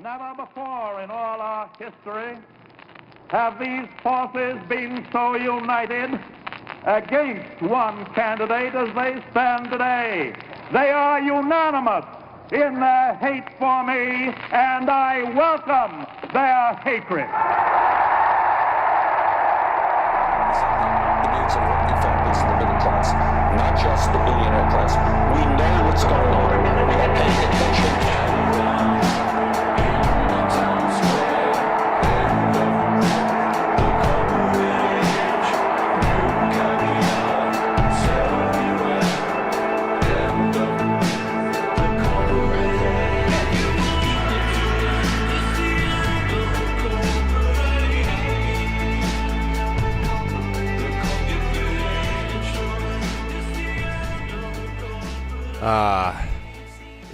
Never before in all our history have these forces been so united against one candidate as they stand today. They are unanimous in their hate for me, and I welcome their hatred. The needs of working families and the middle class, not just the billionaire class. We know what's going on. We are paying attention.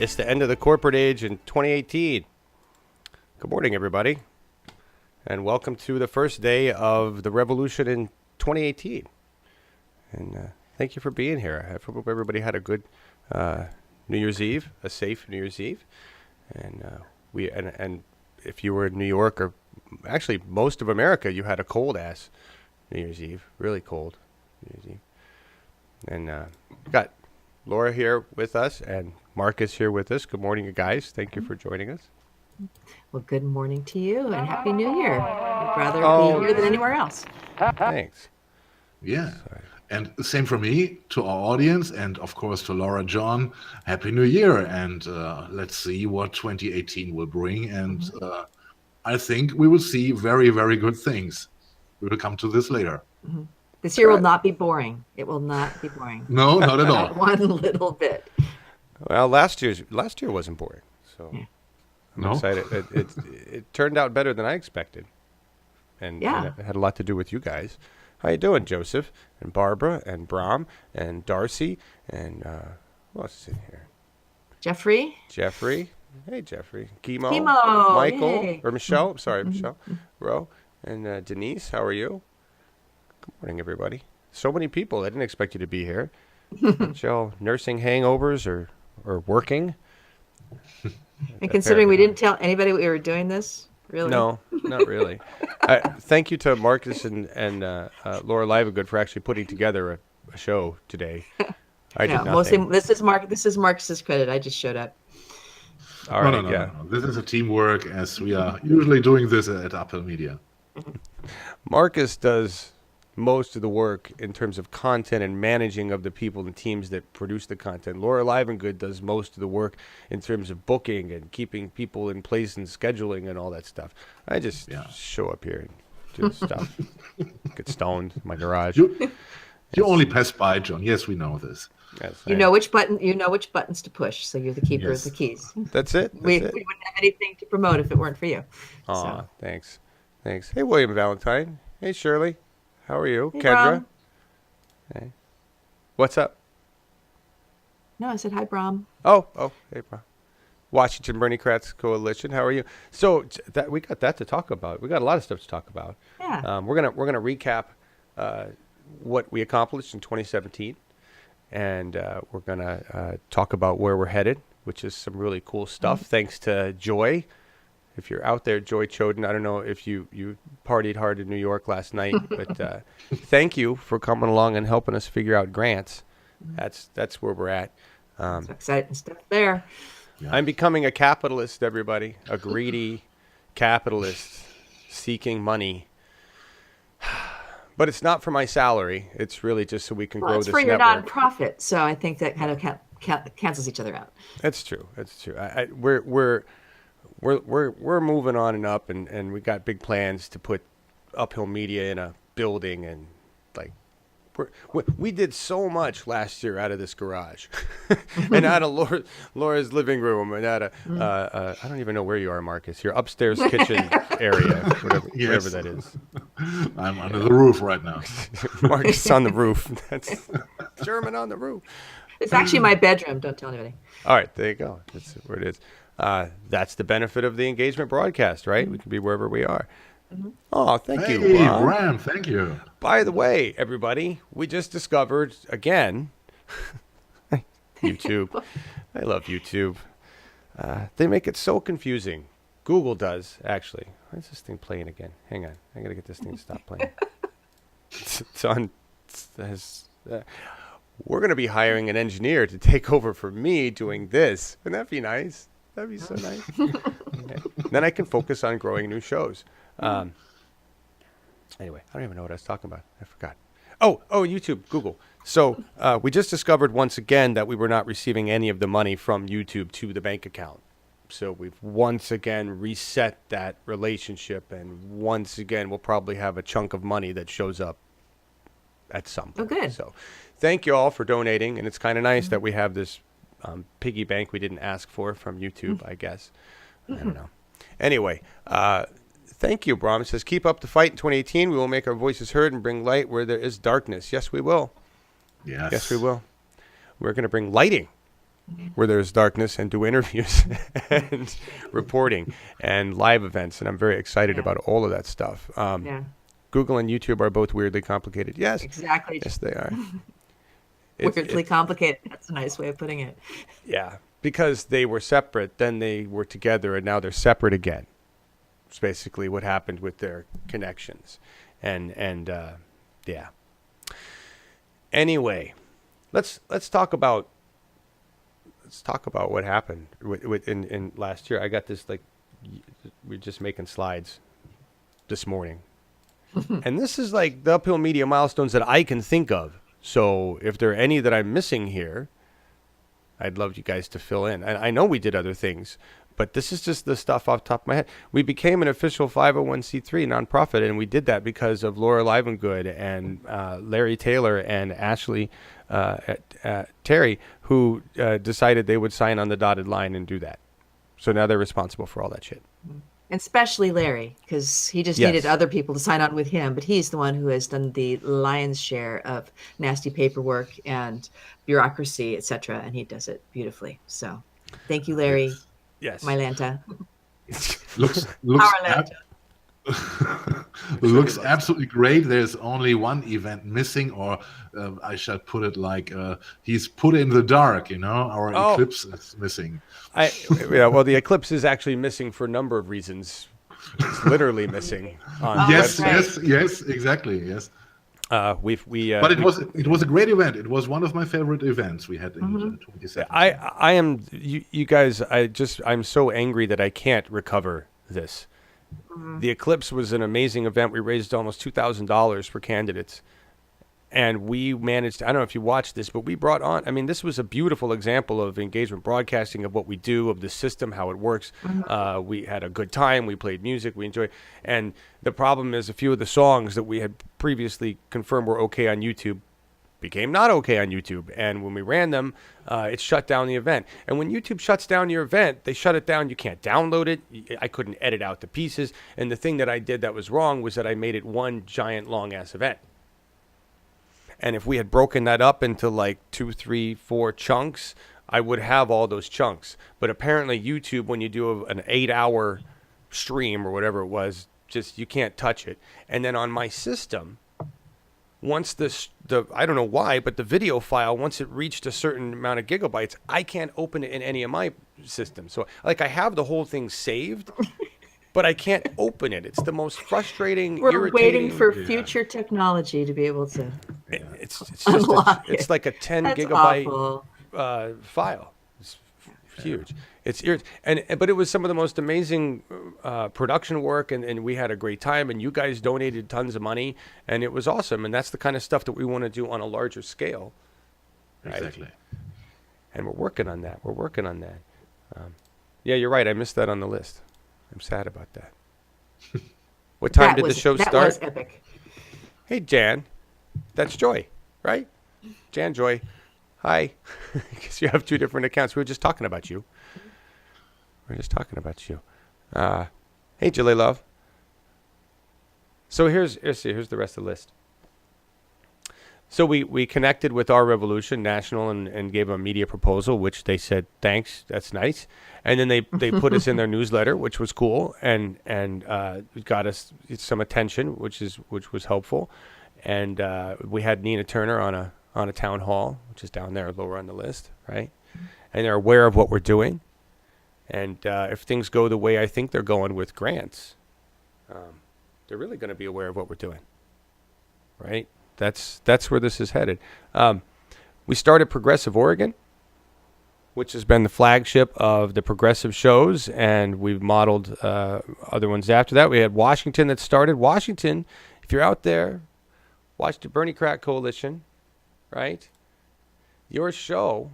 It's the end of the corporate age in 2018. Good morning, everybody, and welcome to the first day of the revolution in 2018. And thank you for being here. I hope everybody had a good New Year's Eve, a safe New Year's Eve. And and if you were in New York, or actually most of America, you had a cold ass New Year's Eve, really cold New Year's Eve. And we got Laura here with us and Marcus here with us. Good morning, you guys. Thank you for joining us. Well, good morning to you and Happy New Year. I'd rather be here than anywhere else. Thanks. Yeah. And same for me, to our audience, and of course to Laura, John, Happy New Year. And let's see what 2018 will bring. And I think we will see very, very good things. We will come to this later. Mm-hmm. This year will not be boring. It will not be boring. No, not at all. Not one little bit. Well, last year wasn't boring, so Yeah. I'm excited. It turned out better than I expected, and it had a lot to do with you guys. How you doing, Joseph and Barbara and Bram and Darcy and who else is in here? Jeffrey. Hey, Jeffrey. Chemo. Michael. Yay. Or Michelle. Sorry, Michelle. Ro and Denise. How are you? Good morning, everybody. So many people. I didn't expect you to be here. Michelle, nursing hangovers or working. And considering we didn't tell anybody we were doing this, really? No, not really. Thank you to Marcus and Laura Livegood for actually putting together a show today. I did nothing. Mostly this is Marcus's credit. I just showed up. All right, No. This is a teamwork, as we are usually doing this at Apple Media. Marcus does most of the work in terms of content and managing of the people and teams that produce the content. Laura Livegood does most of the work in terms of booking and keeping people in place and scheduling and all that stuff. I just show up here and do stuff. Get stoned in my garage. You only pass by, John. Yes, we know this. Yes, You know which buttons to push, so you're the keeper of the keys. That's it. We wouldn't have anything to promote if it weren't for you. Aw, thanks. Hey, William Valentine. Hey, Shirley. How are you? Hey, Kendra? Bram. Hey. What's up? No, I said hi, Bram. Oh, hey, Bram. Washington Bernie Kratz Coalition. How are you? So we got that to talk about. We got a lot of stuff to talk about. Yeah. We're gonna recap what we accomplished in 2017, and we're gonna talk about where we're headed, which is some really cool stuff. Thanks to Joy. If you're out there, Joy Choden, I don't know if you partied hard in New York last night, but thank you for coming along and helping us figure out grants. That's where we're at. So exciting stuff there. Yeah. I'm becoming a capitalist, everybody, a greedy capitalist seeking money. But it's not for my salary. It's really just so we can grow It's this for your network. nonprofit, so I think that kind of cancels each other out. That's true. We're moving on and up, and we got big plans to put Uphill Media in a building, and like we did so much last year out of this garage, and out of Laura's living room, and out of I don't even know where you are, Marcus. Your upstairs kitchen area, whatever that is. I'm under the roof right now. Marcus on the roof. That's German on the roof. It's actually my bedroom. Don't tell anybody. All right, there you go. That's where it is. That's the benefit of the engagement broadcast, right? We can be wherever we are. Oh, thank you, Ron. Ram, thank you. By the way, everybody, we just discovered again YouTube. I love YouTube. They make it so confusing Google does, actually. Why is this thing playing again? Hang on. I got to get this thing to stop playing. It's on. We're going to be hiring an engineer to take over for me doing this. Wouldn't that be nice? That'd be so nice. Okay. Then I can focus on growing new shows. Anyway, I don't even know what I was talking about. I forgot. Oh, YouTube, Google. So we just discovered once again that we were not receiving any of the money from YouTube to the bank account. So we've once again reset that relationship, and once again we'll probably have a chunk of money that shows up at some point. Oh, good. So thank you all for donating, and it's kind of nice that we have this piggy bank we didn't ask for from YouTube, I guess. I don't know. Anyway, thank you, Bram. It says, keep up the fight in 2018. We will make our voices heard and bring light where there is darkness. Yes, we will. Yes, we will. We're going to bring lighting where there's darkness and do interviews and reporting and live events. And I'm very excited about all of that stuff. Google and YouTube are both weirdly complicated. Yes. Exactly. Yes, they are. Weirdly complicated. That's a nice way of putting it. Yeah. Because they were separate, then they were together, and now they're separate again. It's basically what happened with their connections. And yeah. Anyway, let's talk about what happened in last year. I got this, like, we're just making slides this morning. And this is like the Uphill Media milestones that I can think of. So if there are any that I'm missing here, I'd love you guys to fill in. And I know we did other things, but this is just the stuff off the top of my head. We became an official 501c3 nonprofit, and we did that because of Laura Livengood and Larry Taylor and Ashley Terry, who decided they would sign on the dotted line and do that. So now they're responsible for all that shit. And especially Larry, because he just needed other people to sign on with him. But he's the one who has done the lion's share of nasty paperwork and bureaucracy, etc. And he does it beautifully. So thank you, Larry. Yes. Mylanta. Looks looks absolutely great. There's only one event missing, or I shall put it like he's put in the dark. Our eclipse is missing. Well, the eclipse is actually missing for a number of reasons. It's literally missing. On yes, exactly. Yes. But it was a great event. It was one of my favorite events we had in 2017. I am you guys. I'm so angry that I can't recover this. The Eclipse was an amazing event. We raised almost $2,000 for candidates. And we managed, I don't know if you watched this, but we brought on, this was a beautiful example of engagement broadcasting, of what we do, of the system, how it works. We had a good time. We played music. We enjoyed. And the problem is a few of the songs that we had previously confirmed were okay on YouTube became not okay on YouTube. And when we ran them, it shut down the event. And when YouTube shuts down your event, they shut it down. You can't download it. I couldn't edit out the pieces. And the thing that I did that was wrong was that I made it one giant long-ass event. And if we had broken that up into like 2, 3, 4 chunks, I would have all those chunks. But apparently YouTube, when you do an 8-hour stream or whatever it was, just you can't touch it. And then on my system, once I don't know why, but the video file, once it reached a certain amount of gigabytes, I can't open it in any of my systems. So like I have the whole thing saved, but I can't open it. It's the most frustrating, irritating. Waiting for future technology to be able to It's it's like a 10 gigabyte file. It's huge. It's but it was some of the most amazing production work, and we had a great time, and you guys donated tons of money, and it was awesome. And that's the kind of stuff that we want to do on a larger scale. Right? Exactly. And we're working on that. Yeah, you're right. I missed that on the list. I'm sad about that. What time did the show start? That was epic. Hey, Jan. That's Joy, right? Jan Joy. Hi. Because you have 2 different accounts. We were just talking about you. Hey, Julie Love. So here's the rest of the list. So we connected with Our Revolution National and gave them a media proposal, which they said, thanks, that's nice. And then they put us in their newsletter, which was cool, and got us some attention, which was helpful. And we had Nina Turner on a town hall, which is down there lower on the list, right? And they're aware of what we're doing. And if things go the way I think they're going with grants, they're really going to be aware of what we're doing. Right? That's where this is headed. We started Progressive Oregon, which has been the flagship of the progressive shows, and we've modeled other ones after that. We had Washington that started. Washington, if you're out there, watch the Bernie Crack Coalition, right? Your show,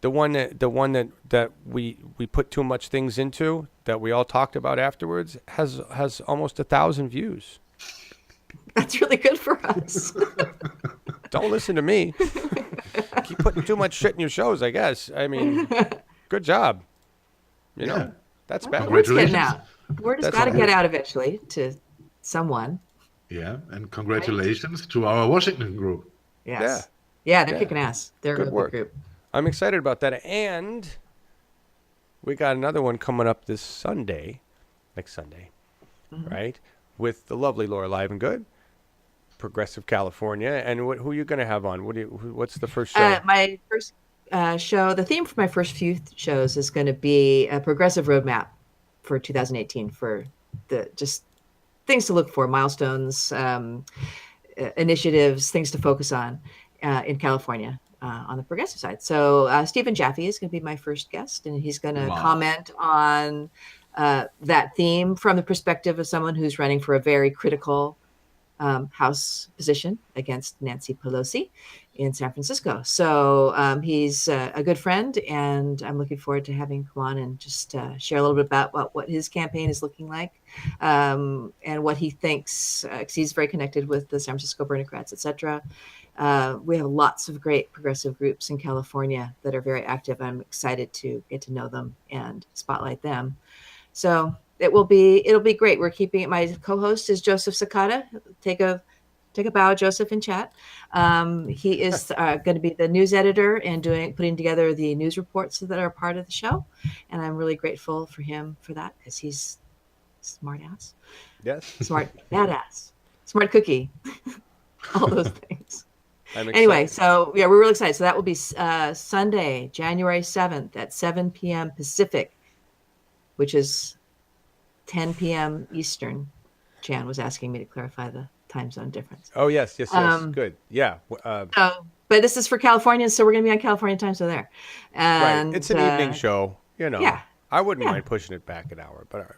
the one that we put too much things into, that we all talked about afterwards, has almost 1,000 views. That's really good for us. Don't listen to me. Keep putting too much shit in your shows, I guess. I mean, good job. You know, that's bad. Word's getting Congratulations. out. Word has That's got to all. get out eventually to someone. Yeah, and congratulations to our Washington group. Yes. Yeah, they're Yeah. kicking ass. They're a Good good work. group. I'm excited about that. And we got another one coming up this Sunday, next Sunday, right? With the lovely Laura Livengood, Progressive California. And who are you going to have on? What's the first show? My first show, the theme for my first few shows is going to be a progressive roadmap for 2018 for the just things to look for, milestones, initiatives, things to focus on in California on the progressive side. So Stephen Jaffe is going to be my first guest, and he's going to Wow. comment on that theme from the perspective of someone who's running for a very critical House position against Nancy Pelosi in San Francisco. So he's a good friend, and I'm looking forward to having him come on and just share a little bit about what his campaign is looking like and what he thinks, 'cause he's very connected with the San Francisco Bernicrats, et cetera. We have lots of great progressive groups in California that are very active. I'm excited to get to know them and spotlight them. So it'll be great. We're keeping it. My co-host is Joseph Sakata. Take a bow, Joseph, in chat. He is going to be the news editor and putting together the news reports that are part of the show. And I'm really grateful for him for that, because he's smart ass, Yes. smart badass, smart cookie, all those things. I'm excited. Anyway, so yeah, we're really excited. So that will be Sunday, January 7th at 7 p.m. Pacific, which is 10 p.m. Eastern. Jan was asking me to clarify the time zone difference. Oh, yes. Good. Yeah. So, but this is for California, so we're going to be on California time, so there. And right. It's an evening show, you know. yeah. I wouldn't Yeah. mind pushing it back an hour, but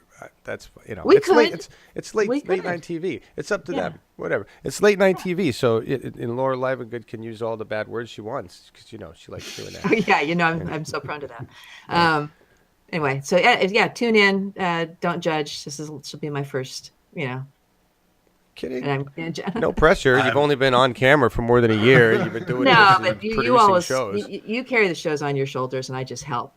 that's, you know. We it's late. could. It's late We late could. night TV. It's up to Yeah. them. Whatever. It's late night TV, so and Laura Livengood can use all the bad words she wants, because, you know, she likes doing that. Yeah, you know, I'm so prone to that. Anyway, so yeah, tune in. Don't judge. She'll be my first, you know. Kidding. And No pressure. You've only been on camera for more than a year. You've been doing no, this, but you producing always shows. you carry the shows on your shoulders, and I just help.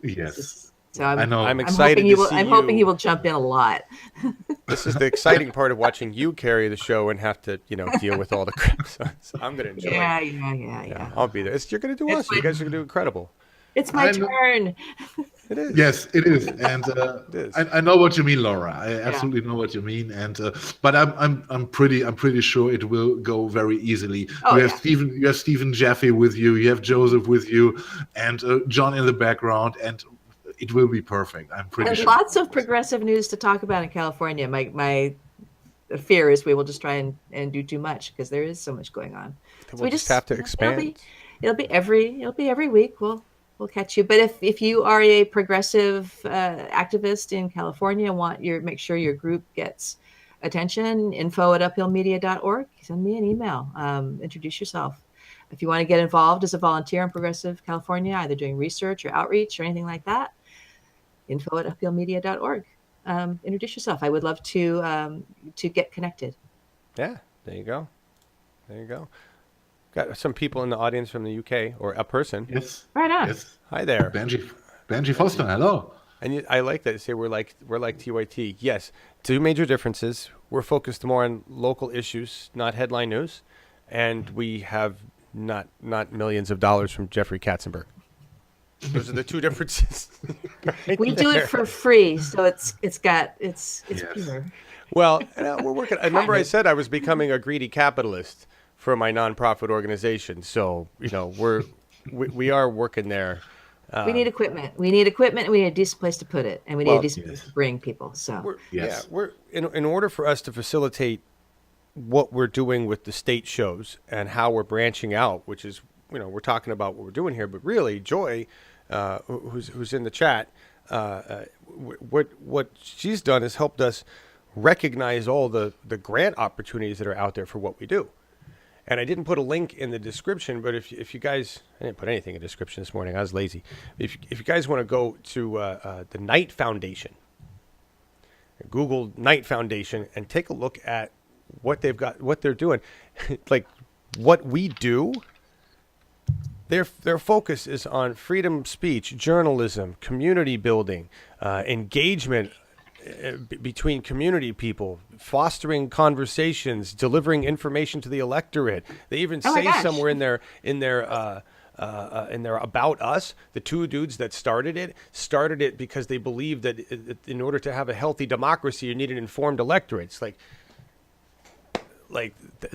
Yes. So I know. I'm I'm excited hoping you to will. see I'm hoping you. you will jump in a lot. This is the exciting part of watching you carry the show and have to, you know, deal with all the crap. So I'm going to enjoy Yeah, it. yeah. I'll be there. You're going to do It's awesome. You my- guys are going to do incredible. It's my I'm- turn. It is. Yes, it is, and is. I know what you mean, Laura. I absolutely know what you mean, and but I'm pretty sure it will go very easily. Oh, you have yeah. Stephen Jaffe with you, you have Joseph with you, and John in the background, and it will be perfect. I'm pretty There's sure. lots of progressive news to talk about in California. My fear is we will just try and do too much, because there is so much going on. So We'll just have to expand. It'll be every week. We'll catch you. But if you are a progressive activist in California, make sure your group gets attention, info@uphillmedia.org. Send me an email. Introduce yourself. If you want to get involved as a volunteer in Progressive California, either doing research or outreach or anything like that, info@uphillmedia.org. Introduce yourself. I would love to get connected. Yeah, there you go. There you go. Got some people in the audience from the UK, or a person. Yes. Right on. Yes. Hi there. Benji Foster, hello. And I like that. Say we're like TYT. Yes, two major differences. We're focused more on local issues, not headline news, and we have not millions of dollars from Jeffrey Katzenberg. Those are the two differences. Right We do there. it for free, so it's Yes. pure. Well, we're working. I remember I said I was becoming a greedy capitalist for my nonprofit organization. So, you know, we are working there We need equipment. We need equipment. And we need a decent place to put it, and we need a decent place to bring people. So We're in order for us to facilitate what we're doing with the state shows and how we're branching out, which is, we're talking about what we're doing here, but really Joy, who's in the chat, what she's done is helped us recognize all the grant opportunities that are out there for what we do. And I didn't put a link in the description, but if you guys, I didn't put anything in the description this morning. I was lazy. If you guys want to go to the Knight Foundation, Google Knight Foundation, and take a look at what they've got, what they're doing, like what we do. Their focus is on freedom of speech, journalism, community building, engagement between community people, fostering conversations, delivering information to the electorate. They even say somewhere in their About Us, the two dudes that started it because they believed that in order to have a healthy democracy, you need an informed electorate. It's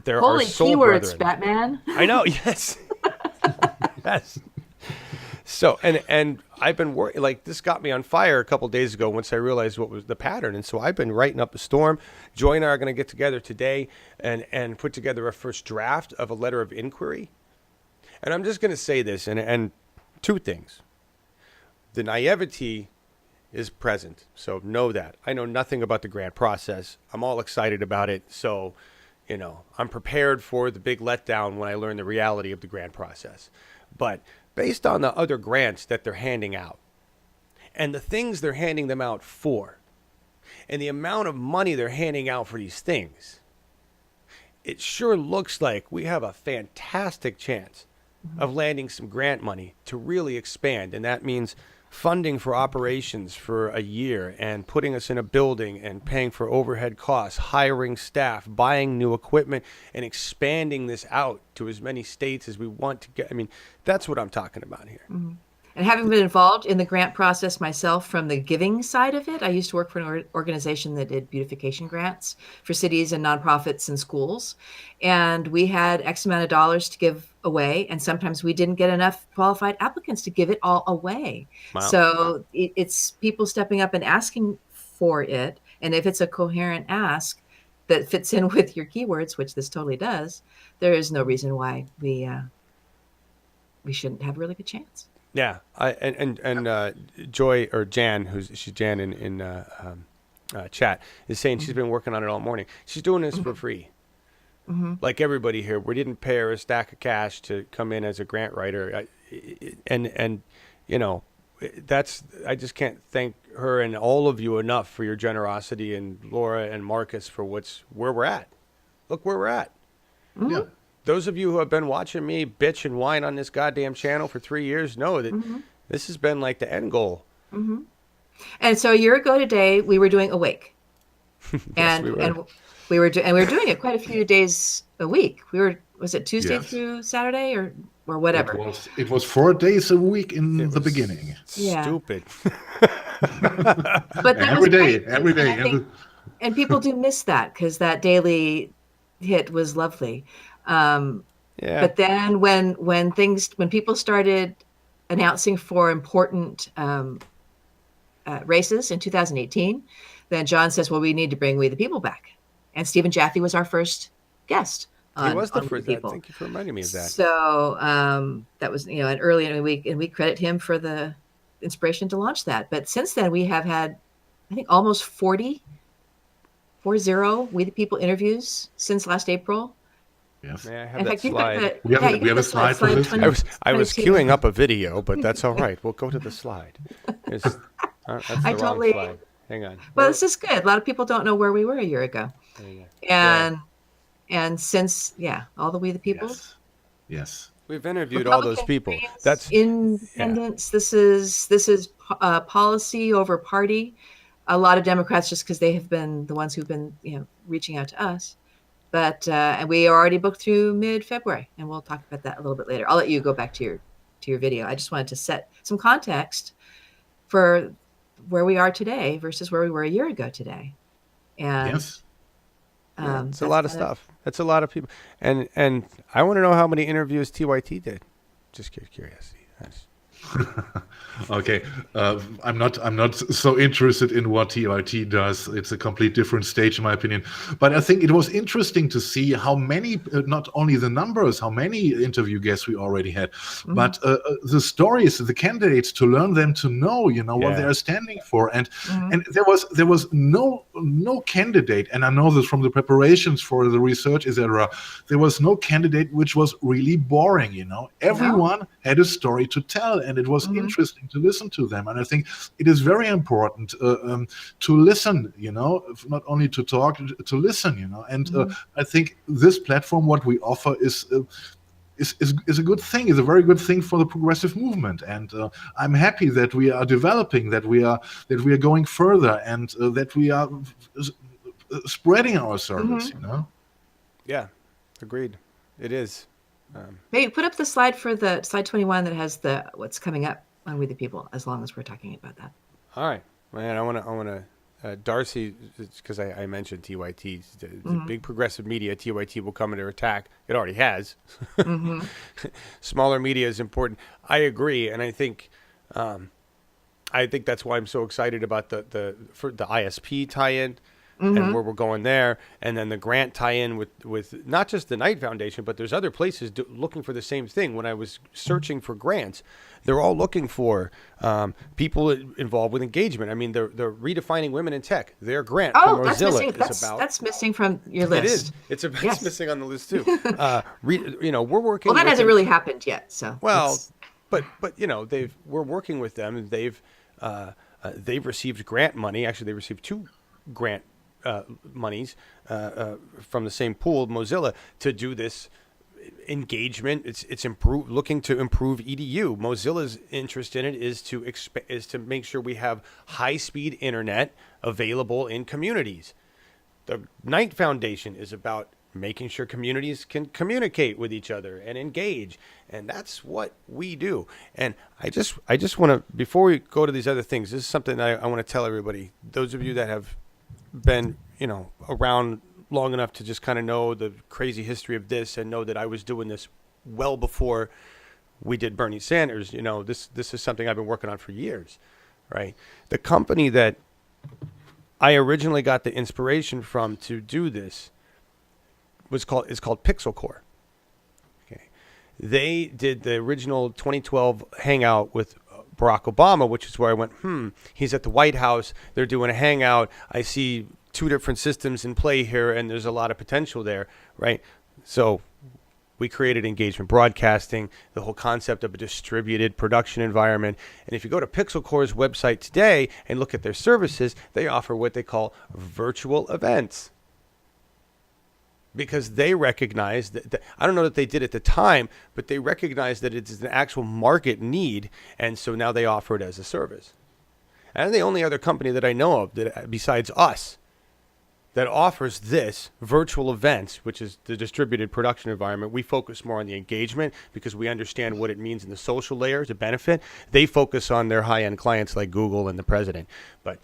there holy are soul keywords, brethren. Batman. I know. Yes. Yes. So, and I've been working, this got me on fire a couple days ago once I realized what was the pattern. And so I've been writing up a storm. Joy and I are going to get together today and put together a first draft of a letter of inquiry. And I'm just going to say this, and two things. The naivety is present. So know that. I know nothing about the grant process. I'm all excited about it. So, I'm prepared for the big letdown when I learn the reality of the grant process. But based on the other grants that they're handing out and the things they're handing them out for and the amount of money they're handing out for these things, it sure looks like we have a fantastic chance of landing some grant money to really expand. And that means funding for operations for a year and putting us in a building and paying for overhead costs, hiring staff, buying new equipment, and expanding this out to as many states as we want to get. I mean, that's what I'm talking about here. Mm-hmm. And having been involved in the grant process myself from the giving side of it, I used to work for an organization that did beautification grants for cities and nonprofits and schools. And we had X amount of dollars to give away. And sometimes we didn't get enough qualified applicants to give it all away. Wow. So it's people stepping up and asking for it. And if it's a coherent ask that fits in with your keywords, which this totally does, there is no reason why we shouldn't have a really good chance. Yeah, Joy, or Jan, she's Jan in chat, is saying she's been working on it all morning. She's doing this for free. Mm-hmm. Like everybody here, we didn't pay her a stack of cash to come in as a grant writer, and I just can't thank her and all of you enough for your generosity, and Laura and Marcus for where we're at. Look where we're at. Mm-hmm. Yeah. Those of you who have been watching me bitch and whine on this goddamn channel for 3 years know that this has been like the end goal. Mm-hmm. And so a year ago today, we were doing Awake, Yes, and we were doing it quite a few days a week. Was it Tuesday through Saturday or whatever? It was 4 days a week in the beginning. Yeah. Stupid. But Every day. And people do miss that because that daily hit was lovely. But then when people started announcing for important races in 2018, then John says, well, we need to bring We the People back. And Stephen Jaffe was our first guest. He was the on first. People. Thank you for reminding me of that. So that was, and early in the week, and we credit him for the inspiration to launch that. But since then, we have had, I think, almost 40 We the People interviews since last April. Yes. May I have In that fact, slide? We have a slide for this. I was queuing up a video, but that's all right. We'll go to the slide. That's the wrong slide. Hang on. Well, this is good. A lot of people don't know where we were a year ago. There you go. And since, all the We the People. Yes. We've interviewed all those people. That's independence. This is policy over party. A lot of Democrats, just because they have been the ones who've been, reaching out to us. But and we are already booked through mid-February, and we'll talk about that a little bit later. I'll let you go back to your video. I just wanted to set some context for where we are today versus where we were a year ago today. And Yes. it's a lot of stuff. That's a lot of people. And I want to know how many interviews TYT did. Just curiosity. Okay, I'm not so interested in what TYT does. It's a complete different stage, in my opinion. But I think it was interesting to see how many, not only the numbers, how many interview guests we already had, but the stories, the candidates, to learn them, to know, what they Yeah. are standing for, and there was no candidate, and I know this from the preparations for the research, etc. There was no candidate which was really boring. Everyone had a story to tell, and it was interesting to listen to them. And I think it is very important to listen, not only to talk, to listen, and I think this platform, what we offer, is a good thing, is a very good thing for the progressive movement. And I'm happy that we are developing, that we are going further, and that we are spreading our service. Yeah, agreed. It is. Maybe put up the slide for the slide 21 that has what's coming up on We the People, as long as we're talking about that. All right, man. I want to. Darcy, because I mentioned TYT, the big progressive media. TYT will come under attack. It already has. Smaller media is important. I agree, and I think that's why I'm so excited about the ISP tie-in. And where we're going there, and then the grant tie-in with not just the Knight Foundation, but there's other places looking for the same thing. When I was searching for grants, they're all looking for people involved with engagement. I mean, they're redefining women in tech. Their grant from that's Mozilla missing. That's missing from your list. It is. It's missing on the list too. We're working. Well, that hasn't really happened yet. So but we're working with them, and they've received grant money. Actually, they received 2 grant monies from the same pool, Mozilla, to do this engagement. It's looking to improve EDU. Mozilla's interest in it is to make sure we have high-speed internet available in communities. The Knight Foundation is about making sure communities can communicate with each other and engage, and that's what we do. And I just want to, before we go to these other things, this is something I want to tell everybody. Those of you that have been around long enough to just kind of know the crazy history of this, and know that I was doing this well before we did Bernie Sanders. This is something I've been working on for years, right? The company that I originally got the inspiration from to do this is called Pixel Core. Okay, they did the original 2012 Hangout with Barack Obama, which is where I went, he's at the White House, they're doing a hangout, I see 2 different systems in play here, and there's a lot of potential there, right? So we created engagement broadcasting, the whole concept of a distributed production environment. And if you go to Pixel Core's website today and look at their services, they offer what they call virtual events. Because they recognize that I don't know that they did at the time, but they recognize that it's an actual market need, and so now they offer it as a service. And the only other company that I know of that, besides us, that offers this virtual events, which is the distributed production environment. We focus more on the engagement because we understand what it means in the social layer to benefit. They focus on their high-end clients like Google and the president. But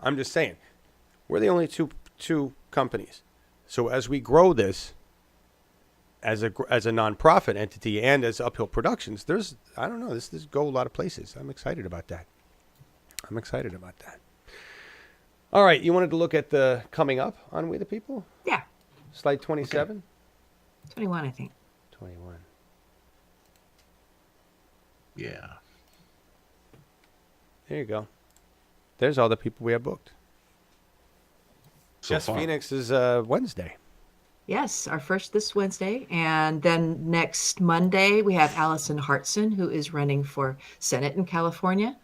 I'm just saying, we're the only two companies. So as we grow this as a nonprofit entity and as Uphill Productions, this go a lot of places. I'm excited about that. All right, you wanted to look at the coming up on We the People? Yeah. Slide 27? Okay. 21, I think. 21. Yeah. There you go. There's all the people we have booked. So Jess far. Phoenix is Wednesday. Yes, our first this Wednesday. And then next Monday, we have Allison Hartson, who is running for Senate in California.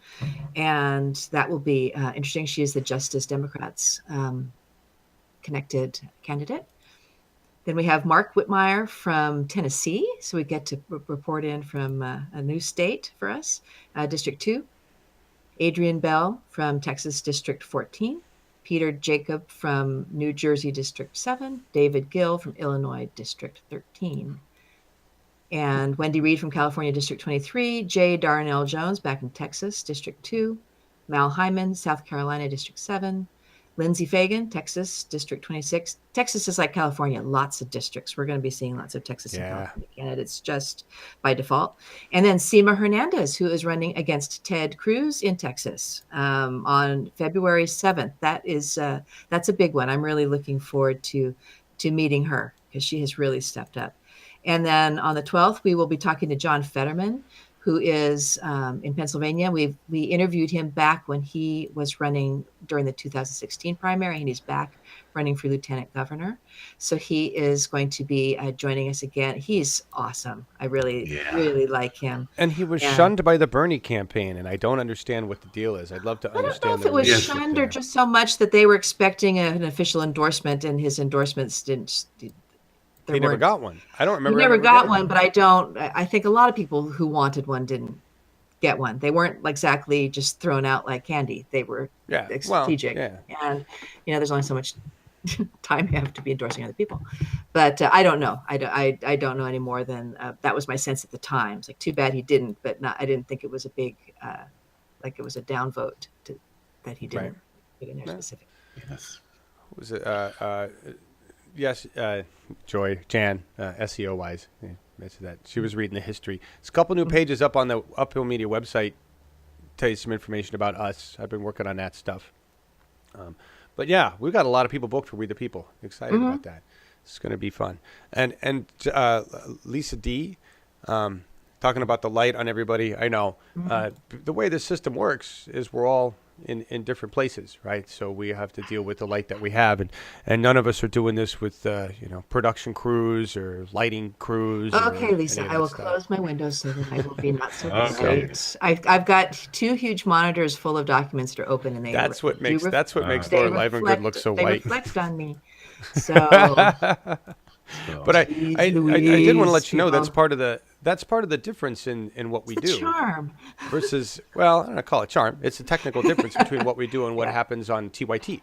And that will be interesting. She is the Justice Democrats connected candidate. Then we have Mark Whitmire from Tennessee. So we get to report in from a new state for us, District 2. Adrian Bell from Texas District 14. Peter Jacob from New Jersey District 7, David Gill from Illinois District 13, and Wendy Reed from California District 23, J. Darnell Jones back in Texas District 2, Mal Hyman, South Carolina District 7, Lindsey Fagan, Texas, District 26. Texas is like California, lots of districts. We're going to be seeing lots of Texas and California candidates just by default. And then Seema Hernandez, who is running against Ted Cruz in Texas on February 7th. That's a big one. I'm really looking forward to meeting her because she has really stepped up. And then on the 12th, we will be talking to John Fetterman, who is in Pennsylvania. We interviewed him back when he was running during the 2016 primary, and he's back running for lieutenant governor. So he is going to be joining us again. He's awesome. I really like him. And he was shunned by the Bernie campaign, and I don't understand what the deal is. I'd love to understand. I don't know if it was shunned or just so much that they were expecting an official endorsement, and his endorsements didn't. He never got one. I don't remember. He never got one, but I think a lot of people who wanted one didn't get one. They weren't exactly just thrown out like candy. They were strategic. And, there's only so much time you have to be endorsing other people. But I don't know. I don't know any more than that was my sense at the time. It's like, too bad he didn't, but I didn't think it was a big, like it was a downvote that he didn't put in there specific. Yes. Was it, yes, Jan, SEO wise, mentioned that she was reading the history. There's a couple new pages up on the Uphill Media website. Tell you some information about us. I've been working on that stuff. But yeah, we've got a lot of people booked for We the People. Excited about that. It's going to be fun. And Lisa D, talking about the light on everybody. I know the way this system works is we're all in different places, right? So we have to deal with the light that we have, and none of us are doing this with production crews or lighting crews. Okay, Lisa, I will close my windows so that I will be not so bright. I've got 2 huge monitors full of documents that are open, and that's what makes Laura Livengood look so white. They reflect on me. So, but I did want to let you know that's part of the difference in what we do. Charm. Versus, well, I don't call it charm. It's a technical difference between what we do and what happens on TYT.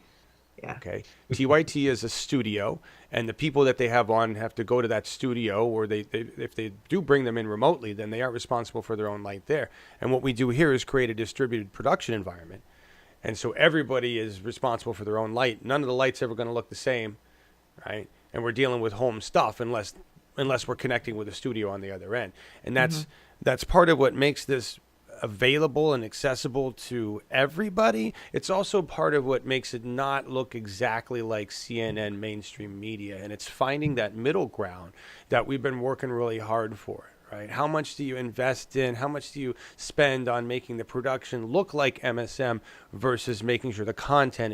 Yeah. Okay. TYT is a studio, and the people that they have on have to go to that studio, or if they do bring them in remotely, then they are responsible for their own light there. And what we do here is create a distributed production environment. And so everybody is responsible for their own light. None of the lights ever going to look the same, right? And we're dealing with home stuff unless we're connecting with a studio on the other end. And that's part of what makes this available and accessible to everybody. It's also part of what makes it not look exactly like CNN mainstream media. And it's finding that middle ground that we've been working really hard for, right? How much do you invest in? How much do you spend on making the production look like MSM versus making sure the content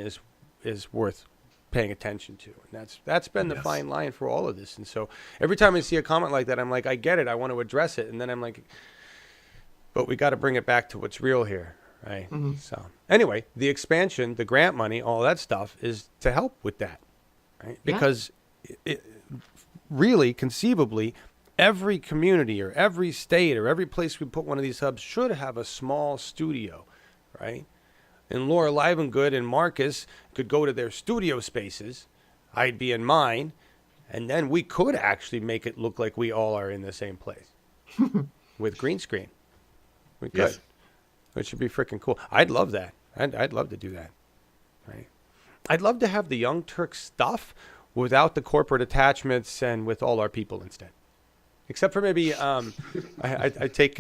is worth paying attention to? And that's been the fine line for all of this. And so every time I see a comment like that, I'm like, I get it, I want to address it, and then I'm like, but we got to bring it back to what's real here, right? So anyway, the expansion, the grant money, all that stuff is to help with that, right? Because it really, conceivably, every community or every state or every place we put one of these hubs should have a small studio, right? And Laura Livengood and Marcus could go to their studio spaces. I'd be in mine. And then we could actually make it look like we all are in the same place with green screen. We could. Yes. Which would be freaking cool. I'd love that. I'd love to do that. Right? I'd love to have the Young Turk stuff without the corporate attachments and with all our people instead. Except for maybe I take...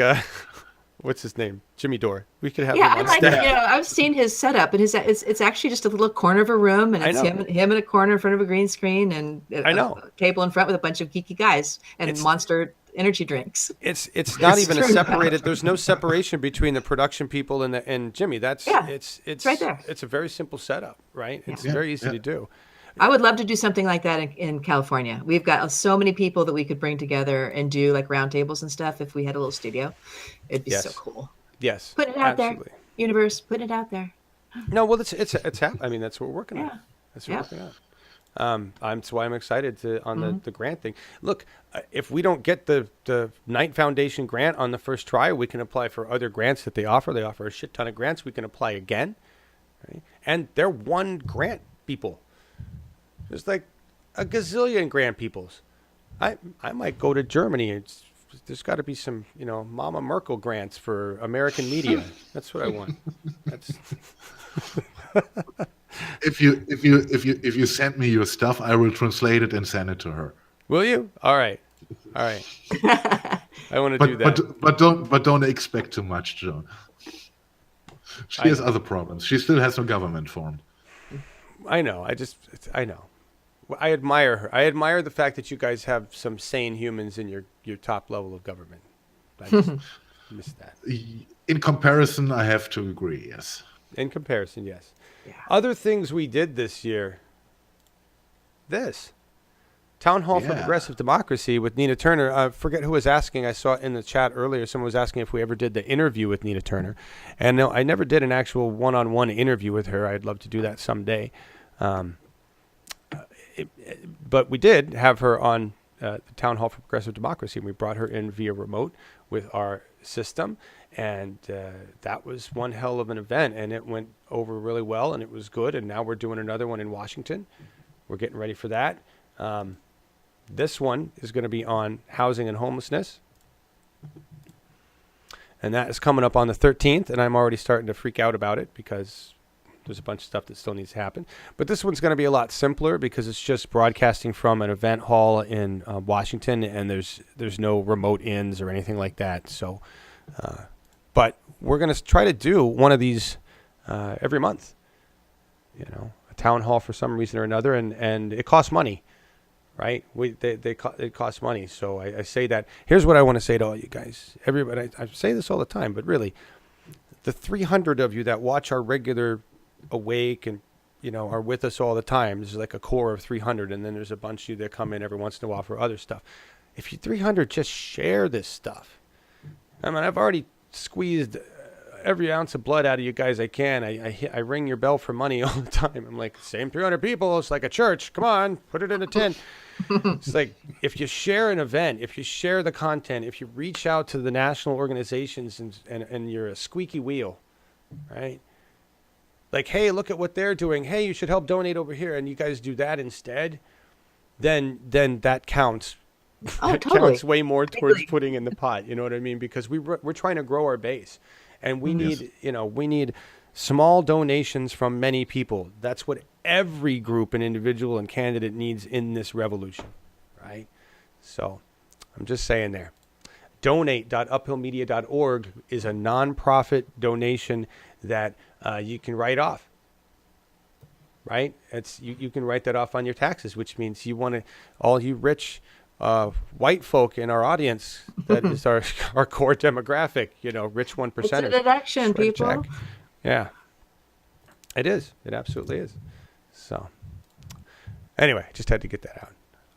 what's his name? Jimmy Dore. We could have him on staff. I've seen his setup, and it's actually just a little corner of a room, and it's him in a corner in front of a green screen, and a table in front with a bunch of geeky guys and Monster energy drinks. It's not even a separated. There's no separation between the production people and Jimmy. It's right there. It's a very simple setup, right? It's very easy to do. I would love to do something like that in California. We've got so many people that we could bring together and do like roundtables and stuff if we had a little studio. It'd be so cool. Yes. Put it out there. Universe, put it out there. No, well, it's I mean, that's what we're working on. That's what we're working on. That's why I'm excited on the grant thing. Look, if we don't get the Knight Foundation grant on the first try, we can apply for other grants that they offer. They offer a shit ton of grants. We can apply again. Right? And they're one grant people. There's like a gazillion grant peoples. I might go to Germany. There's got to be some, Mama Merkel grants for American media. That's what I want. if you send me your stuff, I will translate it and send it to her. Will you? All right. I want to do that. But don't expect too much, John. She has other problems. She still has no government formed. I know. I know. I admire her. I admire the fact that you guys have some sane humans in your top level of government. I just miss that. In comparison, I have to agree. Yes. In comparison, yes. Yeah. Other things we did this year. This Town Hall for Yeah. Progressive Democracy with Nina Turner. I forget who was asking. I saw it in the chat earlier. Someone was asking if we ever did the interview with Nina Turner. And no, I never did an actual one-on-one interview with her. I'd love to do that someday. But we did have her on the Town Hall for Progressive Democracy, and we brought her in via remote with our system. And that was one hell of an event, and it went over really well, and it was good. And now we're doing another one in Washington. We're getting ready for that. This one is going to be on housing and homelessness. And that is coming up on the 13th, and I'm already starting to freak out about it because there's a bunch of stuff that still needs to happen. But this one's going to be a lot simpler because it's just broadcasting from an event hall in Washington, and there's no remote ins or anything like that. So, but we're going to try to do one of these every month. You know, a town hall for some reason or another, and it costs money. Right? It costs money. So I say that. Here's what I want to say to all you guys. Everybody, I say this all the time, but really, the 300 of you that watch our regular Awake and, you know, are with us all the time, there's like a core of 300, and then there's a bunch of you that come in every once in a while for other stuff. If you 300 just share this stuff. I mean, I've already squeezed every ounce of blood out of you guys I can. I ring your bell for money all the time. I'm like, same 300 people. It's like a church. Come on, put it in a tin. It's like, if you share an event, if you share the content, if you reach out to the national organizations and you're a squeaky wheel, right? Like, hey, look at what they're doing. Hey, you should help donate over here. And you guys do that instead. Then that counts. Oh, that totally. counts way more towards putting in the pot. You know what I mean? Because we're trying to grow our base. And we need, we need small donations from many people. That's what every group and individual and candidate needs in this revolution, right? So I'm just saying there. Donate.uphillmedia.org is a nonprofit donation that you can write off, right? It's you can write that off on your taxes, which means you want to, all you rich white folk in our audience, that is our core demographic, rich 1%. It's a deduction, people. Check. Yeah, it is. It absolutely is. So anyway, just had to get that out.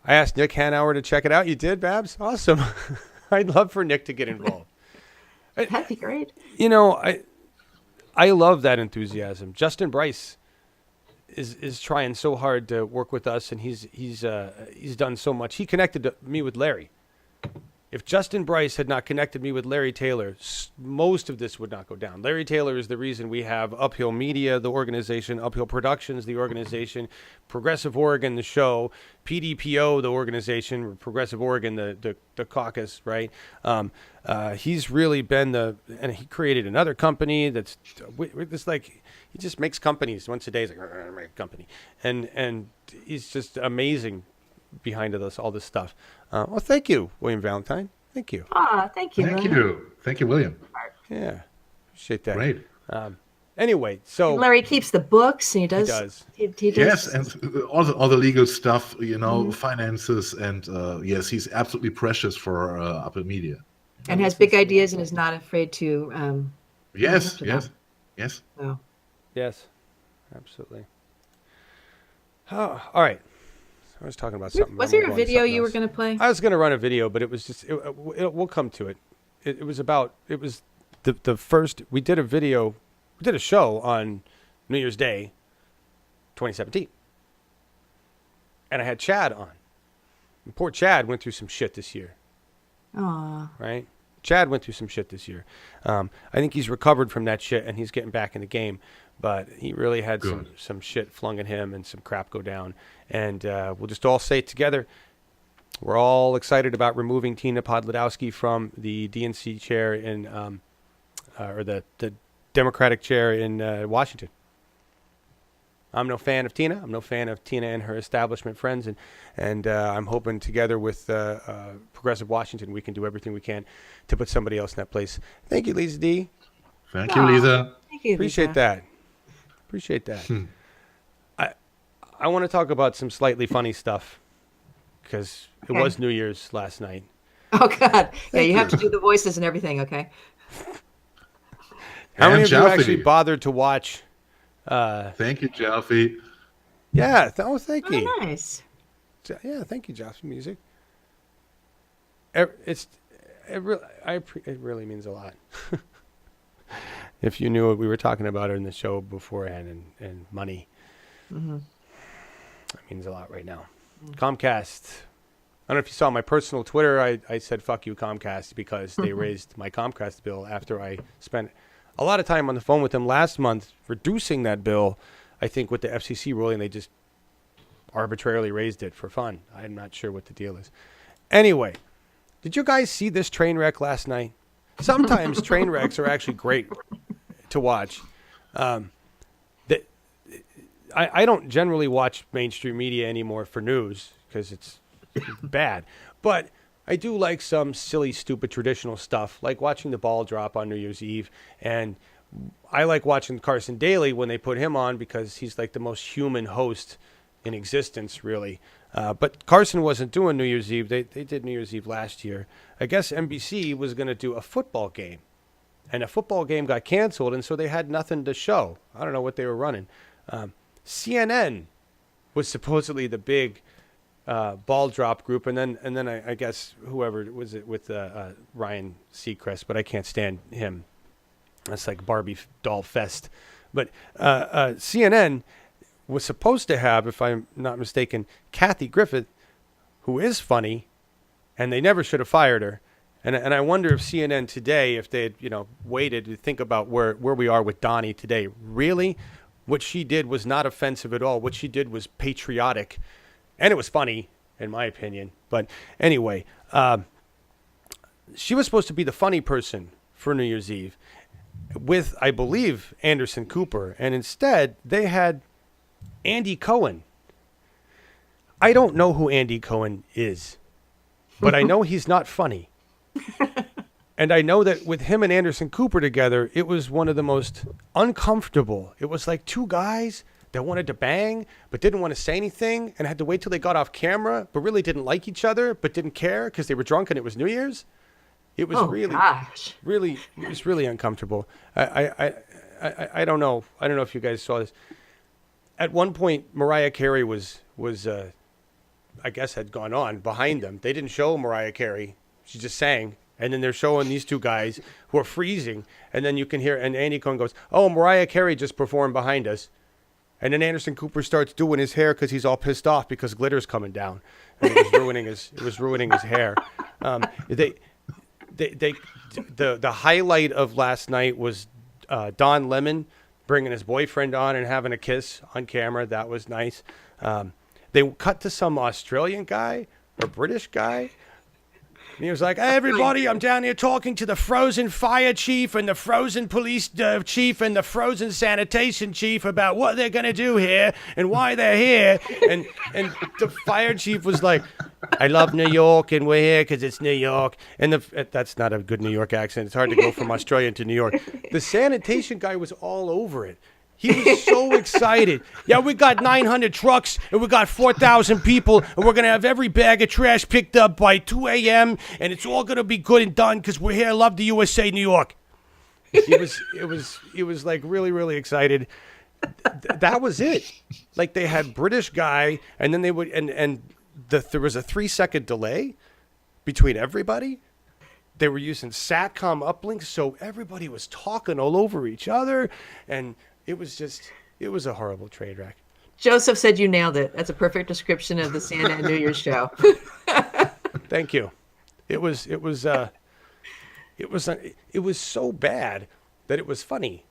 I asked Nick Hanauer to check it out. You did, Babs? Awesome. I'd love for Nick to get involved. That'd be great. I love that enthusiasm. Justin Bryce is trying so hard to work with us, and he's done so much. He connected me with Larry. If Justin Bryce had not connected me with Larry Taylor, most of this would not go down. Larry Taylor is the reason we have Uphill Media, the organization, Uphill Productions, the organization, Progressive Oregon, the show, PDPO, the organization, Progressive Oregon, the caucus, right? He's really been and he created another company that's like, he just makes companies once a day. He's like, I make a company. And he's just amazing behind all this stuff. Well, thank you, William Valentine. Thank you. Thank you. Thank you, William. Yeah, appreciate that. Great. Anyway, so Larry keeps the books, and he does. He does. Yes, and all the legal stuff, finances, and yes, he's absolutely precious for Uphill Media. And has big ideas and is not afraid to. Yes. So. Yes, absolutely. Oh, all right. I was talking about something. Was there a video you were going to play? I was going to run a video, but it was just, we'll come to it. It was the first, we did a show on New Year's Day, 2017. And I had Chad on. And poor Chad went through some shit this year. Aw. Right? Chad went through some shit this year. I think he's recovered from that shit and he's getting back in the game. But he really had some shit flung at him and some crap go down. And we'll just all say it together. We're all excited about removing Tina Podlodowski from the DNC chair or the Democratic chair in Washington. I'm no fan of Tina. I'm no fan of Tina and her establishment friends, and I'm hoping together with Progressive Washington we can do everything we can to put somebody else in that place. Thank you, Lisa D. Thank you, Lisa. Thank you, Appreciate Lisa. that. Appreciate that. I want to talk about some slightly funny stuff because it Okay. was New Year's last night. Oh God, yeah, you have you. to do the voices and everything. Okay. How many And of you Jalfi. actually bothered to watch? Thank you, Jalfi. Yeah. Thank you. Oh, nice. Yeah, thank you, Josh. Music. It really means a lot. If you knew it, we were talking about it in the show beforehand, and money. Mm-hmm. That means a lot right now. Comcast. I don't know if you saw my personal Twitter. I said fuck you, Comcast, because they raised my Comcast bill after I spent a lot of time on the phone with them last month reducing that bill. I think with the FCC ruling, they just arbitrarily raised it for fun. I'm not sure what the deal is. Anyway, did you guys see this train wreck last night? Sometimes train wrecks are actually great to watch. I don't generally watch mainstream media anymore for news because it's bad. But I do like some silly, stupid, traditional stuff, like watching the ball drop on New Year's Eve. And I like watching Carson Daly when they put him on because he's like the most human host in existence, really. But Carson wasn't doing New Year's Eve. They did New Year's Eve last year. I guess NBC was going to do a football game. And a football game got canceled, and so they had nothing to show. I don't know what they were running. CNN was supposedly the big ball drop group, and then I guess whoever was it with Ryan Seacrest, but I can't stand him. That's like Barbie doll fest. But CNN was supposed to have, if I'm not mistaken, Kathy Griffith, who is funny, and they never should have fired her. And I wonder if CNN today, if they had waited to think about where we are with Donnie today, really. What she did was not offensive at all. What she did was patriotic, and it was funny, in my opinion. But anyway, she was supposed to be the funny person for New Year's Eve with, I believe, Anderson Cooper. And instead, they had Andy Cohen. I don't know who Andy Cohen is, but I know he's not funny. And I know that with him and Anderson Cooper together, it was one of the most uncomfortable. It was like two guys that wanted to bang, but didn't want to say anything and had to wait till they got off camera, but really didn't like each other, but didn't care because they were drunk and it was New Year's. It was it was really uncomfortable. I don't know. I don't know if you guys saw this. At one point, Mariah Carey was I guess had gone on behind them. They didn't show Mariah Carey. She just sang. And then they're showing these two guys who are freezing. And then you can hear, and Andy Cohen goes, "Oh, Mariah Carey just performed behind us." And then Anderson Cooper starts doing his hair because he's all pissed off because glitter's coming down. And it was ruining his hair. The highlight of last night was Don Lemon bringing his boyfriend on and having a kiss on camera. That was nice. They cut to some Australian guy or British guy. And he was like, "Hey, everybody, I'm down here talking to the frozen fire chief and the frozen police chief and the frozen sanitation chief about what they're going to do here and why they're here." And the fire chief was like, "I love New York and we're here because it's New York." And that's not a good New York accent. It's hard to go from Australian to New York. The sanitation guy was all over it. He was so excited. "Yeah, we got 900 trucks, and we got 4,000 people, and we're going to have every bag of trash picked up by 2 a.m., and it's all going to be good and done because we're here. Love the USA, New York." He was like really, really excited. That was it. Like they had British guy, and then they would, there was a 3-second delay between everybody. They were using SATCOM uplinks, so everybody was talking all over each other, and it was a horrible train wreck. Joseph said you nailed it. That's a perfect description of the CNN New Year's show. Thank you. It was so bad that it was funny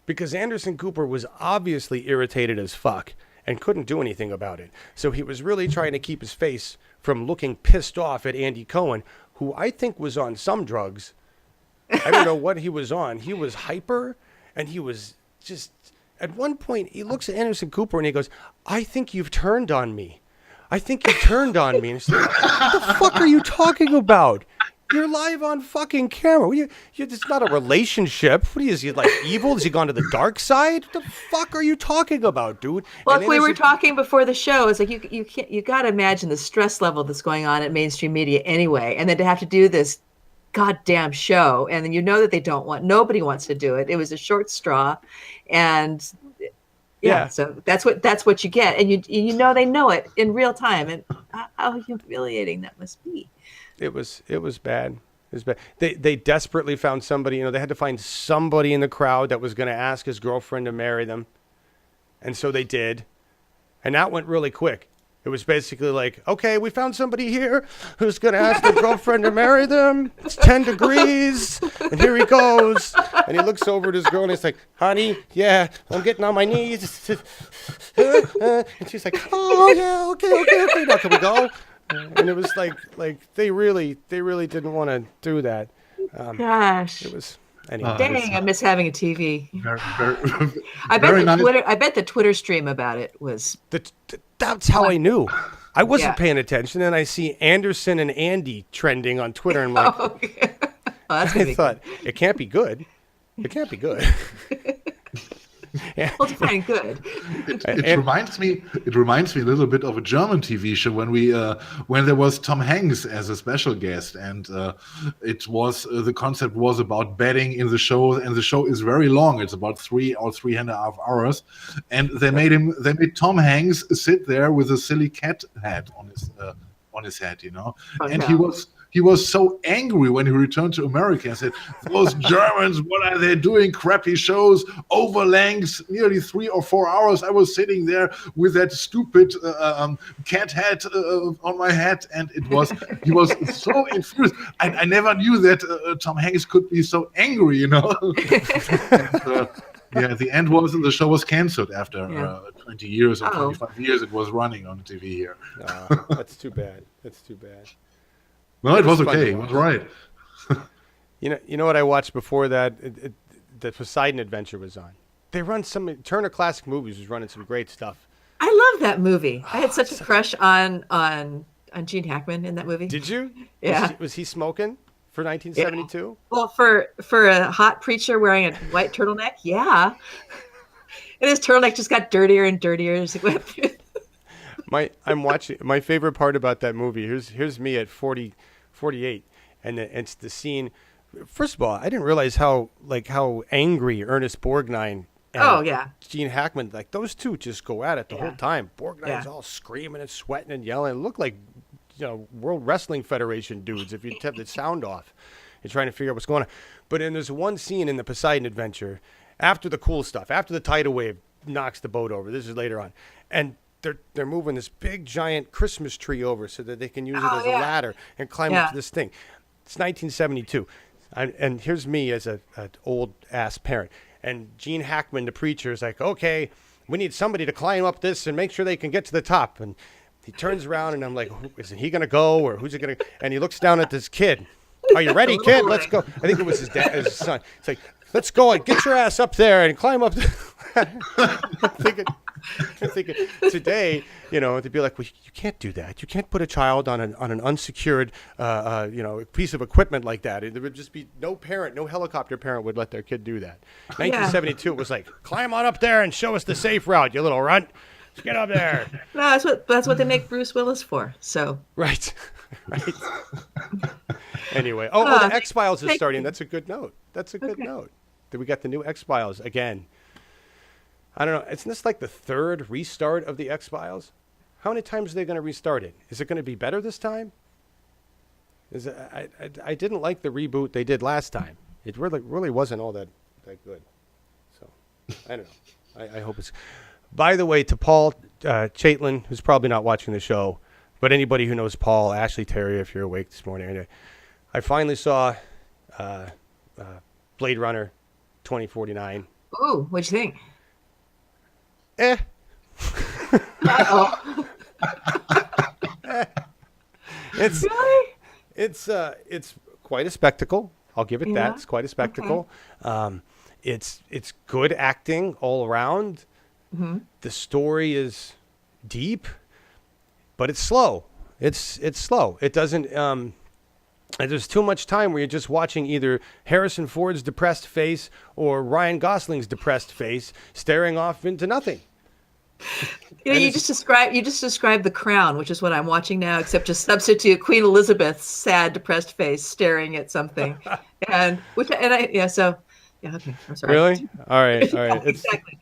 because Anderson Cooper was obviously irritated as fuck and couldn't do anything about it. So he was really trying to keep his face from looking pissed off at Andy Cohen, who I think was on some drugs. I don't know what he was on. He was hyper and he was just, at one point, he looks at Anderson Cooper and he goes, "I think you've turned on me. I think you turned on me." And it's like, what the fuck are you talking about? You're live on fucking camera. It's not a relationship. What is he, like, evil? Has he gone to the dark side? What the fuck are you talking about, dude? Well, And if we were Anderson- talking before the show, it's like you got to imagine the stress level that's going on at mainstream media anyway, and then to have to do this goddamn show, and then nobody wants to do it. It was a short straw, and Yeah. so that's what you get, and you know they know it in real time, and how humiliating that must be. It was bad. It was bad. They desperately found somebody. They had to find somebody in the crowd that was going to ask his girlfriend to marry them, and so they did, and that went really quick. It was basically like, okay, we found somebody here who's going to ask their girlfriend to marry them. It's 10 degrees, and here he goes. And he looks over at his girl, and he's like, "Honey, yeah, I'm getting on my knees." And she's like, "Oh, yeah, okay, now can we go?" And it was like they really didn't want to do that. Gosh, It was anyway. dang, I miss having a TV. Very, very, I very nice. bet the Twitter stream about it was. That's how I knew. I wasn't Yeah. paying attention, and I see Anderson and Andy trending on Twitter, and I'm like, Oh, that's gonna I be thought it can't be good. It can't be good. well, it's fine, good. It reminds me a little bit of a German TV show when there was Tom Hanks as a special guest, and it was the concept was about betting in the show, and the show is very long. It's about 3.5 hours, and they made Tom Hanks sit there with a silly cat hat on his head, Oh, and no. he was so angry when he returned to America and said, "Those Germans, what are they doing? Crappy shows, over lengths, nearly 3 or 4 hours. I was sitting there with that stupid cat hat on my head," and he was so infuriated. I never knew that Tom Hanks could be so angry, And, the end was the show was canceled after 20 years or 25 years it was running on TV here. That's too bad. That's too bad. No, it was fun okay. to It was watch. right. You know what I watched before that? The Poseidon Adventure was on. They run Turner Classic Movies was running some great stuff. I love that movie. I had such a crush on Gene Hackman in that movie. Did you? Yeah. Was he smoking for 1972? Well, for a hot preacher wearing a white turtleneck, yeah. And his turtleneck just got dirtier and dirtier as it went through. I'm watching. My favorite part about that movie. Here's me at 48, and it's the scene. First of all, I didn't realize how angry Ernest Borgnine and Gene Hackman, like those two just go at it the whole time. Borgnine's all screaming and sweating and yelling. It looked like World Wrestling Federation dudes if you kept the sound off. You're trying to figure out what's going on. But then there's one scene in the Poseidon Adventure after the cool stuff, after the tidal wave knocks the boat over. This is later on, and they're moving this big giant Christmas tree over so that they can use it as a ladder and climb up to this thing. It's 1972, and here's me as an old ass parent, and Gene Hackman, the preacher, is like, "Okay, we need somebody to climb up this and make sure they can get to the top." And he turns around, and I'm like, "Is he gonna go, or who's it gonna?" And he looks down at this kid. "Are you ready, kid? Let's go." I think it was his dad, his son. It's like, "Let's go and get your ass up there and climb up." I'm thinking today, to be like, well, you can't do that. You can't put a child on an unsecured, piece of equipment like that. There would just be no helicopter parent would let their kid do that. 1972, it was like, climb on up there and show us the safe route, you little runt. Let's get up there. No, that's what they make Bruce Willis for. So Right. Anyway, the X-Files is starting. That's a good note. Note. That we got the new X-Files again. I don't know. Isn't this like the third restart of the X-Files? How many times are they going to restart it? Is it going to be better this time? I didn't like the reboot they did last time. It really wasn't all that good. So, I don't know. I hope it's... By the way, to Paul Chaitlin, who's probably not watching the show, but anybody who knows Paul, Ashley Terry, if you're awake this morning, I finally saw Blade Runner 2049. Ooh, what'd you think? Uh-oh. It's quite a spectacle. I'll give it that. It's quite a spectacle. Okay. It's good acting all around. The story is deep, but it's slow. It's slow. It doesn't. There's too much time where you're just watching either Harrison Ford's depressed face or Ryan Gosling's depressed face staring off into nothing. You just described The Crown, which is what I'm watching now, except just substitute Queen Elizabeth's sad, depressed face staring at something, okay. I'm sorry. Really? All right. Yeah, It's, exactly.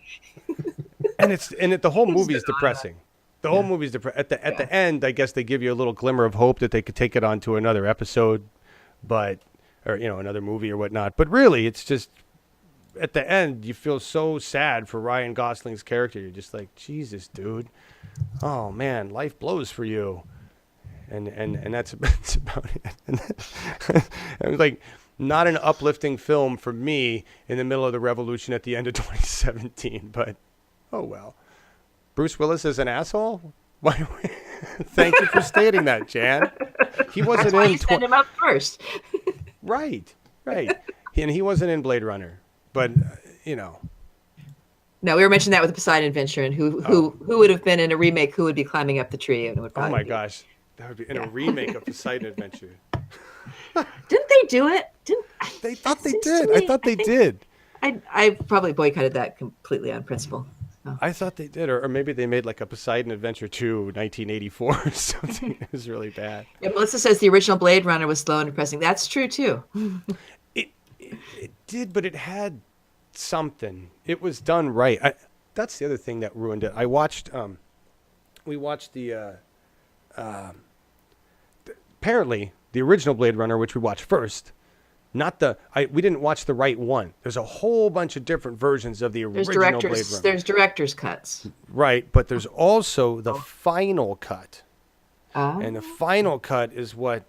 the whole movie is depressing. The whole movie's at the end. I guess they give you a little glimmer of hope that they could take it on to another episode, or another movie or whatnot. But really, it's just at the end you feel so sad for Ryan Gosling's character. You're just like, Jesus, dude. Oh man, life blows for you, and that's about it. It was like not an uplifting film for me in the middle of the revolution at the end of 2017. But oh well. Bruce Willis is an asshole? Why? Thank you for stating that, Jan. He wasn't That's why in. you send him up first. Right. And he wasn't in Blade Runner, but No, we were mentioning that with the Poseidon Adventure, and who would have been in a remake? Who would be climbing up the tree? And it would oh my probably gosh, that would be in a remake of Poseidon Adventure. Didn't they do it? They thought they Seems did. to me- I thought they did. I probably boycotted that completely on principle. Oh. I thought they did, or maybe they made like a Poseidon Adventure 2, 1984 or something. It was really bad. Yeah, Melissa says the original Blade Runner was slow and depressing. That's true too. It did, but it had something. It was done right. That's the other thing that ruined it. We watched apparently the original Blade Runner, which we watched first. We didn't watch the right one. There's a whole bunch of different versions of the original Blade Runner. There's director's cuts. Right, but there's also the final cut. Oh. And the final cut is what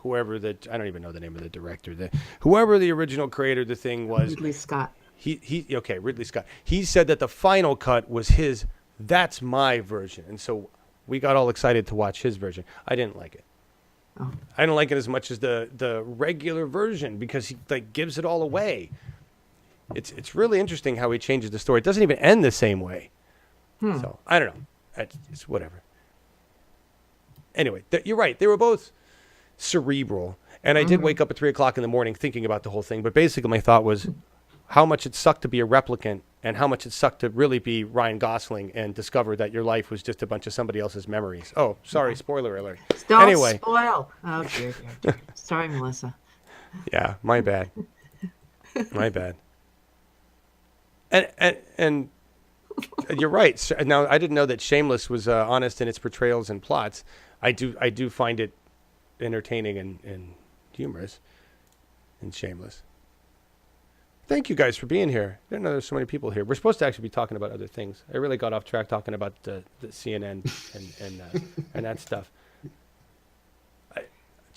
I don't even know the name of the director. Whoever the original creator of the thing was. Ridley Scott. Ridley Scott. He said that the final cut was his. That's my version, and so we got all excited to watch his version. I didn't like it. Oh. I didn't like it as much as the regular version because he gives it all away. It's really interesting how he changes the story. It doesn't even end the same way. So I don't know. It's whatever. Anyway, you're right. They were both cerebral, and I did wake up at 3:00 in the morning thinking about the whole thing. But basically, my thought was how much it sucked to be a replicant, and how much it sucked to really be Ryan Gosling and discover that your life was just a bunch of somebody else's memories. Oh, sorry, spoiler alert. Don't spoil. Oh dear. Sorry, Melissa. Yeah, my bad. My bad. And you're right. So, now, I didn't know that Shameless was honest in its portrayals and plots. I do find it entertaining and humorous in Shameless. Thank you guys for being here. I didn't know there's so many people here. We're supposed to actually be talking about other things. I really got off track talking about the CNN and that stuff.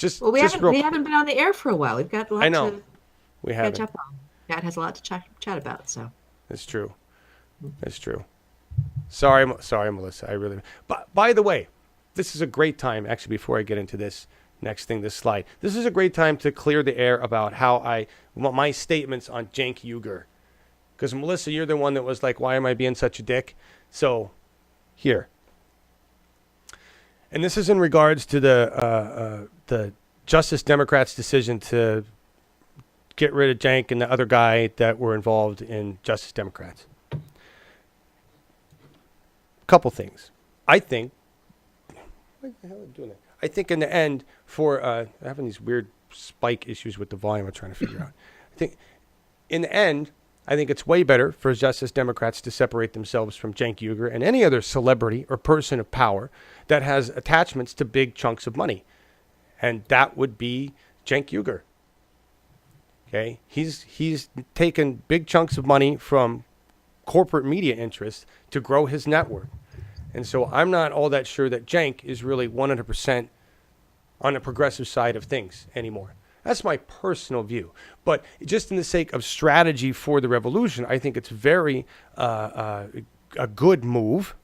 We haven't been on the air for a while. We've got a lot to catch up on. Pat has a lot to chat about. So it's true. It's true. Sorry, Melissa. I really. But by the way, this is a great time. Actually, before I get into this next thing, this slide. This is a great time to clear the air about my statements on Cenk Uygur. Because Melissa, you're the one that was like, why am I being such a dick? So, here. And this is in regards to the Justice Democrats' decision to get rid of Cenk and the other guy that were involved in Justice Democrats. Couple things. I think. What the hell are you doing there? I think in the end, for having these weird spike issues with the volume I'm trying to figure out. I think in the end, I think it's way better for Justice Democrats to separate themselves from Cenk Uygur and any other celebrity or person of power that has attachments to big chunks of money. And that would be Cenk Uygur. Okay? He's taken big chunks of money from corporate media interests to grow his network. And so I'm not all that sure that Cenk is really 100% on the progressive side of things anymore. That's my personal view. But just in the sake of strategy for the revolution, I think it's very a good move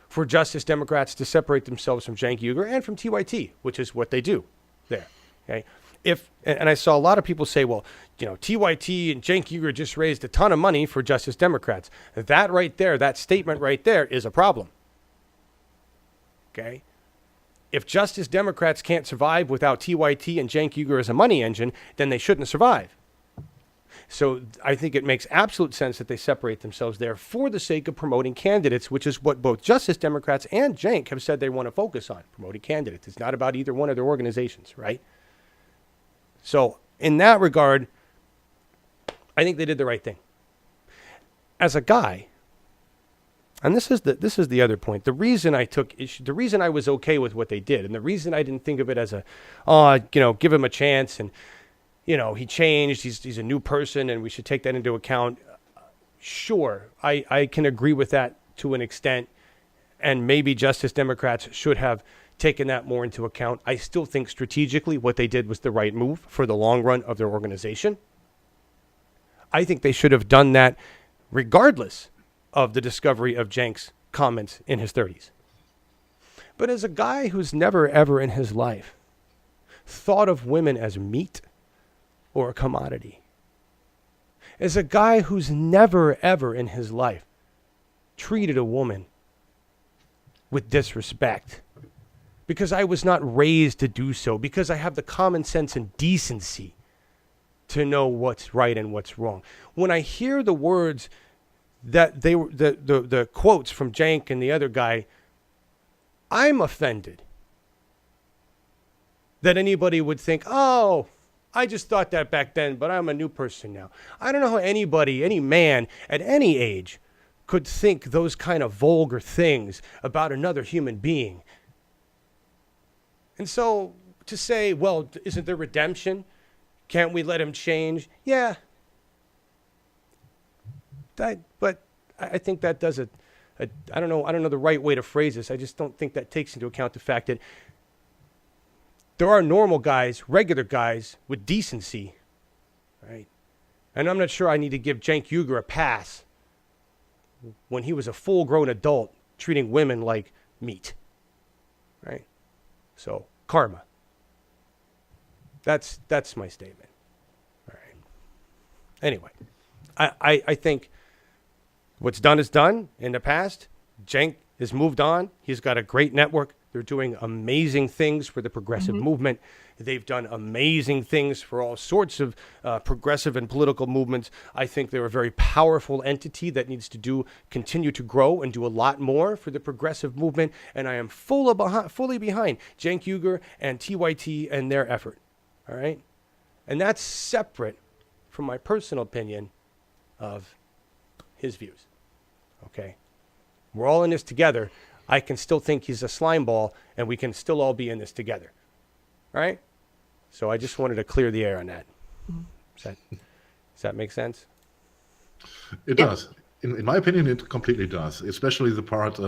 for Justice Democrats to separate themselves from Cenk Uygur and from TYT, which is what they do there. Okay? and I saw a lot of people say, well, TYT and Cenk Uygur just raised a ton of money for Justice Democrats. That right there, that statement right there is a problem. Okay? If Justice Democrats can't survive without TYT and Cenk Uygur as a money engine, then they shouldn't survive. So I think it makes absolute sense that they separate themselves there for the sake of promoting candidates, which is what both Justice Democrats and Cenk have said they want to focus on, promoting candidates. It's not about either one of their organizations, right? So in that regard, I think they did the right thing. As a guy, and this is the other point. The reason I took issue, the reason I was okay with what they did, and the reason I didn't think of it as give him a chance, and he changed. He's a new person, and we should take that into account. Sure, I can agree with that to an extent, and maybe Justice Democrats should have taken that more into account. I still think strategically what they did was the right move for the long run of their organization. I think they should have done that regardless of the discovery of Cenk's comments in his 30s. But as a guy who's never, ever in his life thought of women as meat or a commodity, as a guy who's never, ever in his life treated a woman with disrespect, because I was not raised to do so, because I have the common sense and decency to know what's right and what's wrong. When I hear the words that they were, the quotes from Cenk and the other guy, I'm offended that anybody would think, oh, I just thought that back then, but I'm a new person now. I don't know how anybody, any man at any age, could think those kind of vulgar things about another human being. And so to say, well, isn't there redemption? Can't we let him change? Yeah. But I think that does I don't know the right way to phrase this. I just don't think that takes into account the fact that there are normal guys, regular guys with decency, right? And I'm not sure I need to give Cenk Uygur a pass when he was a full-grown adult treating women like meat, right? So, karma. That's my statement. All right. Anyway, I think what's done is done in the past. Cenk has moved on. He's got a great network. They're doing amazing things for the progressive movement. They've done amazing things for all sorts of progressive and political movements. I think they're a very powerful entity that needs to continue to grow and do a lot more for the progressive movement. And I am fully behind Cenk Uygur and TYT and their effort. All right? And that's separate from my personal opinion of his views. Okay? We're all in this together. I can still think he's a slime ball, and we can still all be in this together. All right? So I just wanted to clear the air on that. Does that make sense? It does. In my opinion, it completely does. Especially the part.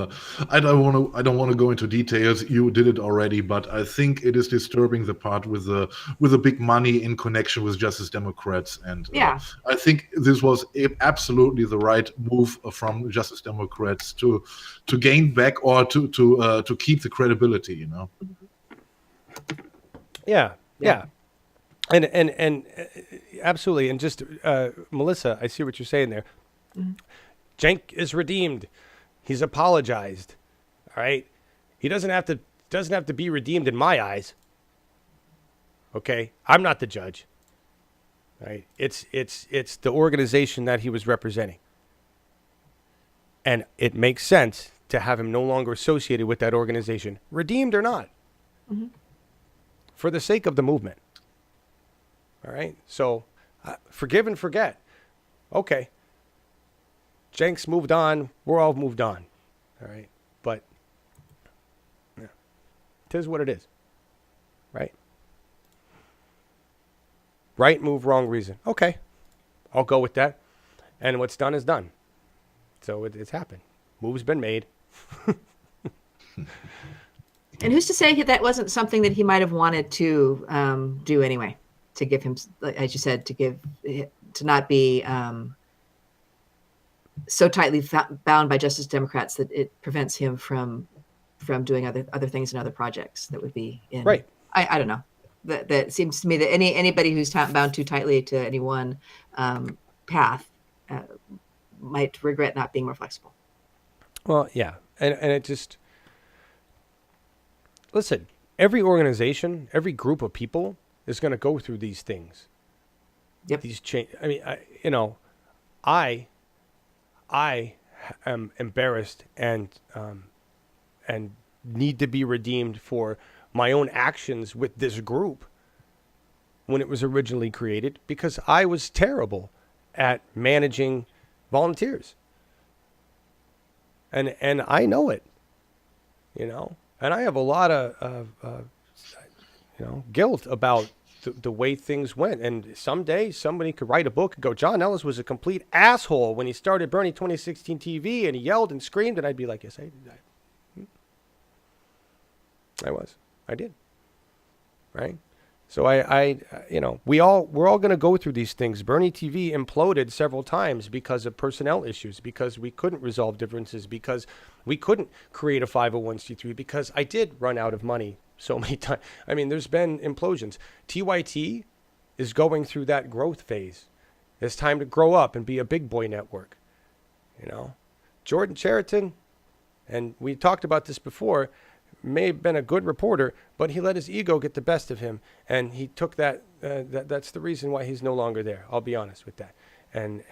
I don't want to go into details. You did it already, but I think it is disturbing the part with the big money in connection with Justice Democrats, and I think this was absolutely the right move from Justice Democrats to gain back or to keep the credibility. You know. Yeah. And absolutely. And just Melissa, I see what you're saying there. Cenk is redeemed. He's apologized. All right. He doesn't have to be redeemed in my eyes. Okay. I'm not the judge. All right. It's the organization that he was representing. And it makes sense to have him no longer associated with that organization, redeemed or not, for the sake of the movement. All right. So forgive and forget. Okay. Cenk's moved on. We're all moved on. All right. But it is what it is. Right? Right move, wrong reason. Okay. I'll go with that. And what's done is done. So it's happened. Move's been made. And who's to say that wasn't something that he might have wanted to do anyway? To give him, as you said, to not be so tightly bound by Justice Democrats that it prevents him from doing other things and other projects that would be in. Right. I don't know. that seems to me that anybody who's bound too tightly to any one path might regret not being more flexible. Well, yeah, and it just, listen, every organization, every group of people is going to go through these things. Yep. These change. I mean, I am embarrassed and need to be redeemed for my own actions with this group when it was originally created, because I was terrible at managing volunteers. And I know it, and I have a lot of guilt about the way things went. And someday somebody could write a book and go, John Ellis was a complete asshole when he started Bernie 2016 TV, and he yelled and screamed, and I'd be like, yes, I did. Right? So we're all going to go through these things. Bernie TV imploded several times because of personnel issues, because we couldn't resolve differences, because we couldn't create a 501c3, because I did run out of money so many times. I mean, there's been implosions. TYT is going through that growth phase. It's time to grow up and be a big boy network. Jordan Cheriton, and we talked about this before, may have been a good reporter, but he let his ego get the best of him, and he took that. That's the reason why he's no longer there. I'll be honest with that. And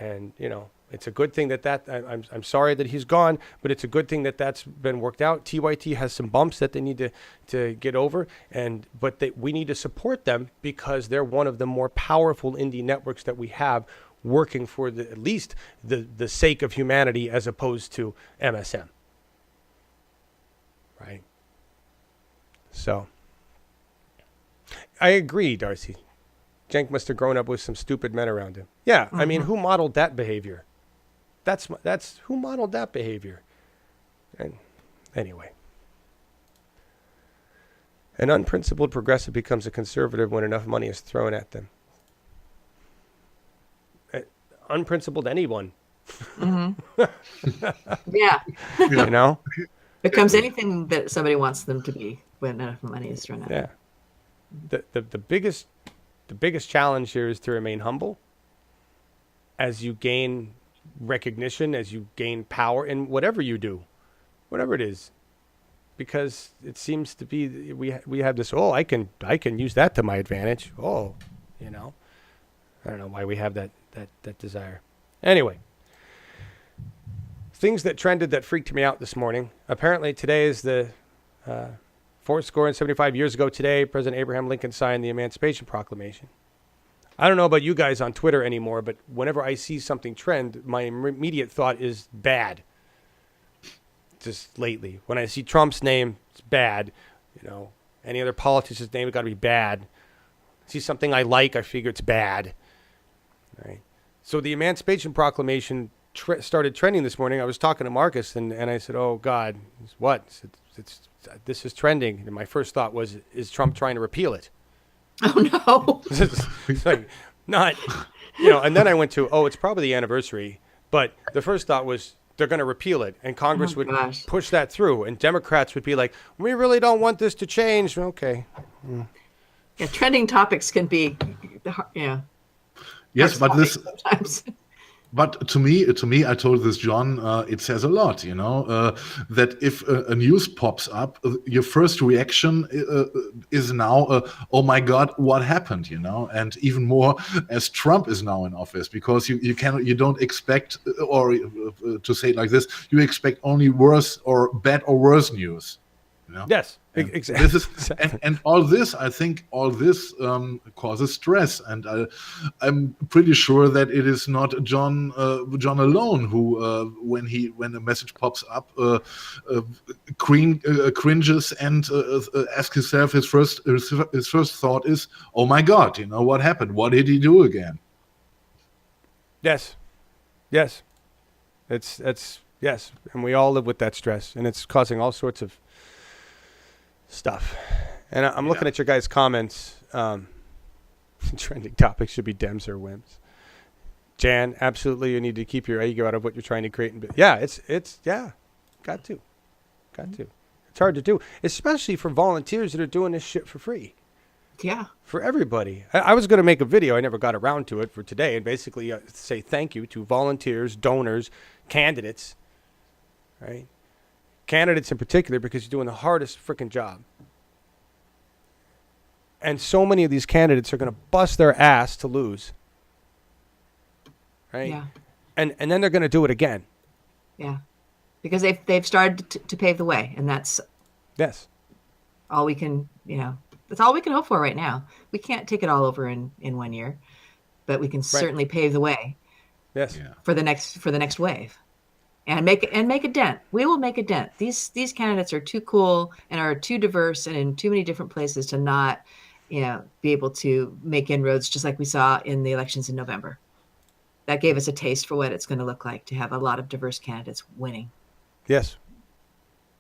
it's a good thing that I'm sorry that he's gone, but it's a good thing that that's been worked out. TYT has some bumps that they need to get over, but we need to support them because they're one of the more powerful indie networks that we have, working for at least the sake of humanity as opposed to MSM. Right. So, I agree, Darcy. Cenk must have grown up with some stupid men around him. Yeah, I mean, who modeled that behavior? That's who modeled that behavior. And anyway, an unprincipled progressive becomes a conservative when enough money is thrown at them. Unprincipled anyone. Yeah. Becomes Yeah. anything that somebody wants them to be when enough money is thrown at them. Yeah. The biggest challenge here is to remain humble as you gain recognition, as you gain power in whatever you do, whatever it is, because it seems to be we have this, I can use that to my advantage. I don't know why we have that desire. Anyway, things that trended that freaked me out this morning. Apparently today is the 75 years ago today, President Abraham Lincoln signed the Emancipation Proclamation. I don't know about you guys on Twitter anymore, but whenever I see something trend, my immediate thought is bad. Just lately, when I see Trump's name, it's bad. Any other politician's name, it's got to be bad. See something I like, I figure it's bad. Right. So the Emancipation Proclamation started trending this morning. I was talking to Marcus, and I said, "Oh God, what? This is trending." And my first thought was, "Is Trump trying to repeal it?" Oh no! It's like not, And then I went to, it's probably the anniversary. But the first thought was they're going to repeal it, and Congress would push that through, and Democrats would be like, "We really don't want this to change." Okay. Yeah, trending topics can be, Yes, but this. Sometimes. But to me, I told this, John, it says a lot, that if a news pops up, your first reaction is now, oh my God, what happened, and even more as Trump is now in office, because you don't expect, or to say it like this, you expect only worse or bad or worse news. Yes, exactly. This is, and all this, I think, causes stress, and I'm pretty sure that it is not John alone who, when a message pops up, cringes and asks himself, his first thought is, "Oh my God, what happened? What did he do again?" Yes, it's yes, and we all live with that stress, and it's causing all sorts of stuff. And I'm looking at your guys' comments. Trending topics should be Dems or Wimps. Jan, absolutely, you need to keep your ego out of what you're trying to create. It's got to. It's hard to do, especially for volunteers that are doing this shit for free. Yeah. for everybody. I was going to make a video. I never got around to it for today, and basically say thank you to volunteers, donors, candidates, right? Candidates in particular, because you're doing the hardest freaking job. And so many of these candidates are going to bust their ass to lose, right? Yeah. And then they're going to do it again. Yeah. Because they've started to pave the way, and that's Yes. all we can, that's all we can hope for right now. We can't take it all over in 1 year, but we can certainly pave the way Yes. Yeah. for the next wave, and make a dent. We will make a dent. These candidates are too cool and are too diverse and in too many different places to not, be able to make inroads, just like we saw in the elections in November. That gave us a taste for what it's going to look like to have a lot of diverse candidates winning. Yes.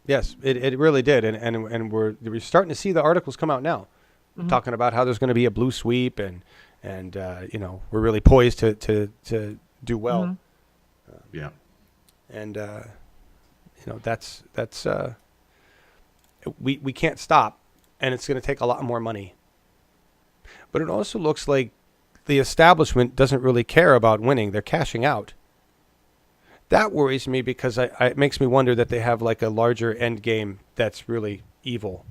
Yes, it really did. And we're starting to see the articles come out now, talking about how there's going to be a blue sweep and we're really poised to do well. Yeah. And, that's we can't stop, and it's going to take a lot more money. But it also looks like the establishment doesn't really care about winning. They're cashing out. That worries me because it makes me wonder that they have like a larger end game that's really evil,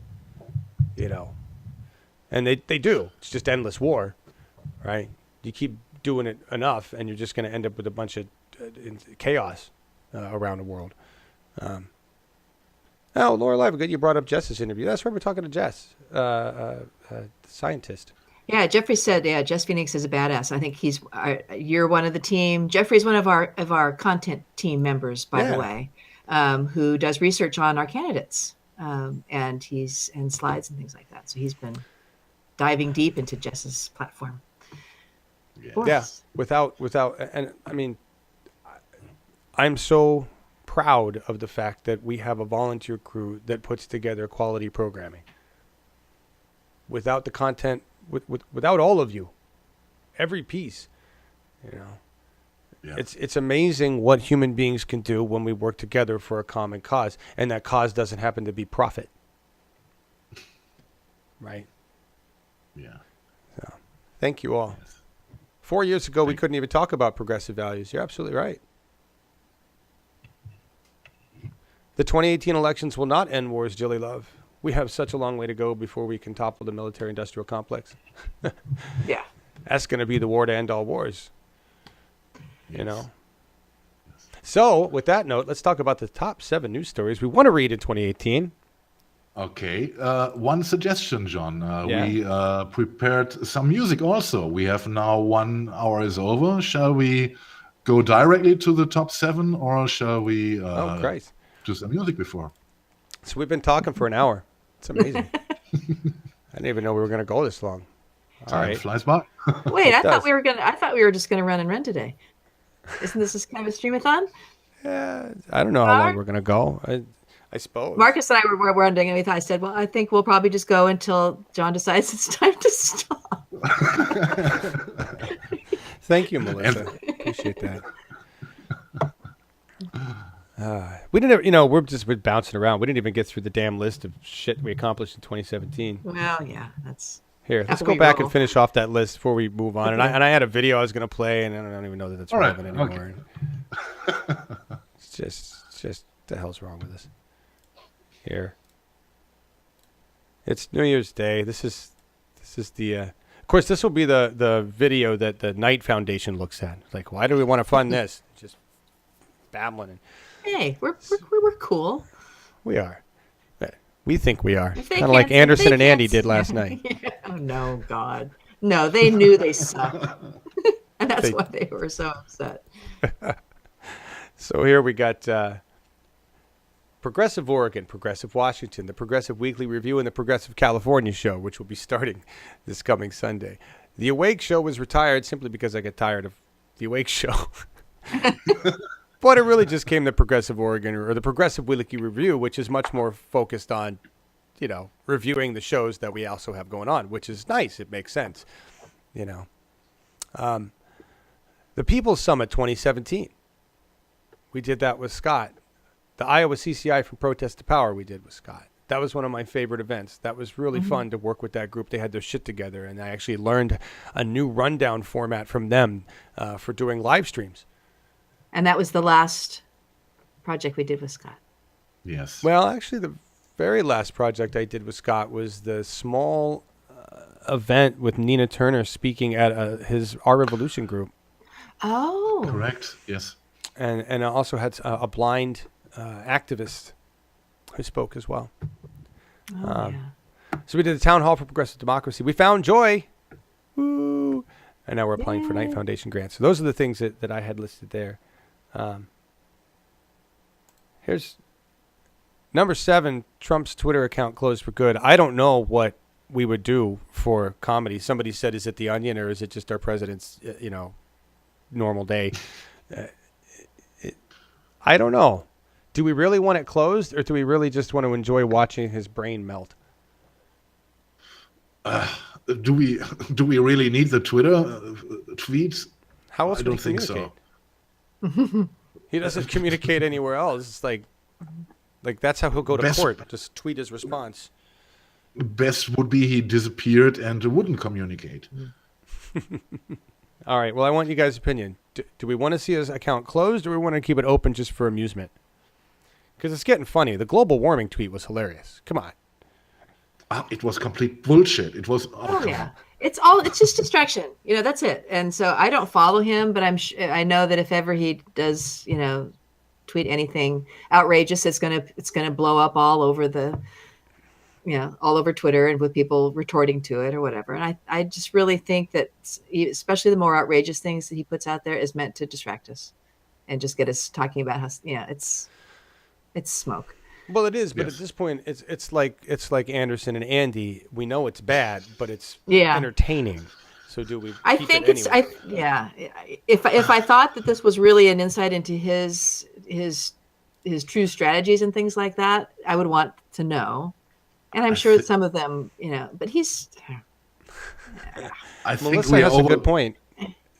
And they do. It's just endless war, right? You keep doing it enough, and you're just going to end up with a bunch of chaos around the world. Laura Livegood, you brought up Jess's interview. That's where we're talking to Jess, the scientist. Yeah, Jeffrey said, Jess Phoenix is a badass. I think you're one of the team. Jeffrey's one of our content team members, by the way, who does research on our candidates, and slides and things like that. So he's been diving deep into Jess's platform. Yeah, without, and I mean, I'm so proud of the fact that we have a volunteer crew that puts together quality programming. Without the content, without all of you, every piece, it's amazing what human beings can do when we work together for a common cause, and that cause doesn't happen to be profit, right? Yeah. So, thank you all. 4 years ago, we couldn't even talk about progressive values. You're absolutely right. The 2018 elections will not end wars, Jilly Love. We have such a long way to go before we can topple the military-industrial complex. Yeah. That's going to be the war to end all wars. So, with that note, let's talk about the top 7 news stories we want to read in 2018. Okay. One suggestion, John. We prepared some music also. We have now 1 hour is over. Shall we go directly to the top 7, or shall we do some music before? So we've been talking for an hour. It's amazing. I didn't even know we were going to go this long. Time flies by. Wait, I thought we were just going to run today. Isn't this kind of a streamathon? Yeah, I don't know how long we're going to go. I suppose. Marcus and I were wondering, and I said, well, I think we'll probably just go until John decides it's time to stop. Thank you, Melissa. Appreciate that. We didn't, we're bouncing around. We didn't even get through the damn list of shit we accomplished in 2017. Well, yeah, that's... Here, let's go back and finish off that list before we move on. Okay. And I had a video I was going to play, and I don't even know that that's relevant anymore. Okay. It's just the hell's wrong with us? Here. It's New Year's Day. This is the... of course, this will be the video that the Knight Foundation looks at. Like, why do we want to fund this? Just babbling. Hey, we're cool. We are. We think we are. Kind of like Anderson and Andy did last night. Oh, no, God. No, they knew they sucked. And that's why they were so upset. So here we got Progressive Oregon, Progressive Washington, the Progressive Weekly Review, and the Progressive California Show, which will be starting this coming Sunday. The Awake Show was retired simply because I got tired of the Awake Show. But it really just came to Progressive Oregon, or the Progressive Weekly Review, which is much more focused on, reviewing the shows that we also have going on, which is nice. It makes sense, The People's Summit 2017. We did that with Scott. The Iowa CCI From Protest to Power we did with Scott. That was one of my favorite events. That was really fun to work with that group. They had their shit together, and I actually learned a new rundown format from them for doing live streams. And that was the last project we did with Scott. Yes. Well, actually, the very last project I did with Scott was the small event with Nina Turner speaking at our Revolution group. Oh. Correct. Yes. And I also had a blind activist who spoke as well. Yeah. So we did the Town Hall for Progressive Democracy. We found joy. Woo! And now we're applying for Knight Foundation grants. So those are the things that I had listed there. Here's number 7, Trump's Twitter account closed for good. I don't know what we would do for comedy. Somebody said, is it The Onion or is it just our president's, normal day? I don't know. Do we really want it closed, or do we really just want to enjoy watching his brain melt? Do we really need the Twitter tweets? How else I would don't he think so. communicate? He doesn't communicate anywhere else. It's like that's how he'll go to court. Just tweet his response. Best would be he disappeared and wouldn't communicate. All right. Well, I want you guys' opinion. Do we want to see his account closed, or do we want to keep it open just for amusement? Because it's getting funny. The global warming tweet was hilarious. Come on. It was complete bullshit. It was. Oh yeah, it's just distraction. That's it. And so I don't follow him, but I know that if ever he does, tweet anything outrageous, it's gonna blow up all over all over Twitter and with people retorting to it or whatever. And I just really think that, especially the more outrageous things that he puts out there, is meant to distract us and just get us talking about how it's smoke. Well, it is, but Yes. at this point, it's like Anderson and Andy. We know it's bad, but it's entertaining. So do we? I keep think it anyway? If I thought that this was really an insight into his true strategies and things like that, I would want to know. And I'm sure that some of them, but he's. I think Melissa we has a good point.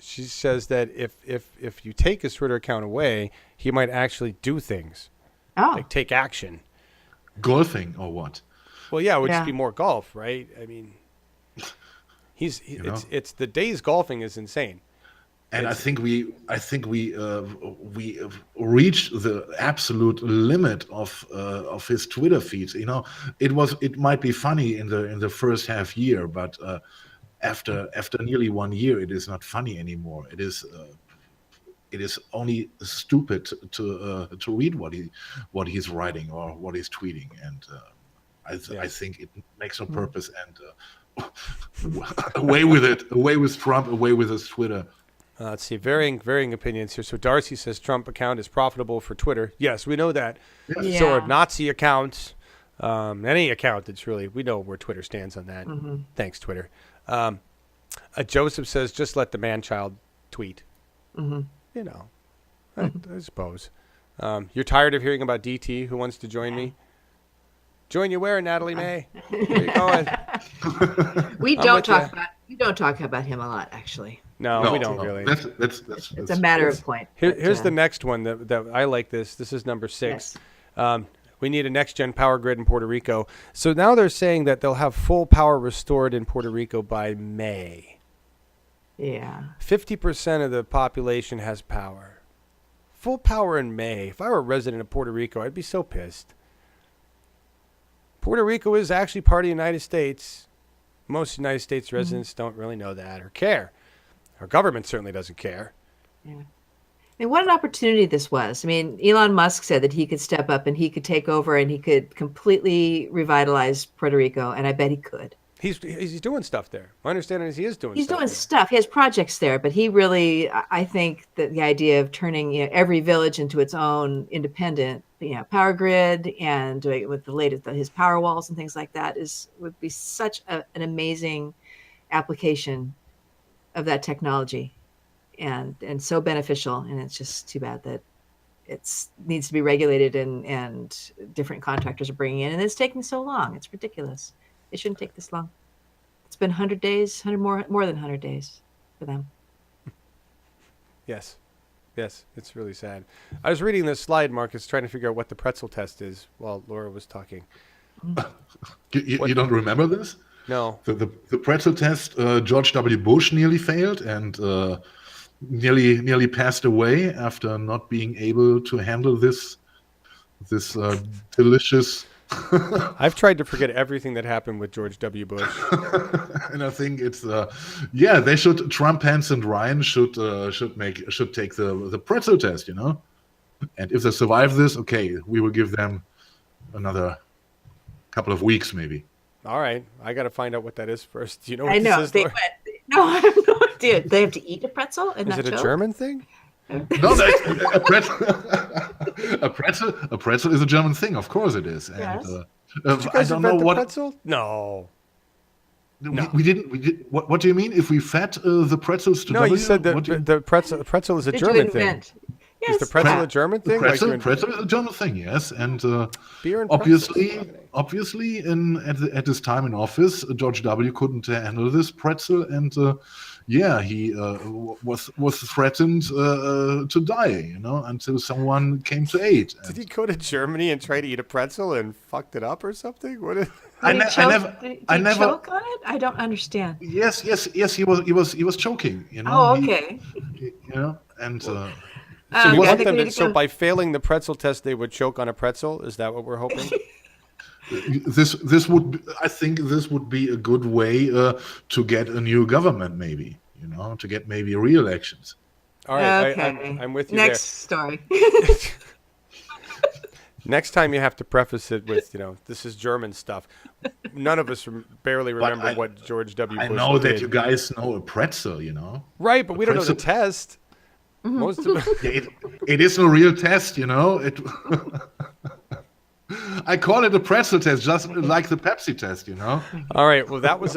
She says that if you take his Twitter account away, he might actually do things. Oh. Like take action. golfing or what? Well, yeah, it would Yeah. just be more golf, right? I mean, it's the day's golfing is insane. And I think we reached the absolute limit of his Twitter feeds. It might be funny in the first half year, but after nearly 1 year, it is not funny anymore. It is only stupid to read what he's writing or what he's tweeting, and I think it makes no purpose. And away with it, away with Trump, away with his Twitter. Let's see, varying opinions here. So Darcy says Trump account is profitable for Twitter. Yes, we know that. Yeah. So are Nazi accounts, any account that's really, we know where Twitter stands on that. Thanks, Twitter. Joseph says just let the man-child tweet. I suppose. You're tired of hearing about DT, who wants to join me? Join you where, Natalie May? Where you going? We don't talk about him a lot, actually. No, we don't really. It's a matter of point. Here's the next one that I like this. This is number 6. Yes. We need a next-gen power grid in Puerto Rico. So now they're saying that they'll have full power restored in Puerto Rico by May. Yeah. 50% of the population has power. Full power in May. If I were a resident of Puerto Rico, I'd be so pissed. Puerto Rico is actually part of the United States. Most United States residents don't really know that or care. Our government certainly doesn't care. Yeah. And what an opportunity this was. I mean, Elon Musk said that he could step up and he could take over and he could completely revitalize Puerto Rico, and I bet he could. He's doing stuff there. My understanding is he is doing He's stuff doing there. stuff. He has projects there, but he really, I think that the idea of turning every village into its own independent power grid and doing it with the latest, his power walls and things like that would be such an amazing application of that technology and so beneficial. And it's just too bad that it needs to be regulated and different contractors are bringing in, and it's taking so long. It's ridiculous. It shouldn't take this long. It's been 100 days, more than 100 days for them. Yes, it's really sad. I was reading this slide, Marcus, trying to figure out what the pretzel test is while Laura was talking. You don't remember this? No. The pretzel test, George W. Bush nearly failed and nearly passed away after not being able to handle this delicious. I've tried to forget everything that happened with George W. Bush. And I think it's they should, Trump, Pence, and Ryan should take the pretzel test, you know. And if they survive this, okay, we will give them another couple of weeks maybe. All right, I got to find out what that is first. Do you know what I know. this is? They Laura? went, no, I have no idea. They have to eat a pretzel and Is not it a choke? German thing? No, a pretzel is a German thing. Of course it is. Yes. And Did you I guys don't know invent the what pretzel? No. we didn't. We did. What do you mean? If we fed the pretzels to No, W? you said What do you- the pretzel is a Did German you thing. invent? Yes. Is the pretzel yeah. a German the thing? pretzel, in- pretzel is a German thing, yes. And Beer and obviously, pretzels. at his time in office, George W. couldn't handle this pretzel, and he was threatened to die, you know, until someone came to aid. Did he go to Germany and try to eat a pretzel and fucked it up or something? What? Did he I never. choke on it? I don't understand. Yes. He was choking. You know. Oh, okay. You know, and So you I want think them we to, need to so go- by failing the pretzel test, they would choke on a pretzel? Is that what we're hoping? this would, I think, this would be a good way to get a new government, maybe. You know, to get maybe re-elections. All right, Okay. I'm with you Next story. there. Next time you have to preface it with, you know, this is German stuff. None of us barely remember I- what George W. Bush I know that did. you guys know a pretzel, you know. Right, but we don't know the pretzel- test. Most of Yeah, it is a real test, you know. It. I call it a pretzel test, just like the Pepsi test, you know. All right, well, that was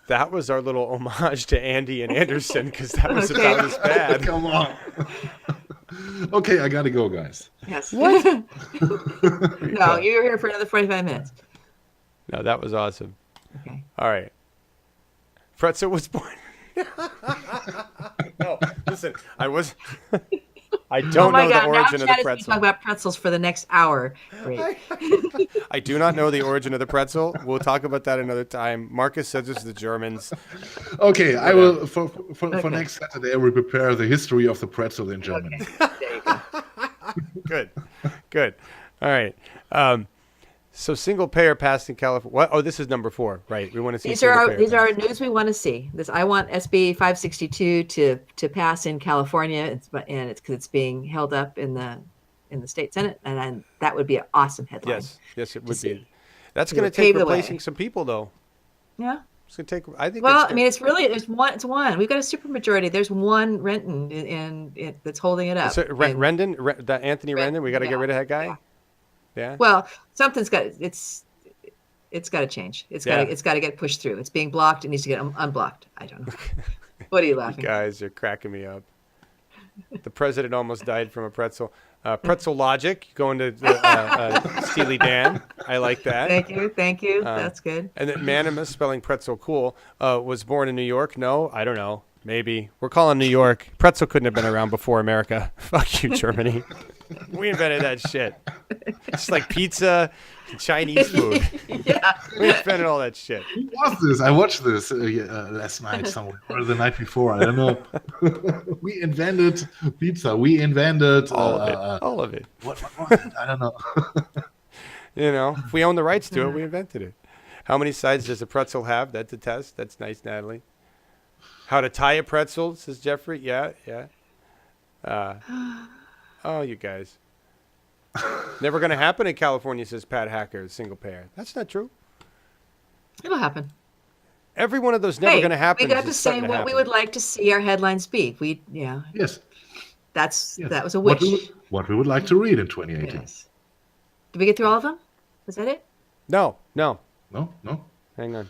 that was our little homage to Andy and Anderson because that was Okay. about as bad. Come on. Okay, I gotta go, guys. Yes. No, you're here for another 45 minutes. No, that was awesome. Okay. All right. Pretzel was born. No, listen, I don't Oh my know God! the Now origin of Chad the is going to pretzel. talk about pretzels for the next hour. Great. I do not know the origin of the pretzel. We'll talk about that another time. Marcus says it's the Germans. Okay, I will for Okay. next Saturday. I will prepare the history of the pretzel in Germany. Okay. There you go. Good. All right. So single payer passed in California. What? Oh, this is number 4, right? We want to see. These are single payer our passed. news we want to see. I want SB 562 to pass in California. It's because it's being held up in the state senate, and that would be an awesome headline. Yes, it would see. be. That's It going would to take pave the way. replacing some people, though. Yeah. It's going to take. I think. Well, I mean, it's one. It's one. We've got a supermajority. There's one Renton that's holding it up. so, And- Rendon, that Anthony Ren- Rendon. We got to yeah, get rid of that guy. yeah. Yeah. Well, something's got it's got to change. It's Yeah. got to get pushed through. It's being blocked. It needs to get unblocked. I don't know. What are you laughing? Guys, you're cracking me up. The president almost died from a pretzel. Pretzel logic going to Steely Dan. I like that. Thank you. That's good. And then Manimus, spelling pretzel cool, was born in New York. No, I don't know. Maybe. We're calling New York. Pretzel couldn't have been around before America. Fuck you, Germany. We invented that shit. It's like pizza and Chinese food. Yeah. We invented all that shit. What was this? I watched this last night somewhere or the night before. I don't know. We invented pizza. We invented All of it. All of it. What was it? I don't know. You know, if we own the rights to it, we invented it. How many sides does a pretzel have? That's a test. That's nice, Natalie. How to tie a pretzel, says Jeffrey. Yeah. Oh, you guys. Never going to happen in California, says Pat Hacker, single payer. That's not true. It'll happen. Every one of those never going to happen. We got is to say starting what we happen. would like to see our headlines be. Yes. That yes. was a wish. What we would like to read in 2018. Yes. Did we get through all of them? Was that it? No. No. Hang on.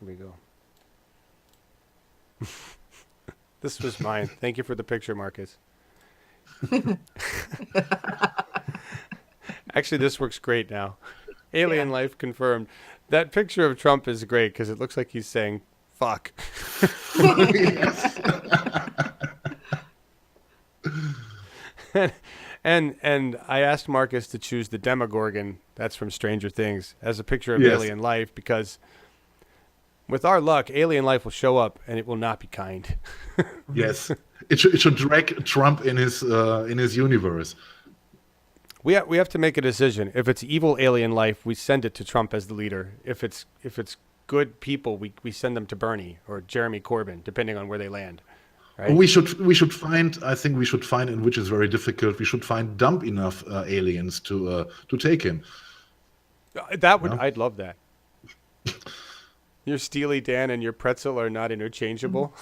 Here we go. This was mine. Thank you for the picture, Marcus. Actually, this works great now. Alien life confirmed. That picture of Trump is great because it looks like he's saying, fuck. And I asked Marcus to choose the Demogorgon, that's from Stranger Things, as a picture of Yes. alien life, because with our luck, alien life will show up and it will not be kind. Yes, it should drag Trump in his universe. We have to make a decision. If it's evil alien life, we send it to Trump as the leader. If it's good people, we send them to Bernie or Jeremy Corbyn, depending on where they land. Right? We should find. I think we should find, and which is very difficult. We should find dumb enough aliens to take him. That would I'd love that. Your Steely Dan and your pretzel are not interchangeable.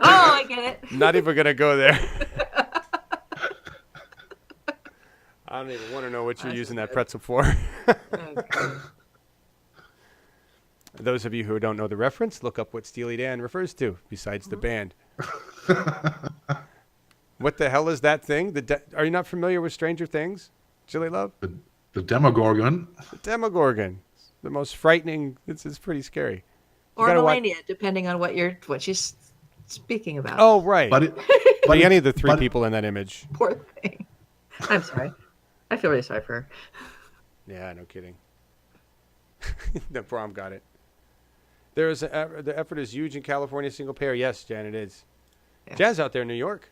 Oh, I get it. Not even gonna go there. I don't even want to know what you're using that pretzel for. Those of you who don't know the reference, look up what Steely Dan refers to, besides the band. What the hell is that thing? Are you not familiar with Stranger Things, Chili Love? The Demogorgon. The Demogorgon. It's the most frightening. It's pretty scary. Or gotta Melania, depending on what she's speaking about. Oh, right. But Any of the three people in that image. Poor thing. I'm sorry. I feel really sorry for her. Yeah, no kidding. The prom got it. The effort is huge in California, single payer. Yes, Jan, it is. Yeah. Jan's out there in New York.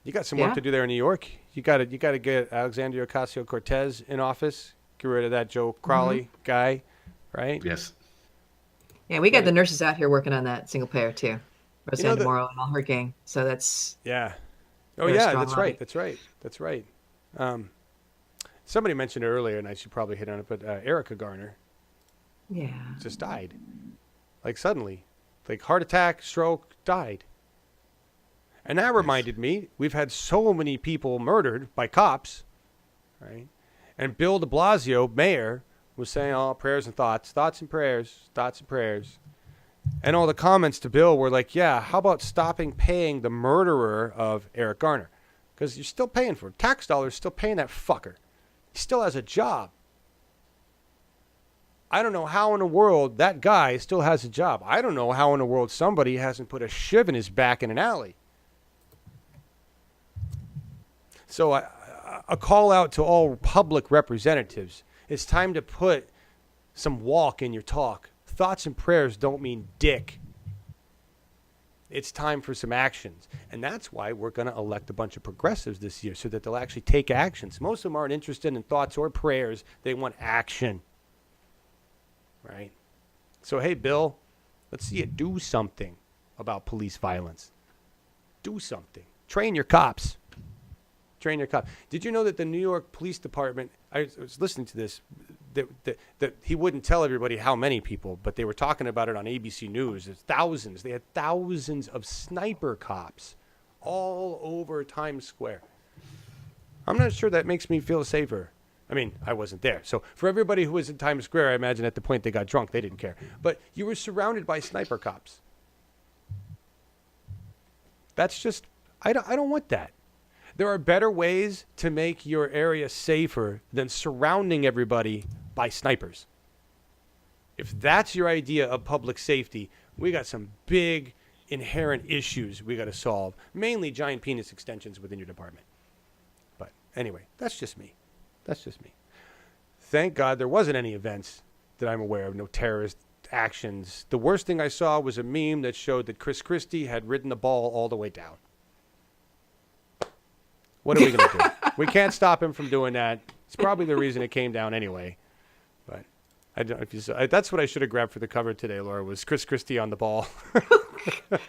You got some work Yeah. to do there in New York. You got to get Alexandria Ocasio-Cortez in office. Get rid of that Joe Crowley guy, right? yes, Yeah, we got the nurses out here working on that single payer too. Rosanna the- Morrow and all her gang. So that's Yeah. Oh, Very yeah, strong that's lobby. right. That's right. Somebody mentioned it earlier, and I should probably hit on it, but Erica Garner yeah. just died. Like suddenly. Like heart attack, stroke, died. And that reminded me, we've had so many people murdered by cops, right? And Bill de Blasio, mayor, was saying, oh, prayers and thoughts and prayers. And all the comments to Bill were like, yeah, how about stopping paying the murderer of Eric Garner? Because you're still paying for it. Tax dollars, still paying that fucker. He still has a job. I don't know how in the world that guy still has a job. I don't know how in the world somebody hasn't put a shiv in his back in an alley. So a call out to all public representatives. It's time to put some walk in your talk. Thoughts and prayers don't mean dick. It's time for some actions. And that's why we're going to elect a bunch of progressives this year, so that they'll actually take actions. Most of them aren't interested in thoughts or prayers. They want action. Right? So, hey, Bill, let's see you do something about police violence. Do something. Train your cops. Did you know that the New York Police Department, I was listening to this, that he wouldn't tell everybody how many people, but they were talking about it on ABC News. There's thousands. They had thousands of sniper cops all over Times Square. I'm not sure that makes me feel safer. I mean, I wasn't there. So for everybody who was in Times Square, I imagine at the point they got drunk, they didn't care. But you were surrounded by sniper cops. That's just, I don't want that. There are better ways to make your area safer than surrounding everybody by snipers. If that's your idea of public safety, we got some big inherent issues we got to solve, mainly giant penis extensions within your department. But anyway, that's just me. Thank God there wasn't any events that I'm aware of, no terrorist actions. The worst thing I saw was a meme that showed that Chris Christie had ridden the ball all the way down. What are we going to do? We can't stop him from doing that. It's probably the reason it came down anyway. But I don't know if you saw. That's what I should have grabbed for the cover today, Laura, was Chris Christie on the ball.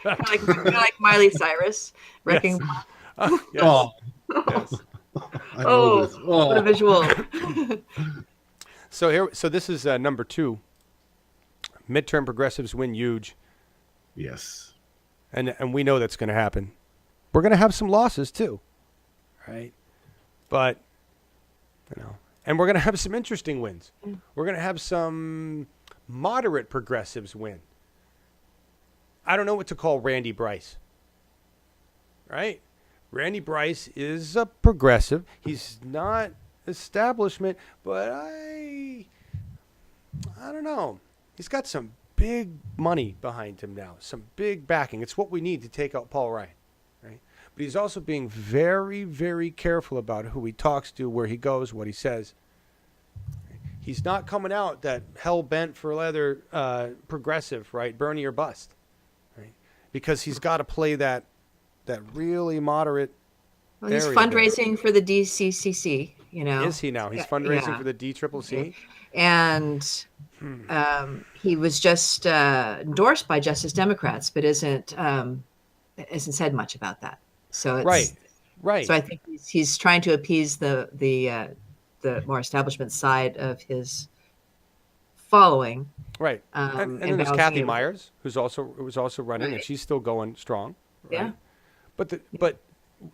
like Miley Cyrus wrecking. Yes. Oh, Yes. I know this. What a visual. So this is number 2. Midterm progressives win huge, Yes. and we know that's going to happen. We're going to have some losses too, right? But and we're going to have some interesting wins. We're going to have some moderate progressives win. I don't know what to call Randy Bryce. Right? Randy Bryce is a progressive. He's not establishment, but I don't know. He's got some big money behind him now, some big backing. It's what we need to take out Paul Ryan, right? But he's also being very, very careful about who he talks to, where he goes, what he says. He's not coming out that hell-bent for leather progressive, right? Bernie or bust, right? Because he's got to play that really moderate Well, he's area fundraising for the DCCC, you know. Is he now? He's fundraising Yeah. for the DCCC? And he was just endorsed by Justice Democrats, but isn't said much about that. So it's, Right. So I think he's trying to appease the more establishment side of his following. Right. And then there's balancing Kathy it. Myers, who was also running, and Right. she's still going strong. Right? Yeah. But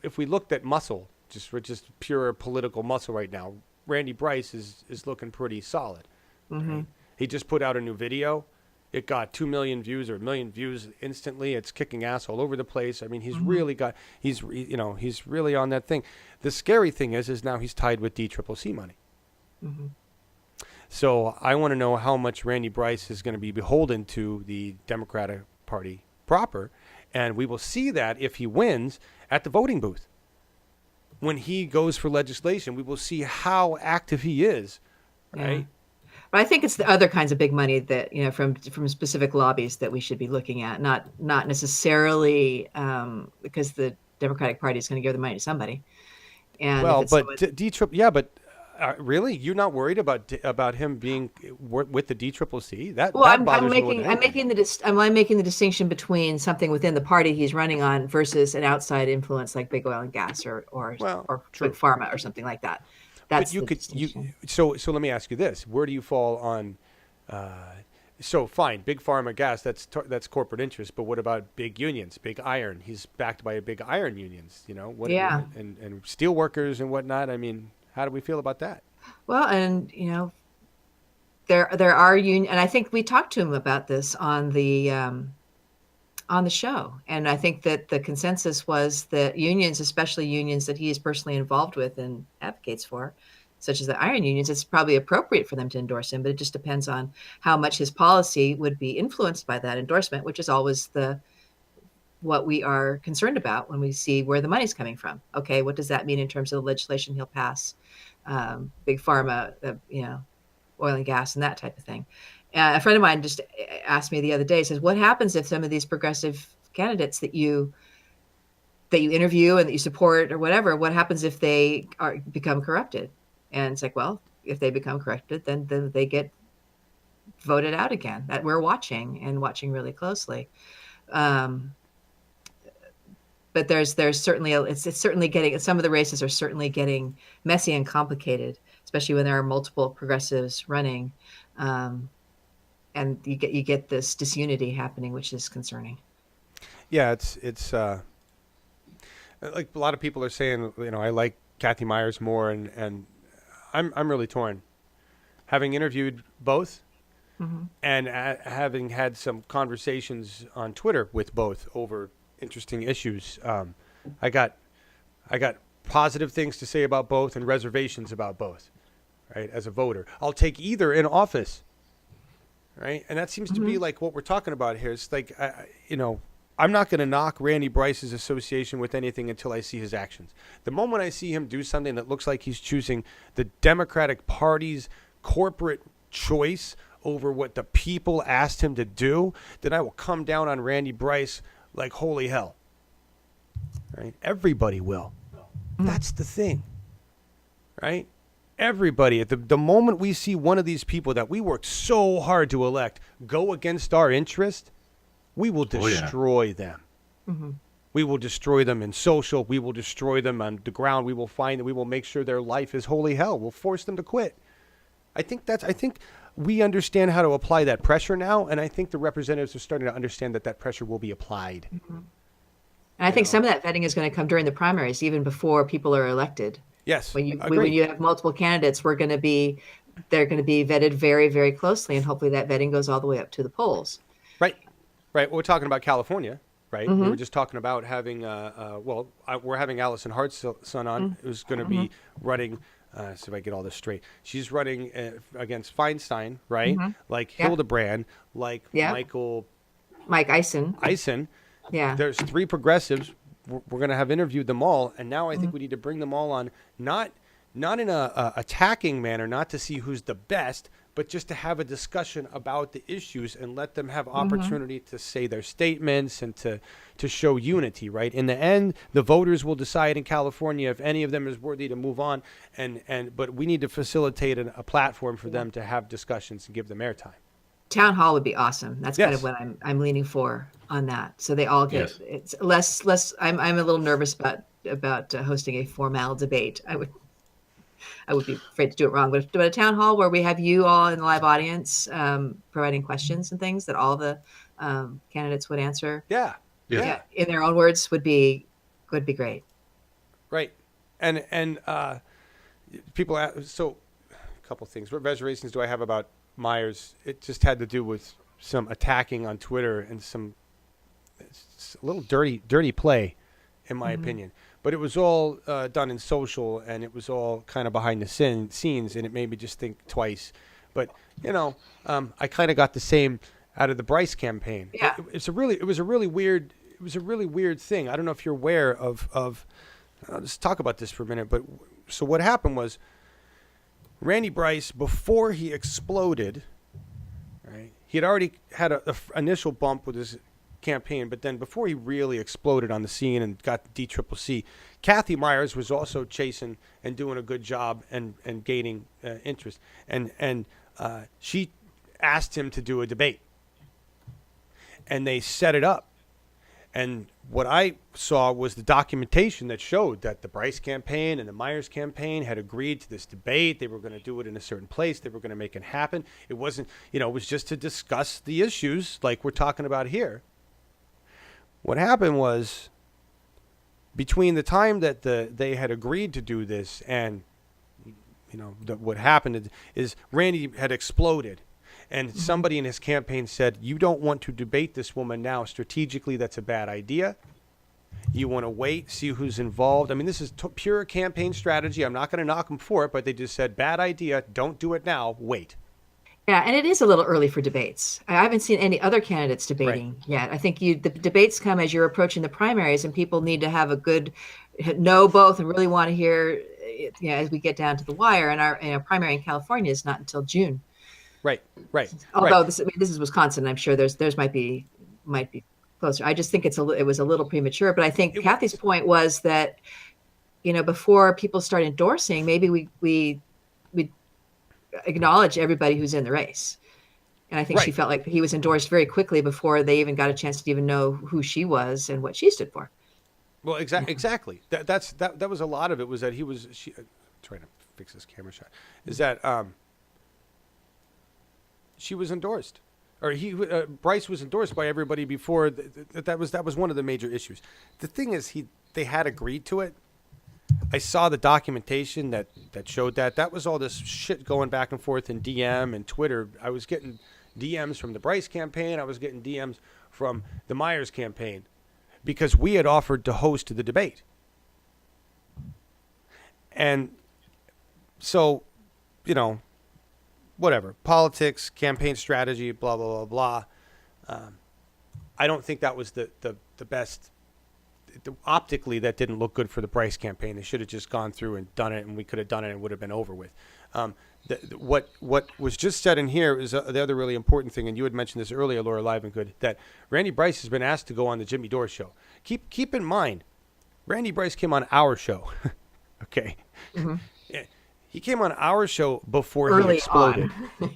if we looked at muscle, just pure political muscle right now, Randy Bryce is looking pretty solid. Mm-hmm. Right? He just put out a new video. It got 2 million views or 1 million views instantly. It's kicking ass all over the place. I mean, he's really he's really on that thing. The scary thing is now he's tied with DCCC money. Mm-hmm. So I want to know how much Randy Bryce is going to be beholden to the Democratic Party proper. And we will see that if he wins at the voting booth. When he goes for legislation, we will see how active he is, right? Yeah. But I think it's the other kinds of big money that, you know, from specific lobbies that we should be looking at, not necessarily because the Democratic Party is going to give the money to somebody. And Well, but really, you're not worried about him being with the DCCC? I'm bothers me more making than I'm anything. making the distinction between something within the party he's running on versus an outside influence like big oil and gas or true. big pharma or something like that. That's But the distinction. so let me ask you this: where do you fall on? So fine, big pharma gas, that's corporate interest. But what about big unions, big iron? He's backed by a big iron unions, you know. Yeah. And steel workers and whatnot. I mean, how do we feel about that? Well, and you know, there are union, and I think we talked to him about this on the show, and I think that the consensus was that unions, especially unions that he is personally involved with and advocates for, such as the iron unions, it's probably appropriate for them to endorse him, but it just depends on how much his policy would be influenced by that endorsement, which is always what we are concerned about when we see where the money's coming from. Okay, what does that mean in terms of the legislation he'll pass? Big pharma, oil and gas and that type of thing. A friend of mine just asked me the other day, says, what happens if some of these progressive candidates that you interview and that you support or whatever, what happens if they become corrupted? And it's like, well, if they become corrupted, then they get voted out again. That we're watching really closely. But there's certainly it's certainly getting, some of the races are certainly getting messy and complicated, especially when there are multiple progressives running, and you get this disunity happening, which is concerning. Yeah, it's like a lot of people are saying, you know, I like Kathy Myers more, and I'm really torn. Having interviewed both, and having had some conversations on Twitter with both over interesting issues, I got positive things to say about both and reservations about both. Right, as a voter, I'll take either in office. Right, and that seems to be like what we're talking about here. It's like, I'm not going to knock Randy Bryce's association with anything until I see his actions. The moment I see him do something that looks like he's choosing the Democratic Party's corporate choice over what the people asked him to do, then I will come down on Randy Bryce like holy hell. Right? Everybody will. That's the thing. Right? Everybody, at the moment we see one of these people that we worked so hard to elect go against our interest, we will destroy them. We will destroy them in social. We will destroy them on the ground. We will make sure their life is holy hell. We'll force them to quit. I think we understand how to apply that pressure now, and I think the representatives are starting to understand that pressure will be applied. And I think some of that vetting is going to come during the primaries, even before people are elected. Yes, when you have multiple candidates, they're going to be vetted very, very closely, and hopefully that vetting goes all the way up to the polls. Right. Well, we're talking about California, right? We were just talking about having, we're having Allison Hart's son on, who's going to be running So if I get all this straight, she's running against Feinstein, right? Like Yeah. Hildebrand, like Yeah. Mike Eisen. Yeah. There's 3 progressives. We're going to have interviewed them all, and now I think we need to bring them all on, not in a attacking manner, not to see who's the best, but just to have a discussion about the issues and let them have opportunity to say their statements and to show unity, right? In the end, the voters will decide in California if any of them is worthy to move on, but we need to facilitate a platform for them to have discussions and give them airtime. Town hall would be awesome. That's kind Yes. of what I'm leaning for on that. So they all get Yes. it's less. I'm a little nervous about hosting a formal debate. I would be afraid to do it wrong, but a town hall where we have you all in the live audience providing questions and things that all the candidates would answer. Yeah. Yeah. In their own words would be great. Right. And people ask, so a couple things. What reservations do I have about Myers? It just had to do with some attacking on Twitter and some it's a little dirty play, in my opinion. But it was all done in social, and it was all kind of behind the scenes, and it made me just think twice. But I kind of got the same out of the Bryce campaign. Yeah. It was a really weird thing. I don't know if you're aware of. I'll just talk about this for a minute. But so what happened was, Randy Bryce, before he exploded, right? He had already had a initial bump with his campaign, but then before he really exploded on the scene and got the DCCC, Kathy Myers was also chasing and doing a good job and gaining interest, and she asked him to do a debate, and they set it up. And what I saw was the documentation that showed that the Bryce campaign and the Myers campaign had agreed to this debate. They were going to do it in a certain place. They were going to make it happen. It wasn't, it was just to discuss the issues like we're talking about here. What happened was, between the time that they had agreed to do this and, what happened is Randy had exploded. And somebody in his campaign said, you don't want to debate this woman now. Strategically, that's a bad idea. You want to wait, see who's involved. I mean, this is pure campaign strategy. I'm not going to knock them for it, but they just said, bad idea. Don't do it now. Wait. Yeah, and it is a little early for debates. I haven't seen any other candidates debating yet. I think the debates come as you're approaching the primaries, and people need to have a good know both and really want to hear as we get down to the wire. And our primary in California is not until June. Right. Although this is Wisconsin, I'm sure there's might be closer. I just think it was a little premature. But I think Kathy's point was that, before people start endorsing, maybe we acknowledge everybody who's in the race. And I think she felt like he was endorsed very quickly before they even got a chance to even know who she was and what she stood for. Well, exactly. That was a lot of it, was that trying to fix this camera shot, is that she was endorsed, or Bryce was endorsed by everybody before. That was one of the major issues. The thing is, they had agreed to it. I saw the documentation that showed that was all this shit going back and forth in DM and Twitter. I was getting DMs from the Bryce campaign. I was getting DMs from the Myers campaign, because we had offered to host the debate. And so, whatever, politics, campaign strategy, blah, blah, blah, blah. I don't think that was the best. Optically, that didn't look good for the Bryce campaign. They should have just gone through and done it, and we could have done it and it would have been over with. What was just said in here is the other really important thing, and you had mentioned this earlier, Laura Livengood, that Randy Bryce has been asked to go on the Jimmy Dore show. Keep in mind, Randy Bryce came on our show. Okay. Mm-hmm. He came on our show before he exploded.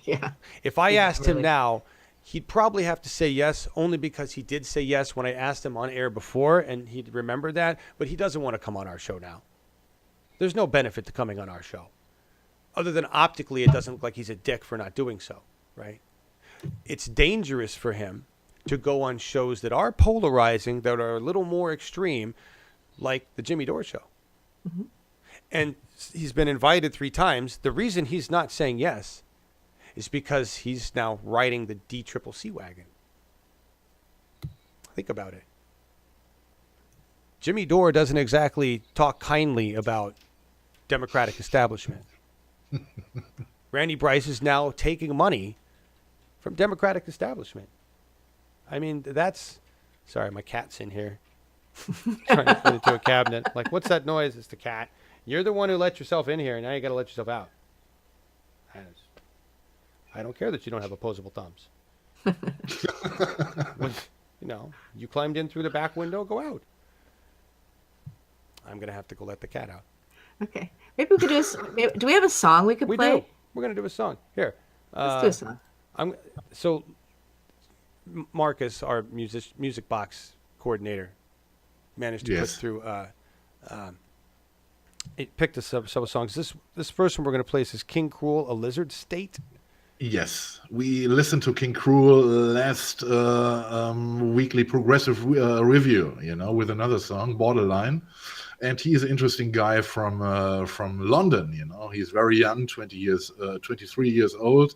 Yeah. If I asked him now, he'd probably have to say yes, only because he did say yes when I asked him on air before, and he'd remember that. But he doesn't want to come on our show now. There's no benefit to coming on our show, other than optically it doesn't look like he's a dick for not doing so, right? It's dangerous for him to go on shows that are polarizing, that are a little more extreme, like the Jimmy Dore show. Mm-hmm. And he's been invited 3 times. The reason he's not saying yes is because he's now riding the DCCC wagon. Think about it. Jimmy Dore doesn't exactly talk kindly about Democratic establishment. Randy Bryce is now taking money from Democratic establishment. I mean, that's... Sorry, my cat's in here. Trying to fit into a cabinet. Like, what's that noise? It's the cat. You're the one who let yourself in here, and now you got to let yourself out. I don't care that you don't have opposable thumbs. You know, you climbed in through the back window, go out. I'm going to have to go let the cat out. Okay. Maybe we could do we have a song we could play? We do. We're going to do a song. Here. Let's do a song. Marcus, our music box coordinator, managed to put through... it picked us up several songs. This first one we're going to play is King Cruel, A Lizard State. Yes, we listened to King Cruel last weekly progressive review, with another song, Borderline. And he is an interesting guy from London, He's very young, 23 years old,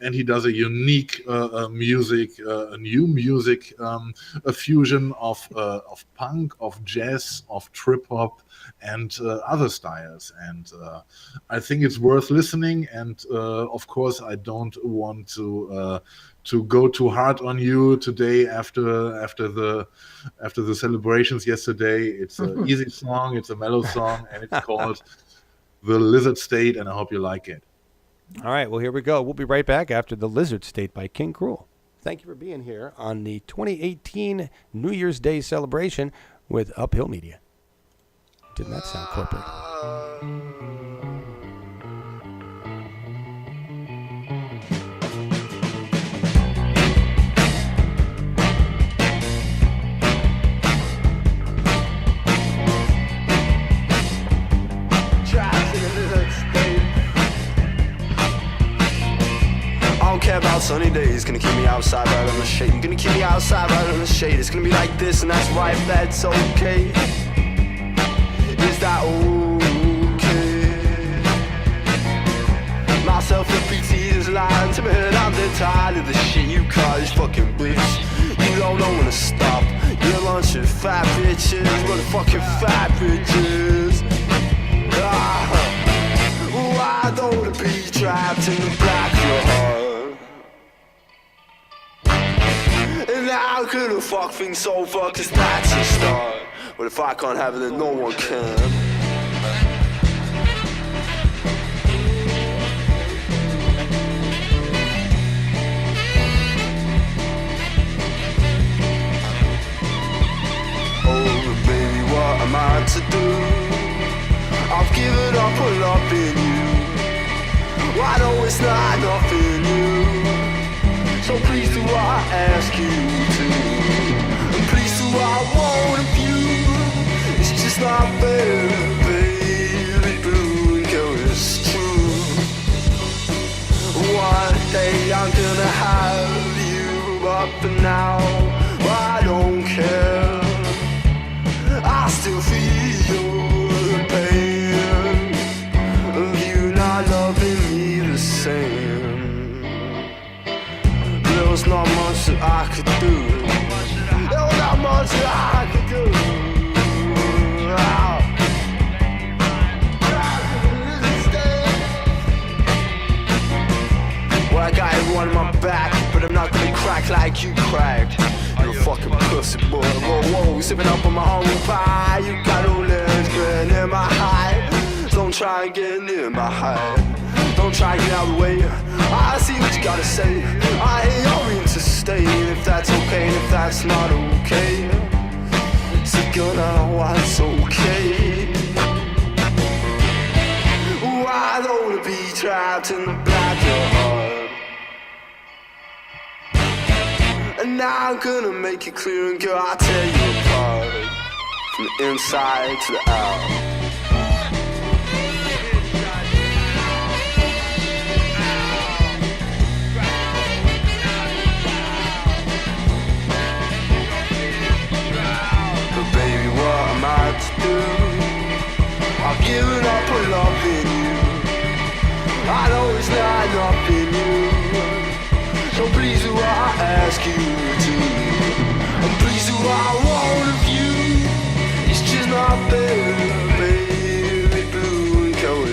and he does a unique music, a new music, a fusion of punk, of jazz, of trip hop, and other styles. And I think it's worth listening. And of course, I don't want to go too hard on you today after the celebrations yesterday. It's an easy song, it's a mellow song, and it's called The Lizard State, and I hope you like it. All right, well, here we go. We'll be right back after The Lizard State by King Cruel. Thank you for being here on the 2018 New Year's Day celebration with Uphill Media. Didn't that sound corporate? I don't care about sunny days, gonna keep me outside right on the shade. You're gonna keep me outside right on the shade. It's gonna be like this, and that's right, that's okay. Is that okay? My self-pity is lying to me, and I'm dead tired of the shit you call this fucking bitch. You don't know when to stop. You're a bunch of fat bitches, motherfucking fat bitches. I don't wanna be trapped in the black of your heart. And how could I fuck things over, cause that's a start. But if I can't have it, then no one can. Oh, baby, what am I to do? I've given up on loving you. Why don't it's not enough in you? So please do I ask you to? And please do I want of you? It's just not fair, baby blue, and girl, it's true. One day I'm gonna have you, but now I don't care. I still feel the pain of you not loving me the same. There was not much that I could do. There was not much that I could do. Well, I got everyone on my back, but I'm not gonna crack like you cracked. You're a fucking pussy boy. Whoa, whoa, sipping up on my humble pie. You got no legs, man, in my high. Don't try and get near my high. Don't try and get out of the way. I see what you gotta say. I ain't going to stay. And if that's okay, and if that's not okay, so gonna what's okay. Ooh, I don't wanna be trapped in the black of your heart. And now I'm gonna make it clear, and girl, I'll tear you apart from the inside to the out. I've given up on loving you. I know it's not enough in you. So please do I ask you to? And please do I want of you? It's just not fair, baby blue, and go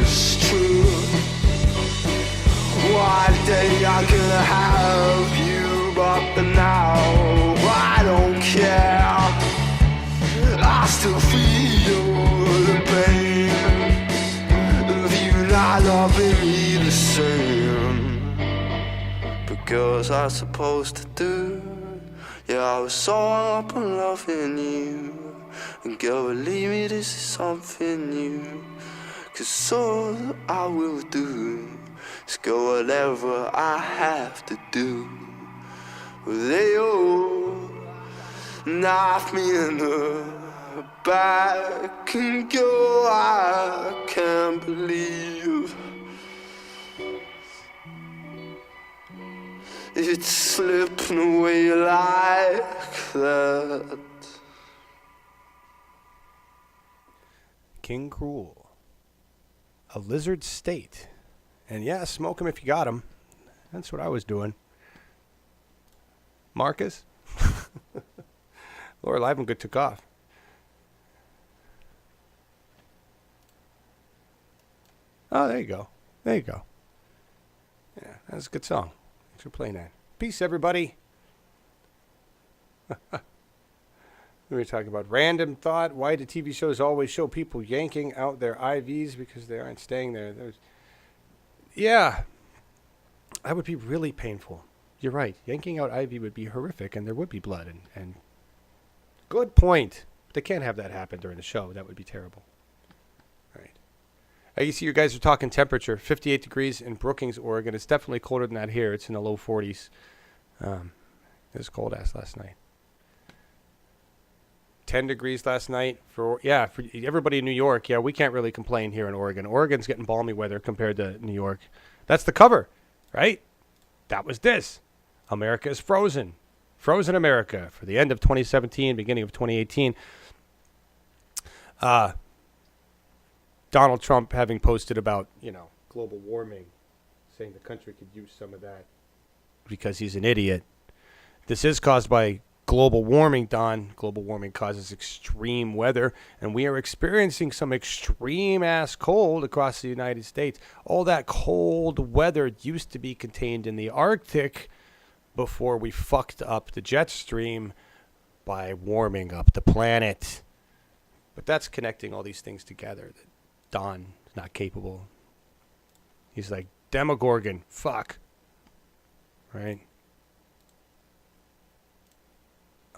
girls are supposed to do. Yeah, I was so up in loving you. And girl, believe me, this is something new. 'Cause all I will do is go whatever I have to do. They all knock me in the back and go, I can't believe it's slipping away like that. King Cruel. A lizard state. And yeah, smoke him if you got him. That's what I was doing. Marcus? Laura Livengood took off. Oh, there you go. There you go. Yeah, that's a good song. Thanks for playing that. Peace, everybody. We were talking about random thought. Why do TV shows always show people yanking out their IVs because they aren't staying there? Yeah, that would be really painful. You're right. Yanking out IV would be horrific, and there would be blood. And good point. But they can't have that happen during the show. That would be terrible. All right. I see you guys are talking temperature. 58 degrees in Brookings, Oregon. It's definitely colder than that here. It's in the low 40s. It was cold-ass last night. 10 degrees last night. For everybody in New York, yeah, we can't really complain here in Oregon. Oregon's getting balmy weather compared to New York. That's the cover, right? That was this. America is frozen. Frozen America for the end of 2017, beginning of 2018. Donald Trump having posted about, global warming, saying the country could use some of that because he's an idiot. This is caused by global warming, Don. Global warming causes extreme weather, and we are experiencing some extreme-ass cold across the United States. All that cold weather used to be contained in the Arctic before we fucked up the jet stream by warming up the planet. But that's connecting all these things together. Don is not capable. He's like, Demogorgon, fuck. Right?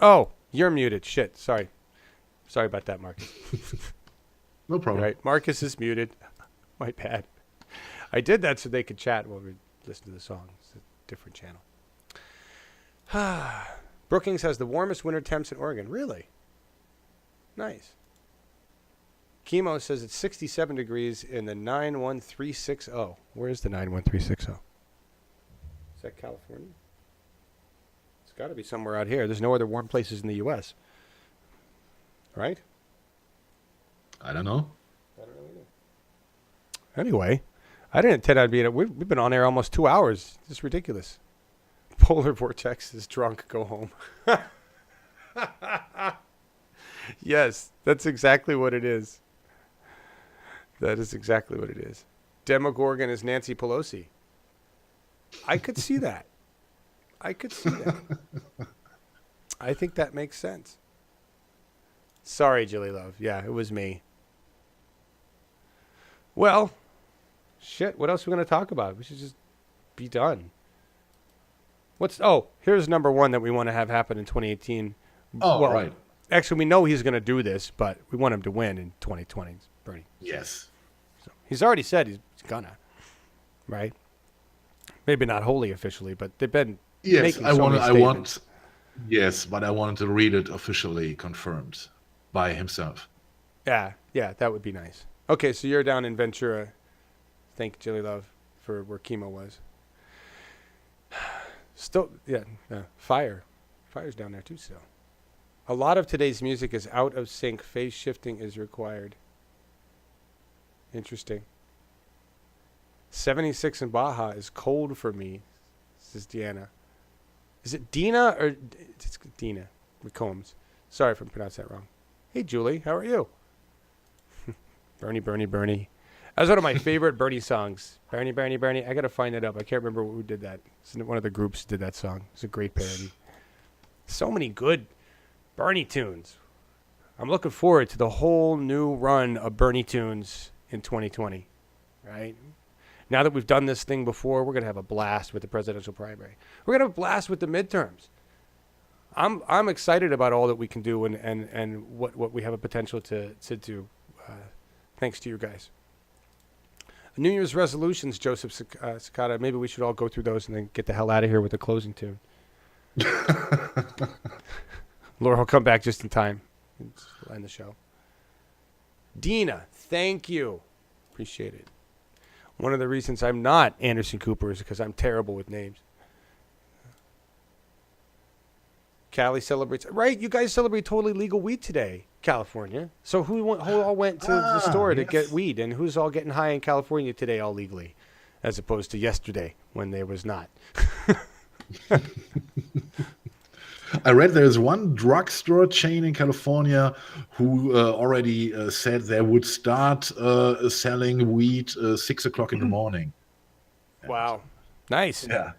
Oh, you're muted. Shit, sorry. Sorry about that, Marcus. No problem. Right, Marcus is muted. My bad. I did that so they could chat while we listen to the song. It's a different channel. Brookings has the warmest winter temps in Oregon. Really? Nice. Chemo says it's 67 degrees in the 91360. Where's the 91360? Is that California? It's got to be somewhere out here. There's no other warm places in the U.S. Right? I don't know. I don't know either. Anyway, I didn't intend I'd be in it. We've been on air almost 2 hours. It's ridiculous. Polar Vortex is drunk. Go home. Yes, that's exactly what it is. That is exactly what it is. Demogorgon is Nancy Pelosi. I could see that. I could see that. I think that makes sense. Sorry, Jilly Love. Yeah, it was me. Well, shit, what else are we going to talk about? We should just be done. Here's number one that we want to have happen in 2018. Oh, well, right. Actually, we know he's going to do this, but we want him to win in 2020. It's Bernie. Yes. So he's already said he's gonna, right? Maybe not wholly officially, but they've been making so many statements. Yes, but I wanted to read it officially confirmed by himself. Yeah, that would be nice. Okay, so you're down in Ventura. Thank Jilly Love for where Chemo was. Still, Fire's down there too still. A lot of today's music is out of sync. Phase shifting is required. Interesting. 76 in Baja is cold for me, says Deanna. Is it Dina or it's Dina McCombs? Sorry if I pronounced that wrong. Hey, Julie, how are you? Bernie. That was one of my favorite Bernie songs. Bernie. I got to find that up. I can't remember who did that. It's one of the groups did that song. It's a great parody. So many good Bernie tunes. I'm looking forward to the whole new run of Bernie tunes in 2020, right? Now that we've done this thing before, we're going to have a blast with the presidential primary. We're going to have a blast with the midterms. I'm excited about all that we can do and what we have a potential to do, thanks to you guys. New Year's resolutions, Joseph Sakata. Maybe we should all go through those and then get the hell out of here with the closing tune. Laura will come back just in time. We'll end the show. Dina, thank you. Appreciate it. One of the reasons I'm not Anderson Cooper is because I'm terrible with names. Cali celebrates. Right, you guys celebrate totally legal weed today, California. So who all went to the store to get weed, and who's all getting high in California today all legally, as opposed to yesterday when there was not? I read there's one drugstore chain in California who already said they would start selling weed 6 o'clock in the morning. Wow. Nice. Yeah.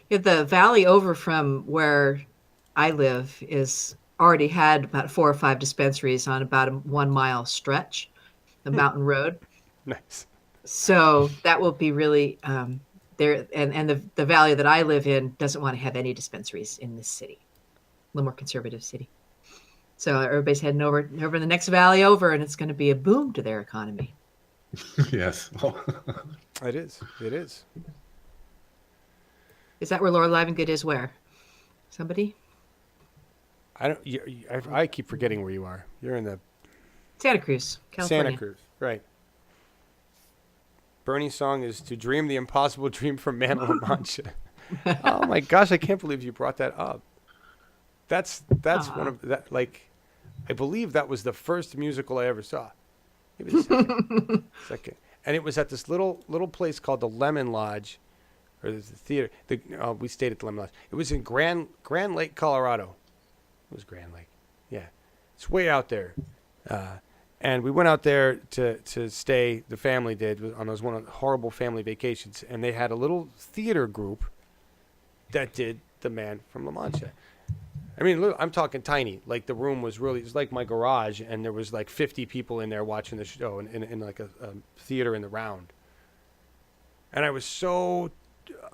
Yeah, the valley over from where I live is already had about 4 or 5 dispensaries on about a 1 mile stretch, the mountain road. Nice. So that will be really there. And the valley that I live in doesn't want to have any dispensaries in this city, a little more conservative city. So everybody's heading over the next valley over, and it's going to be a boom to their economy. Yes. It is. It is. Is that where Laura Livengood is? Where? Somebody? I keep forgetting where you are. You're in the Santa Cruz, California. Santa Cruz, right. Bernie's song is "To Dream the Impossible Dream" from Man La Mancha. Oh my gosh, I can't believe you brought that up. That's one of that. Like, I believe that was the first musical I ever saw. Maybe the second. And it was at this little place called the Lemon Lodge, or the theater. We stayed at the Lemon Lodge. It was in Grand Lake, Colorado. It was Grand Lake. Yeah, it's way out there. And we went out there to stay. The family did on those one of the horrible family vacations, and they had a little theater group that did The Man from La Mancha. I mean, I'm talking tiny. Like, the room was really, it was like my garage, and there was like 50 people in there watching the show in like a theater in the round. And I was so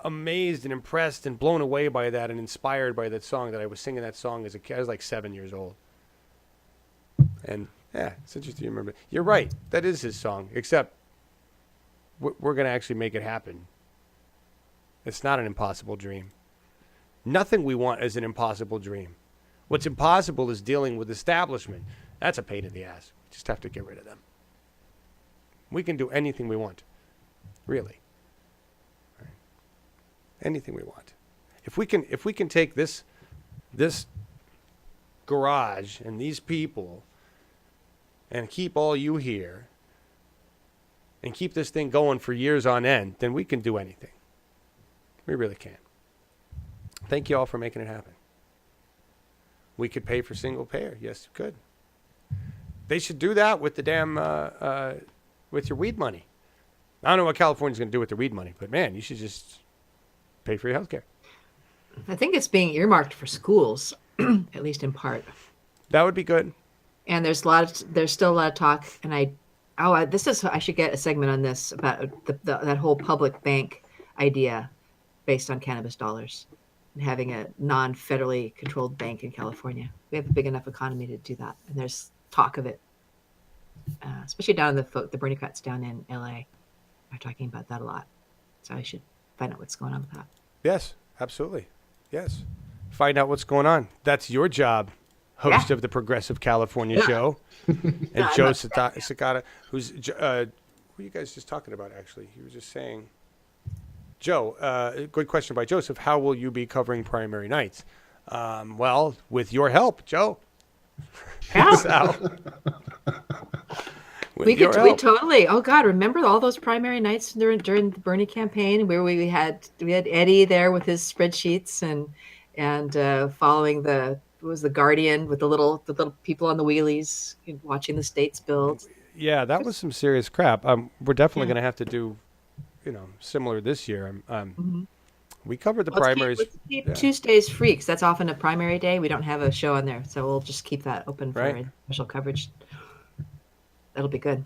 amazed and impressed and blown away by that and inspired by that song that I was singing that song as a kid. I was like 7 years old. And yeah, it's interesting you remember. You're right. That is his song, except we're going to actually make it happen. It's not an impossible dream. Nothing we want is an impossible dream. What's impossible is dealing with establishment. That's a pain in the ass. We just have to get rid of them. We can do anything we want. Really. Right. Anything we want. If we can take this garage and these people and keep all you here and keep this thing going for years on end, then we can do anything. We really can. Thank you all for making it happen. We could pay for single payer. Yes, we could. They should do that with the damn, with your weed money. I don't know what California's going to do with their weed money, but man, you should just pay for your health care. I think it's being earmarked for schools, at least in part. That would be good. And there's still a lot of talk, and I should get a segment on this about that whole public bank idea based on cannabis dollars. And having a non-federally controlled bank in California. We have a big enough economy to do that. And there's talk of it, especially down in the Bernie-crats down in LA are talking about that a lot. So I should find out what's going on with that. Yes, absolutely. Yes. Find out what's going on. That's your job, host of the Progressive California Show. And Joe Sakata, who's, who are you guys just talking about, actually? He was just saying... Joe, good question by Joseph. How will you be covering primary nights? Well, with your help, Joe. Yeah. We totally. Oh God, remember all those primary nights during the Bernie campaign where we had Eddie there with his spreadsheets and following the Guardian with the little people on the wheelies watching the states build. Yeah, that was some serious crap. We're definitely going to have to do. Similar this year. We covered the primaries. Let's keep Tuesdays free because that's often a primary day. We don't have a show on there, so we'll just keep that open for special coverage. That'll be good.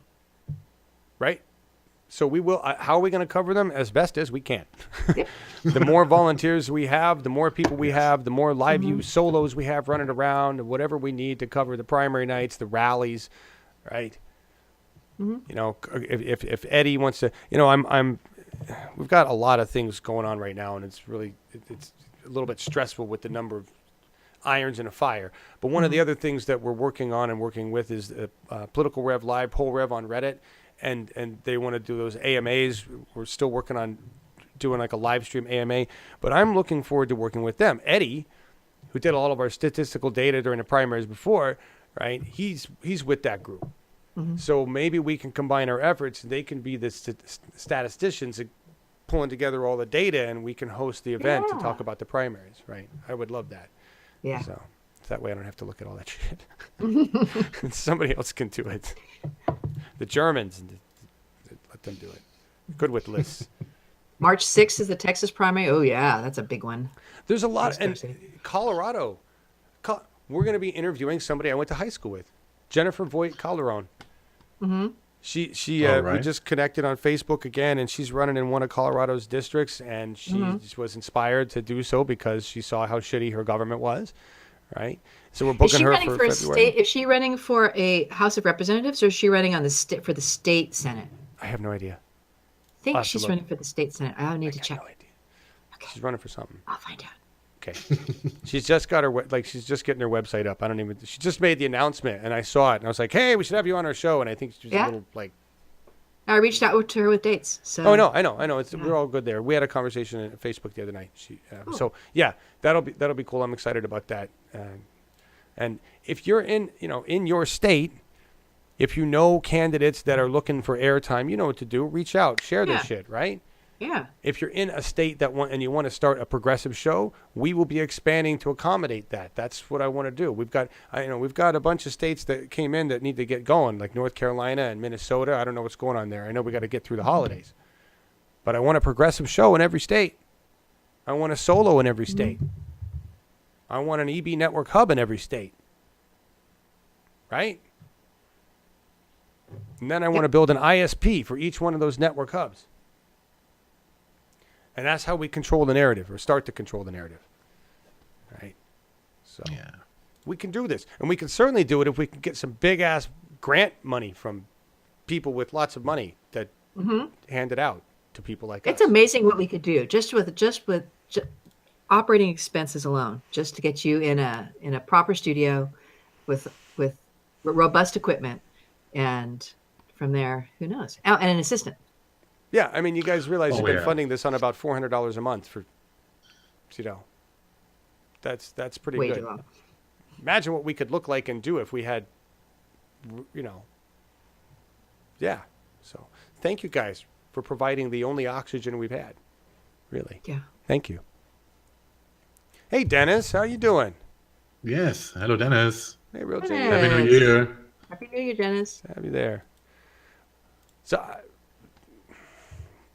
Right. So we will. How are we going to cover them? As best as we can. The more volunteers we have, the more people we have, the more live view solos we have running around, whatever we need to cover the primary nights, the rallies, right? You know, if Eddie wants to, you know, we've got a lot of things going on right now, and it's really it's a little bit stressful with the number of irons in a fire. But one of the other things that we're working on and working with is Political Rev Live, Poll Rev on Reddit. And they want to do those AMAs. We're still working on doing like a live stream AMA, but I'm looking forward to working with them. Eddie, who did all of our statistical data during the primaries before, right? He's with that group. So maybe we can combine our efforts. They can be the statisticians pulling together all the data, and we can host the event to talk about the primaries, right? I would love that. Yeah. So that way I don't have to look at all that shit. Somebody else can do it. The Germans, let them do it. Good with lists. March 6th is the Texas primary. Oh, yeah, that's a big one. There's a lot. And City. Colorado, we're going to be interviewing somebody I went to high school with, Jennifer Voigt Calderon. She we just connected on Facebook again, and she's running in one of Colorado's districts, and she was inspired to do so because she saw how shitty her government was, right? So we're booking her for February. State? Is she running for a House of Representatives, or is she running on the for the state Senate? I have no idea. I think she's running for the state Senate. I'll need to check. No idea. Okay. She's running for something. I'll find out. Okay. She's just got her she's just getting her website up. She just made the announcement, and I saw it, and I was like, hey, we should have you on our show. And I think she's a little like. I reached out to her with dates. So. Oh no, I know. We're all good there. We had a conversation on Facebook the other night. Cool. So yeah, that'll be cool. I'm excited about that. And if you're in your state, if you know candidates that are looking for airtime, you know what to do. Reach out, share their shit, right? Yeah. If you're in a state and you want to start a progressive show, we will be expanding to accommodate that. That's what I want to do. We've got a bunch of states that came in that need to get going, like North Carolina and Minnesota. I don't know what's going on there. I know we got to get through the holidays, but I want a progressive show in every state. I want a solo in every state. I want an EB network hub in every state. Right? And then I want to build an ISP for each one of those network hubs. And that's how we control the narrative, or start to control the narrative. Right? So we can do this. And we can certainly do it if we can get some big-ass grant money from people with lots of money that hand it out to people like us. It's amazing what we could do just with operating expenses alone, just to get you in a proper studio with robust equipment, and from there, who knows? And an assistant. Yeah, I mean, you guys realize you've been funding this on about $400 a month for, that's pretty Way good. too long. Imagine what we could look like and do if we had, yeah. So thank you guys for providing the only oxygen we've had, really. Yeah. Thank you. Hey, Dennis, how you doing? Yes. Hello, Dennis. Hey, Real Hey. J. Happy New Year. Happy New Year, Dennis. Have you there? So,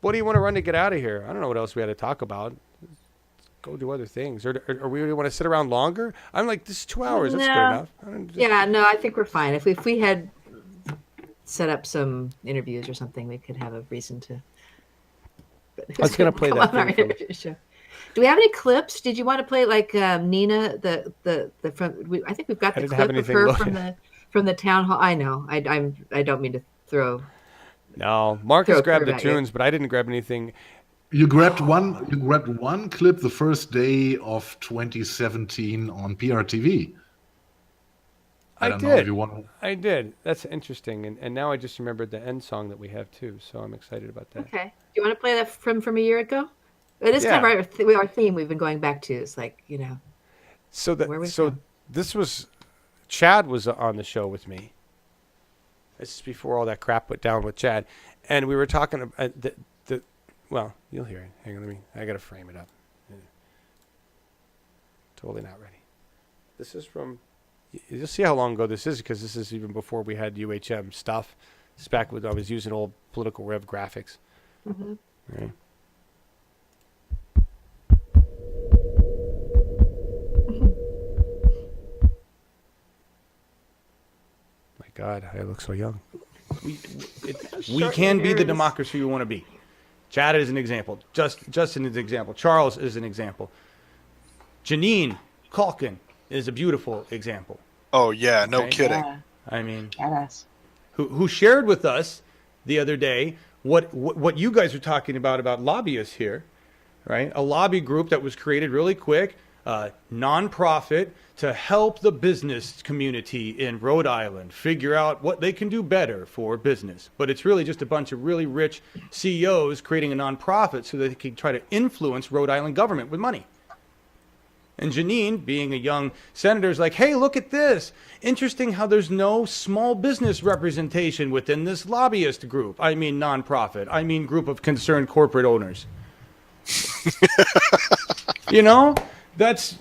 what do you want to run to get out of here? I don't know what else we had to talk about. Let's go do other things. Or we want to sit around longer? I'm like, this is 2 hours. That's good enough. Yeah, no, I think we're fine. If we had set up some interviews or something, we could have a reason to. I was going to play that thing from... show. Do we have any clips? Did you want to play like Nina, the from? I think we've got the clip of her from the town hall. I know. I don't mean to throw. No, Marcus grabbed the tunes, but I didn't grab anything. You grabbed one clip the first day of 2017 on PRTV. I don't know if you want. I did. That's interesting, and now I just remembered the end song that we have too. So I'm excited about that. Okay. Do you want to play that from a year ago? It is kind of our theme we've been going back to. It's like, So this was Chad was on the show with me. This is before all that crap went down with Chad, and we were talking about well, you'll hear it. Hang on, I gotta frame it up. Totally not ready. This is from. You'll see how long ago this is, because this is even before we had UHM stuff. This is back when I was using old Political Rev graphics. Mm-hmm. Right. My God, I look so young. we can be the democracy we want to be. Chad is an example. Justin is an example. Charles is an example. Janine Calkin is a beautiful example. Oh yeah, no Okay. kidding. Yeah, I mean, badass. who shared with us the other day what you guys are talking about lobbyists here, right? A lobby group that was created really quick, nonprofit, to help the business community in Rhode Island figure out what they can do better for business. But it's really just a bunch of really rich CEOs creating a nonprofit so that they can try to influence Rhode Island government with money. And Janine, being a young senator, is like, hey, look at this. Interesting how there's no small business representation within this lobbyist group. I mean nonprofit. I mean group of concerned corporate owners. You know, this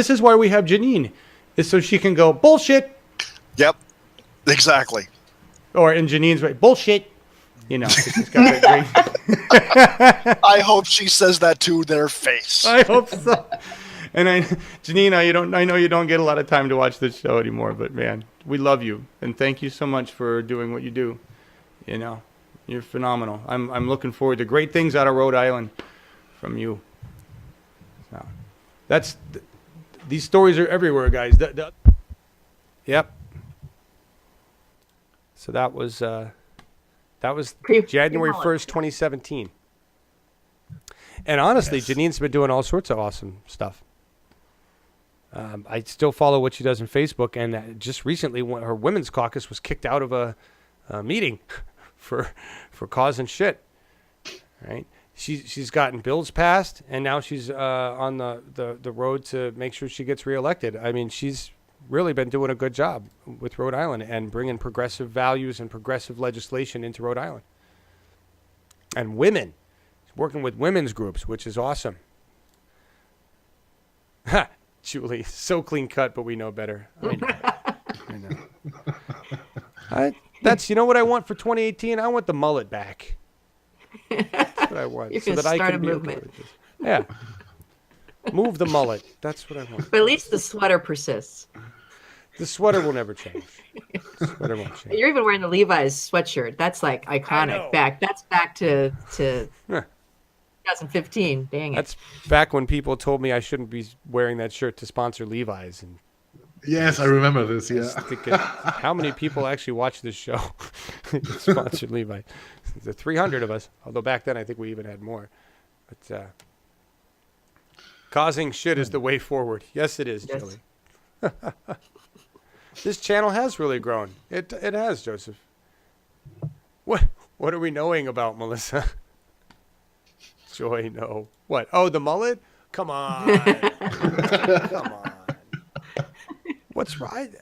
is why we have Janine, is so she can go bullshit, Yep, exactly. or in Janine's way, bullshit. You know, she's got that great. I hope she says that to their face. I hope so. And Janine, I know you don't get a lot of time to watch this show anymore, but man, we love you and thank you so much for doing what you do. You know, you're phenomenal. I'm looking forward to great things out of Rhode Island from you. So, these stories are everywhere, guys. Yep. So that was January 1st, 2017. And honestly, Janine's been doing all sorts of awesome stuff. I still follow what she does on Facebook, and just recently, her women's caucus was kicked out of a meeting for causing shit. Right? She's gotten bills passed, and now she's on the road to make sure she gets reelected. I mean, she's really been doing a good job with Rhode Island and bringing progressive values and progressive legislation into Rhode Island. And women, working with women's groups, which is awesome. Ha, Julie, so clean cut, but we know better. I know. That's, you know what I want for 2018? I want the mullet back. That's what I want. You're gonna start a movement. Okay with this. Yeah. Move the mullet. That's what I want. But at least the sweater persists. The sweater will never change. The sweater won't change. You're even wearing the Levi's sweatshirt. That's like know. iconic. That's back to 2015. Dang it. That's back when people told me I shouldn't be wearing that shirt to sponsor Levi's. And Yes, I remember this. Yeah. thinking, how many people actually watch this show? Sponsored Levi. The 300 of us. Although back then I think we even had more. But causing shit is the way forward. Yes, it is, Yes. Julie. This channel has really grown. It has, Joseph. What are we knowing about Melissa? Joy, no. What? Oh, the mullet? Come on. Come on. What's right?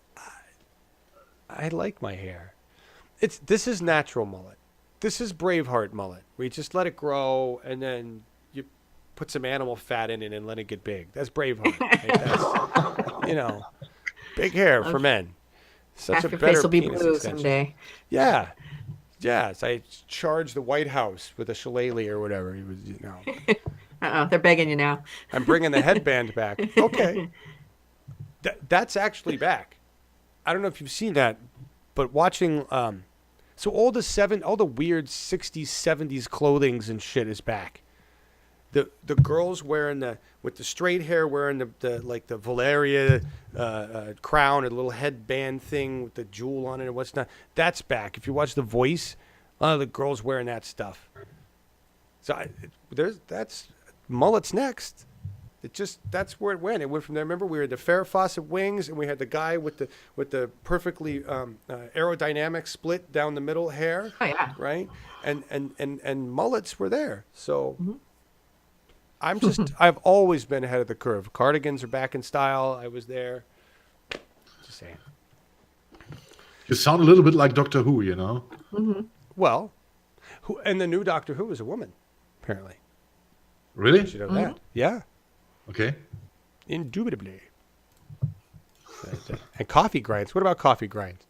I like my hair. This is natural mullet. This is Braveheart mullet. We just let it grow and then you put some animal fat in it and let it get big. That's Braveheart. Right? That's, big hair for men. Such Half a your better face will be penis blue extension. someday. Yeah. Yes, I charged the White House with a shillelagh or whatever. He was, They're begging you now. I'm bringing the headband back. Okay. That's actually back. I don't know if you've seen that, but watching, so all the weird 60s, 70s clothings and shit is back. The girls wearing with the straight hair wearing the Valeria crown, a little headband thing with the jewel on it and what's not. That's back. If you watch The Voice, a lot of the girls wearing that stuff. So that's mullet's next. That's where it went. It went from there. Remember, we had the Farrah Fawcett wings, and we had the guy with the perfectly aerodynamic split down the middle hair. Oh yeah. Right, and mullets were there. So. Mm-hmm. I've always been ahead of the curve. Cardigans are back in style. I was there. Just saying. You sound a little bit like Doctor Who, you know? Mm-hmm. Well, and the new Doctor Who is a woman, apparently. Really? Did you know that? Yeah. Okay. Indubitably. And coffee grinds. What about coffee grinds?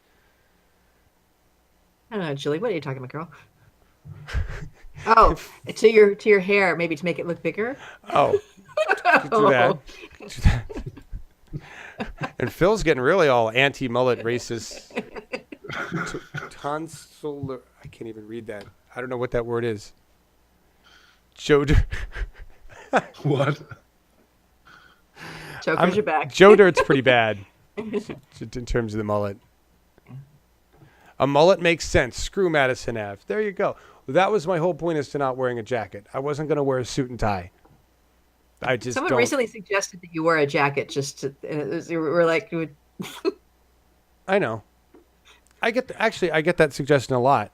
I don't know, Julie. What are you talking about, girl? Oh, to your hair, maybe to make it look bigger. Oh, do that. And Phil's getting really all anti-mullet racist. tonsillar. I can't even read that. I don't know what that word is. Joe. What? Chokers are back. Joe Dirt's pretty bad in terms of the mullet. A mullet makes sense. Screw Madison Ave. There you go. That was my whole point, is to not wearing a jacket. I wasn't going to wear a suit and tie. I just Someone don't. recently suggested that you wear a jacket just to, and we're like, I know. I get that suggestion a lot.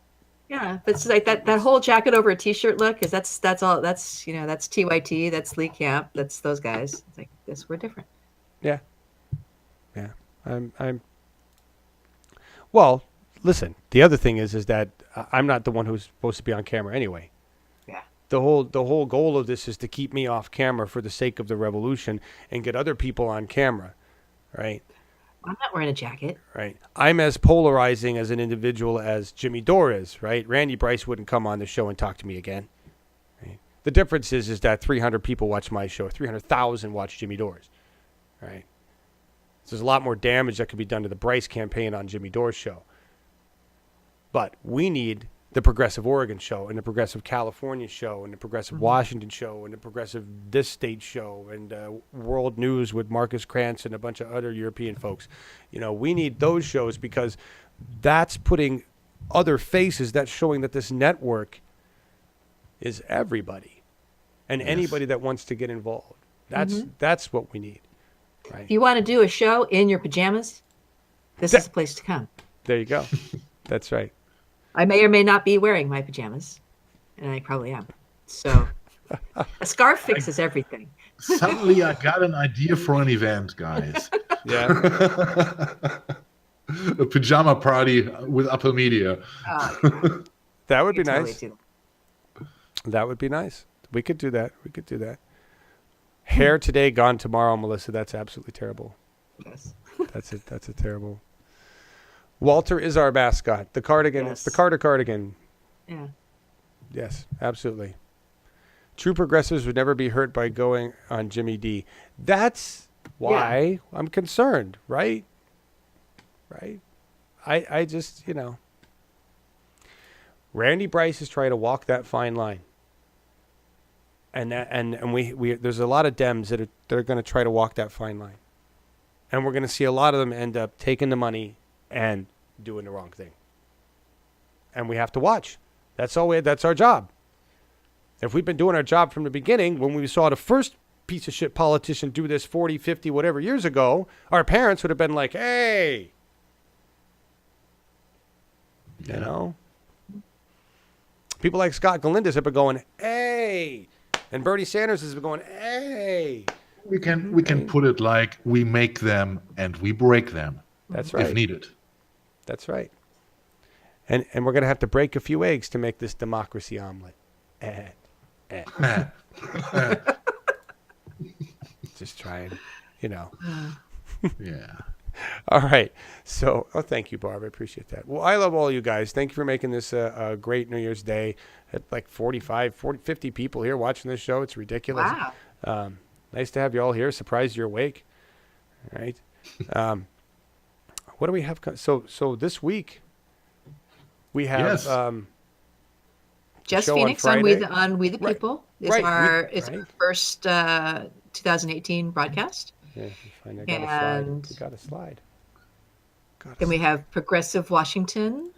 yeah, but it's like that whole jacket over a t-shirt look, because that's all, that's, you know, that's TYT, that's Lee Camp, that's those guys. It's like, this, we're different. Yeah. I'm. Well, listen. The other thing is that I'm not the one who's supposed to be on camera anyway. Yeah. The whole goal of this is to keep me off camera for the sake of the revolution and get other people on camera, right? I'm not wearing a jacket. Right. I'm as polarizing as an individual as Jimmy Dore is, right? Randy Bryce wouldn't come on the show and talk to me again. Right? The difference is that 300 people watch my show, 300,000 watch Jimmy Dore's, right? So there's a lot more damage that could be done to the Bryce campaign on Jimmy Dore's show. But we need the Progressive Oregon show and the Progressive California show and the Progressive Washington show and the Progressive This State show and World News with Marcus Krantz and a bunch of other European folks. You know, we need those shows because that's putting other faces, that's showing that this network is everybody and anybody that wants to get involved. That's what we need. Right. If you want to do a show in your pajamas, this is the place to come. There you go. That's right. I may or may not be wearing my pajamas, and I probably am. So a scarf fixes everything. Suddenly I got an idea for an event, guys. Yeah. A pajama party with Apple Media. That would be Totally nice. do That would be nice. We could do that. Hair today, gone tomorrow, Melissa. That's absolutely terrible. that. Yes. That's a terrible. Walter is our mascot. The cardigan. Yes. It's the Carter cardigan. Yeah. Yes, absolutely. True progressives would never be hurt by going on Jimmy D. That's why I'm concerned, right? Right? I just, you know. Randy Bryce is trying to walk that fine line. And we there's a lot of Dems that are going to try to walk that fine line. And we're going to see a lot of them end up taking the money and doing the wrong thing. And we have to watch. That's our job. If we've been doing our job from the beginning, when we saw the first piece of shit politician do this 40, 50, whatever years ago, our parents would have been like, hey. You know? People like Scott Galindez have been going, hey. And Bernie Sanders has been going, hey. We can put it like we make them and we break them. That's right. If needed. That's right. And we're going to have to break a few eggs to make this democracy omelet. Just trying, you know. Yeah. All right. So, thank you, Barb. I appreciate that. Well, I love all you guys. Thank you for making this a great New Year's Day. At like 50 people here watching this show. It's ridiculous. Wow. Nice to have you all here. Surprised you're awake. All right. What do we have? So this week we have Yes. Jess show Phoenix on on Friday. We the Right. People is Right. our Right. first 2018 broadcast. Yeah, you find I And- got a slide. Then we have Progressive Washington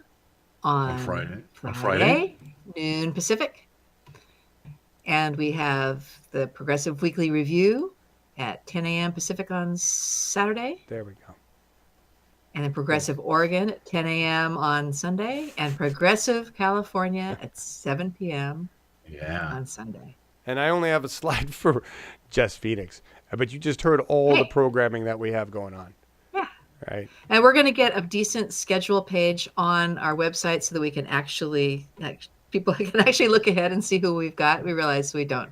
on Friday. noon Pacific. And we have the Progressive Weekly Review at 10 a.m. Pacific on Saturday. There we go. And then Progressive Oregon at 10 a.m. on Sunday. And Progressive California at 7 p.m. Yeah. on Sunday. And I only have a slide for Jess Phoenix, but you just heard all the Hey. programming that we have going on. Yeah. Right. And we're going to get a decent schedule page on our website so that we can actually, people can actually look ahead and see who we've got. We realize we don't.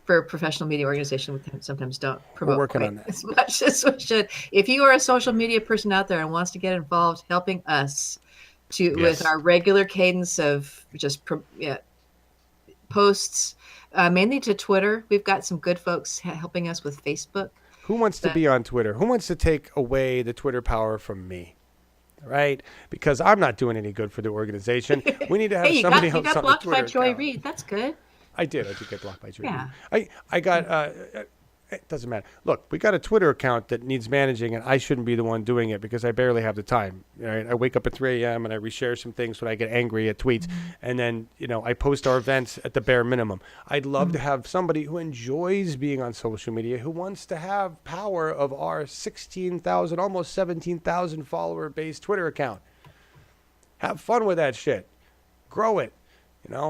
For a professional media organization, we sometimes don't promote working quite on that. as much as we should. If you are a social media person out there and wants to get involved helping us with our regular cadence of just posts, mainly to Twitter. We've got some good folks helping us with Facebook. Who wants to be on Twitter? Who wants to take away the Twitter power from me? right? Because I'm not doing any good for the organization. We need to have Hey, you somebody got, you else got on the blocked by Twitter Joy account. Reid. That's good. I did get blocked by Joy Yeah. Reid. I got it doesn't matter. Look, we got a Twitter account that needs managing, and I shouldn't be the one doing it because I barely have the time. Right? I wake up at 3 a.m. and I reshare some things when I get angry at tweets, and then I post our events at the bare minimum. I'd love to have somebody who enjoys being on social media, who wants to have power of our 16,000, almost 17,000 follower based Twitter account. Have fun with that shit. Grow it.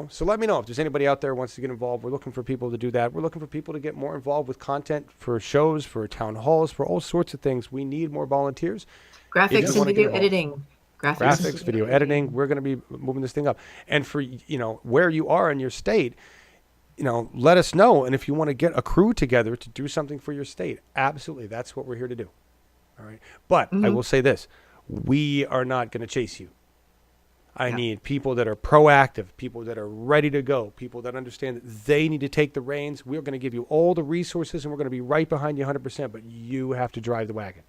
So let me know if there's anybody out there who wants to get involved. We're looking for people to do that. We're looking for people to get more involved with content for shows, for town halls, for all sorts of things. We need more volunteers. Graphics and wanna get video involved. editing. Graphics, video editing. We're going to be moving this thing up. And for, where you are in your state, let us know. And if you want to get a crew together to do something for your state, absolutely. That's what we're here to do. All right. But I will say this. We are not going to chase you. I need people that are proactive, people that are ready to go, people that understand that they need to take the reins. We're going to give you all the resources, and we're going to be right behind you 100%, but you have to drive the wagon.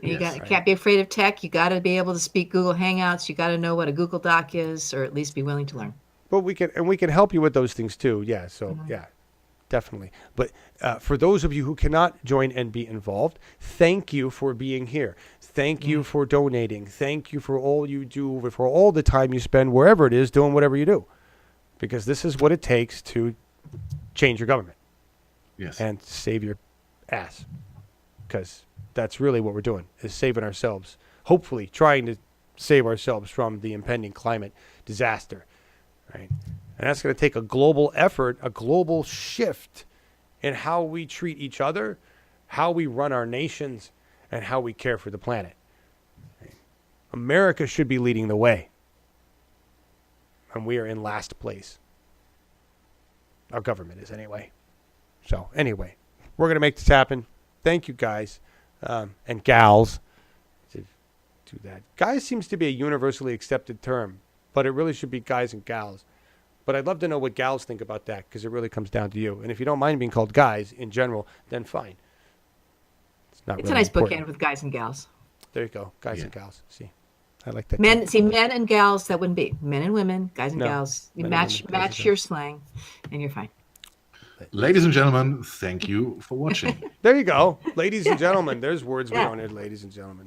You can't be afraid of tech. You got to be able to speak Google Hangouts. You got to know what a Google Doc is, or at least be willing to learn. But we can help you with those things too. Yeah. So definitely. But for those of you who cannot join and be involved, thank you for being here. Thank you for donating. Thank you for all you do, for all the time you spend wherever it is doing whatever you do, because this is what it takes to change your government. Yes. And save your ass, because that's really what we're doing, is saving ourselves, hopefully trying to save ourselves from the impending climate disaster, right? And that's going to take a global effort, a global shift in how we treat each other, how we run our nations, and how we care for the planet. Right? America should be leading the way, and we are in last place. Our government is anyway. So anyway, we're going to make this happen. Thank you, guys and gals. To do that. Guys seems to be a universally accepted term, but it really should be guys and gals. But I'd love to know what gals think about that, because it really comes down to you. And if you don't mind being called guys in general, then fine. It's a nice bookend with guys and gals. There you go. Guys and gals. See, I like that. Men and gals, that wouldn't be. Men and women, guys and gals. You match your slang, and you're fine. Ladies and gentlemen, thank you for watching. There you go. Ladies and gentlemen. There's words we don't need, ladies and gentlemen.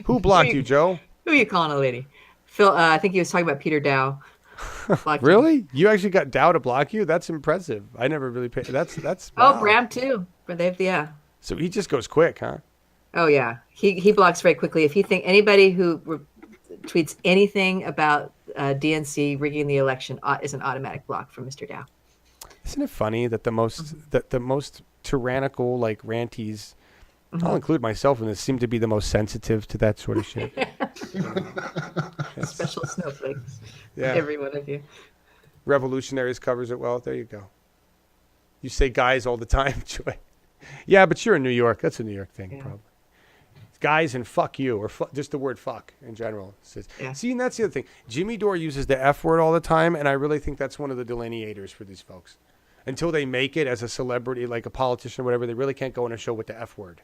Who blocked you, Joe? Who are you calling a lady? Phil, I think he was talking about Peter Dow. Really? You actually got Dow to block you? That's impressive. I never really paid. That's. Oh, wow. Bram too. But So he just goes quick, huh? Oh yeah, he blocks very quickly. If you think anybody who tweets anything about DNC rigging the election is an automatic block from Mr. Dow. Isn't it funny that the most tyrannical, like, ranties, I'll include myself in this, seem to be the most sensitive to that sort of shit. Special snowflakes. Yeah. Every one of you. Revolutionaries covers it well. There you go. You say guys all the time, Joy. Yeah, but you're in New York. That's a New York thing, probably. Guys and fuck you, or just the word fuck in general. See, and that's the other thing. Jimmy Dore uses the F word all the time, and I really think that's one of the delineators for these folks. Until they make it as a celebrity, like a politician or whatever, they really can't go on a show with the F word.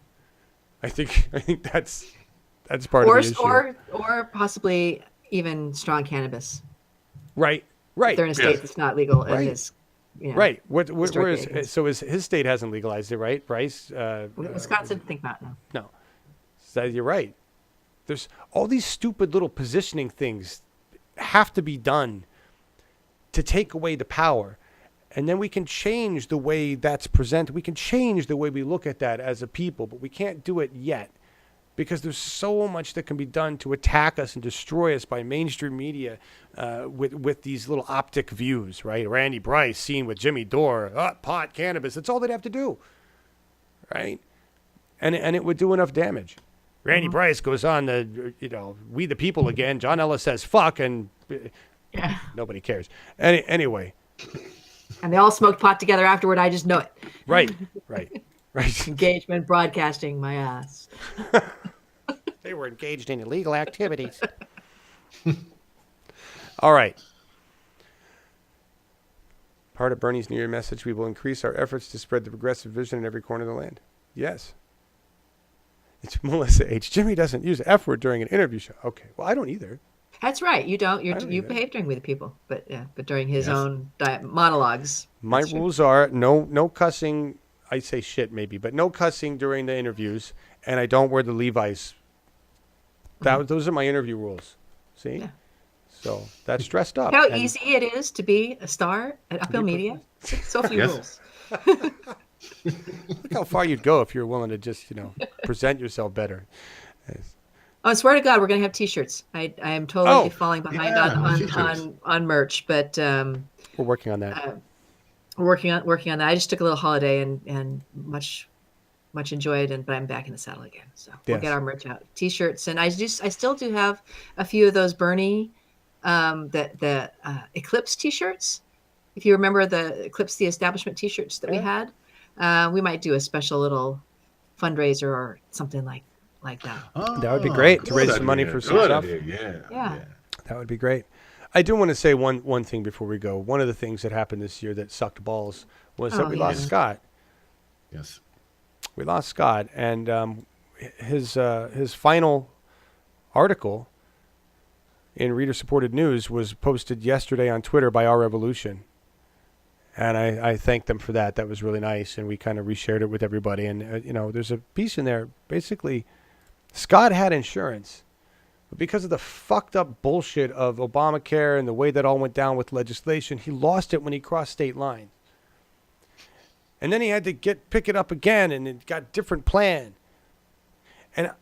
I think that's part of the issue. Or possibly even strong cannabis. Right. If they're in a state that's not legal. Right. It is, right. Where is his state hasn't legalized it, right? Bryce? Wisconsin, think not, no. No. So you're right. There's all these stupid little positioning things have to be done to take away the power. And then we can change the way that's presented. We can change the way we look at that as a people, but we can't do it yet because there's so much that can be done to attack us and destroy us by mainstream media with these little optic views, right? Randy Bryce seen with Jimmy Dore, pot, cannabis. That's all they'd have to do, right? And it would do enough damage. Randy Bryce goes on to, We the People again. John Ellis says fuck, and nobody cares. Anyway. And they all smoked pot together afterward. I just know it. Right. Engagement broadcasting, my ass. They were engaged in illegal activities. All right. Part of Bernie's New Year message, we will increase our efforts to spread the progressive vision in every corner of the land. Yes. It's Melissa H. Jimmy doesn't use F word during an interview show. Okay, well, I don't either. That's right. You don't. You don't you either. behave during with people, but during his own monologues. My that's true. rules are no cussing. I say shit maybe, but no cussing during the interviews, and I don't wear the Levi's. Those are my interview rules. See? Yeah. So that's dressed up. How And easy it is to be a star at Uphill Media. So few Yes. rules. Look how far you'd go if you're willing to just, present yourself better. Oh, I swear to God, we're gonna have T-shirts. I am totally Oh, falling behind yeah, T-shirts. on merch, but We're working on that. we're working on that. I just took a little holiday and much enjoyed, but I'm back in the saddle again. So we'll Yes. get our merch out, T-shirts, and I still do have a few of those Bernie the Eclipse T-shirts. If you remember the Eclipse the Establishment T-shirts that we had, we might do a special little fundraiser or something like that. That would be great to good raise some money idea, for some good stuff. idea, Yeah. That would be great. I do want to say one thing before we go. One of the things that happened this year that sucked balls was that we yeah. lost Scott. Yes. We lost Scott, and his final article in reader-supported news was posted yesterday on Twitter by Our Revolution, and I thanked them for that. That was really nice, and we kind of reshared it with everybody. And there's a piece in there. Basically, Scott had insurance, but because of the fucked up bullshit of Obamacare and the way that all went down with legislation, he lost it when he crossed state lines. And then he had to pick it up again, and it got different plan. And